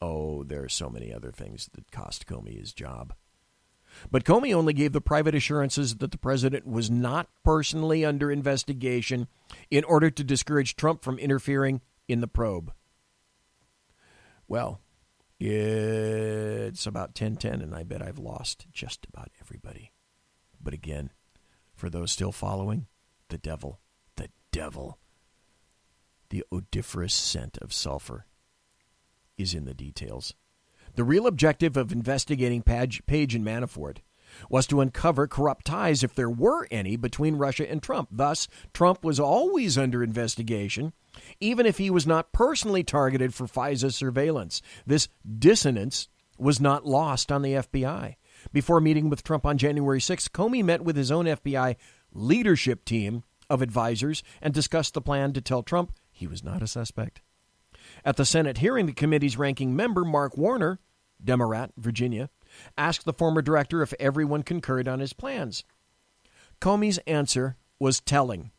Oh, there are so many other things that cost Comey his job. But Comey only gave the private assurances that the president was not personally under investigation in order to discourage Trump from interfering in the probe. Well, it's about 10:10, and I bet I've lost just about everybody. But again, for those still following, the devil, the odoriferous scent of sulfur is in the details. The real objective of investigating Page and Manafort was to uncover corrupt ties, if there were any, between Russia and Trump. Thus, Trump was always under investigation, even if he was not personally targeted for FISA surveillance. This dissonance was not lost on the FBI. Before meeting with Trump on January 6th, Comey met with his own FBI leadership team of advisors and discussed the plan to tell Trump he was not a suspect. At the Senate hearing, the committee's ranking member, Mark Warner, Democrat, Virginia, asked the former director if everyone concurred on his plans. Comey's answer was telling.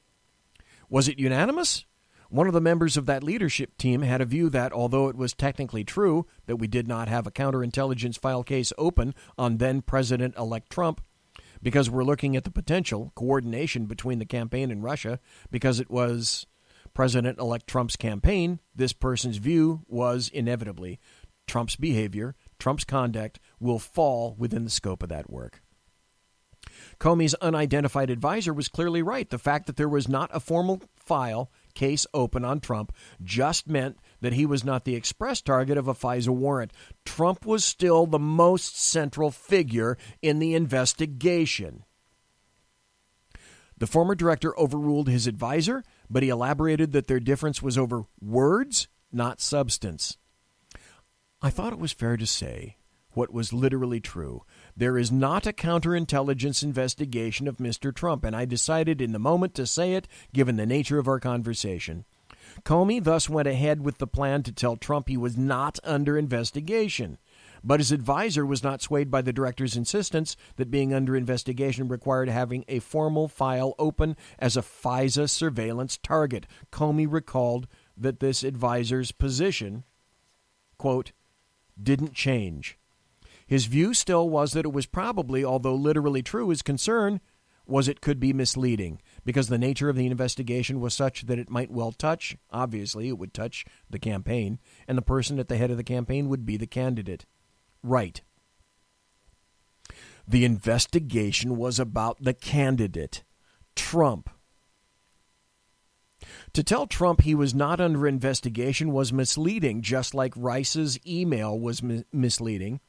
Was it unanimous? One of the members of that leadership team had a view that, although it was technically true that we did not have a counterintelligence file case open on then-President-elect Trump, because we're looking at the potential coordination between the campaign and Russia, because it was President-elect Trump's campaign, this person's view was inevitably Trump's behavior, Trump's conduct will fall within the scope of that work. Comey's unidentified advisor was clearly right. The fact that there was not a formal file case open on Trump just meant that he was not the express target of a FISA warrant. Trump was still the most central figure in the investigation. The former director overruled his advisor, but he elaborated that their difference was over words, not substance. I thought it was fair to say what was literally true. There is not a counterintelligence investigation of Mr. Trump, and I decided in the moment to say it, given the nature of our conversation. Comey thus went ahead with the plan to tell Trump he was not under investigation. But his advisor was not swayed by the director's insistence that being under investigation required having a formal file open as a FISA surveillance target. Comey recalled that this advisor's position, quote, didn't change. His view still was that it was probably, although literally true, his concern was it could be misleading because the nature of the investigation was such that it might well touch, obviously it would touch the campaign, and the person at the head of the campaign would be the candidate. Right. The investigation was about the candidate, Trump. To tell Trump he was not under investigation was misleading, just like Rice's email was misleading.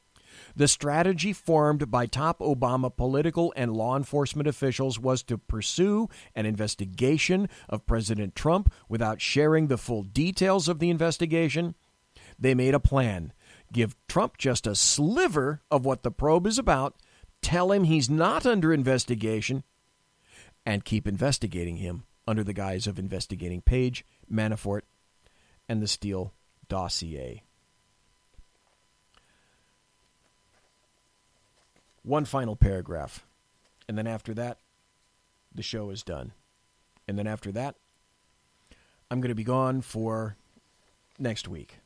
The strategy formed by top Obama political and law enforcement officials was to pursue an investigation of President Trump without sharing the full details of the investigation. They made a plan. Give Trump just a sliver of what the probe is about, tell him he's not under investigation, and keep investigating him under the guise of investigating Page, Manafort, and the Steele dossier. One final paragraph, and then after that, the show is done. And then after that, I'm going to be gone for next week.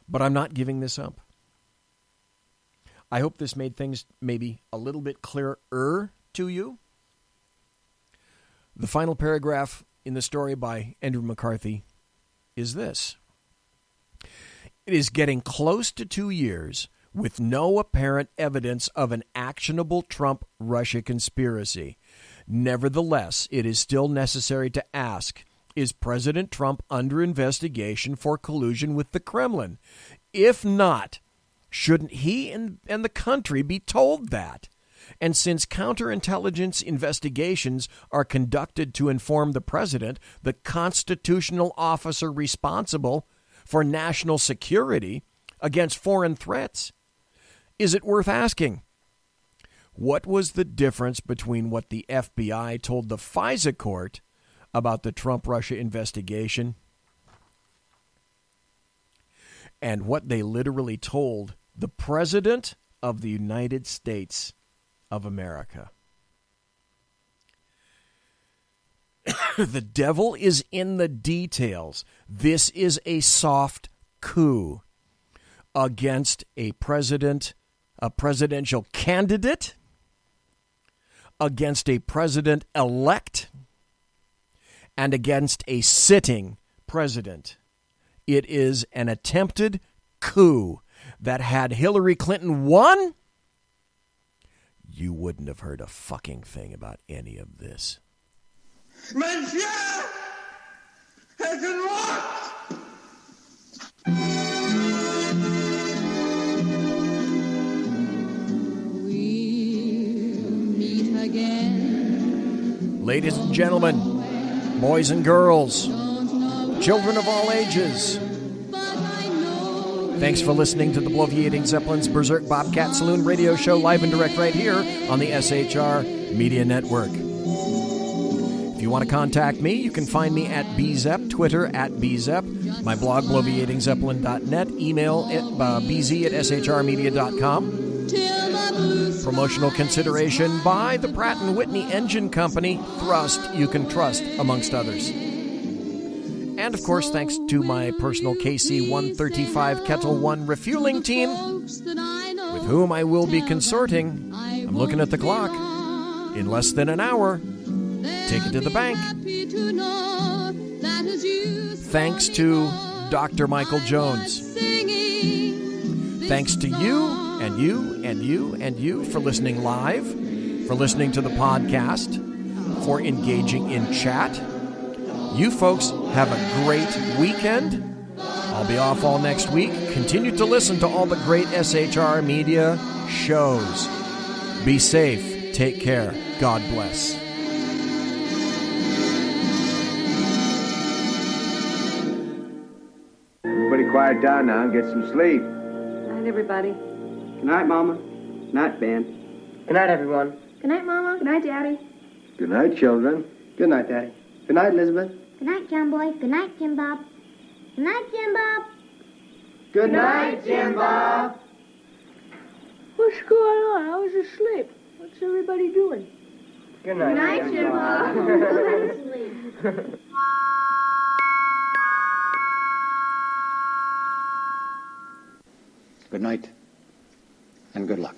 But I'm not giving this up. I hope this made things maybe a little bit clearer to you. The final paragraph in the story by Andrew McCarthy is this. It is getting close to 2 years with no apparent evidence of an actionable Trump-Russia conspiracy. Nevertheless, it is still necessary to ask, is President Trump under investigation for collusion with the Kremlin? If not, shouldn't he and the country be told that? And since counterintelligence investigations are conducted to inform the president, the constitutional officer responsible for national security against foreign threats, is it worth asking? What was the difference between what the FBI told the FISA court about the Trump-Russia investigation and what they literally told the President of the United States of America? The devil is in the details. This is a soft coup against a presidential candidate, against a president-elect, and against a sitting president. It is an attempted coup that had Hillary Clinton won, you wouldn't have heard a fucking thing about any of this. Monsieur has been locked! Ladies and gentlemen, boys and girls, children of all ages, thanks for listening to the Bloviating Zeppelin's Berserk Bobcat Saloon radio show live and direct right here on the SHR Media Network. If you want to contact me, you can find me at BZEP, Twitter at BZEP, my blog, bloviatingzeppelin.net, email at bz@shrmedia.com. Promotional consideration by the Pratt & Whitney Engine Company, Thrust You Can Trust, amongst others. And, of course, thanks to my personal KC-135 Kettle 1 refueling team, with whom I will be consorting. I'm looking at the clock. In less than an hour. Take it to the bank. Thanks to Dr. Michael Jones. Thanks to you and you and you and you for listening live, for listening to the podcast, for engaging in chat. You folks have a great weekend. I'll be off all next week. Continue to listen to all the great SHR Media shows. Be safe. Take care. God bless. Everybody quiet down now and get some sleep. Good night, everybody. Good night, Mama. Good night, Ben. Good night, everyone. Good night, Mama. Good night, Daddy. Good night, children. Good night, Daddy. Good night, Elizabeth. Good night, John Boy. Good night, Jim Bob. Good night, Jim Bob. Good night, Jim Bob. What's going on? I was asleep. What's everybody doing? Good night, Good night, Jim Bob. Go to sleep. Good night, and good luck.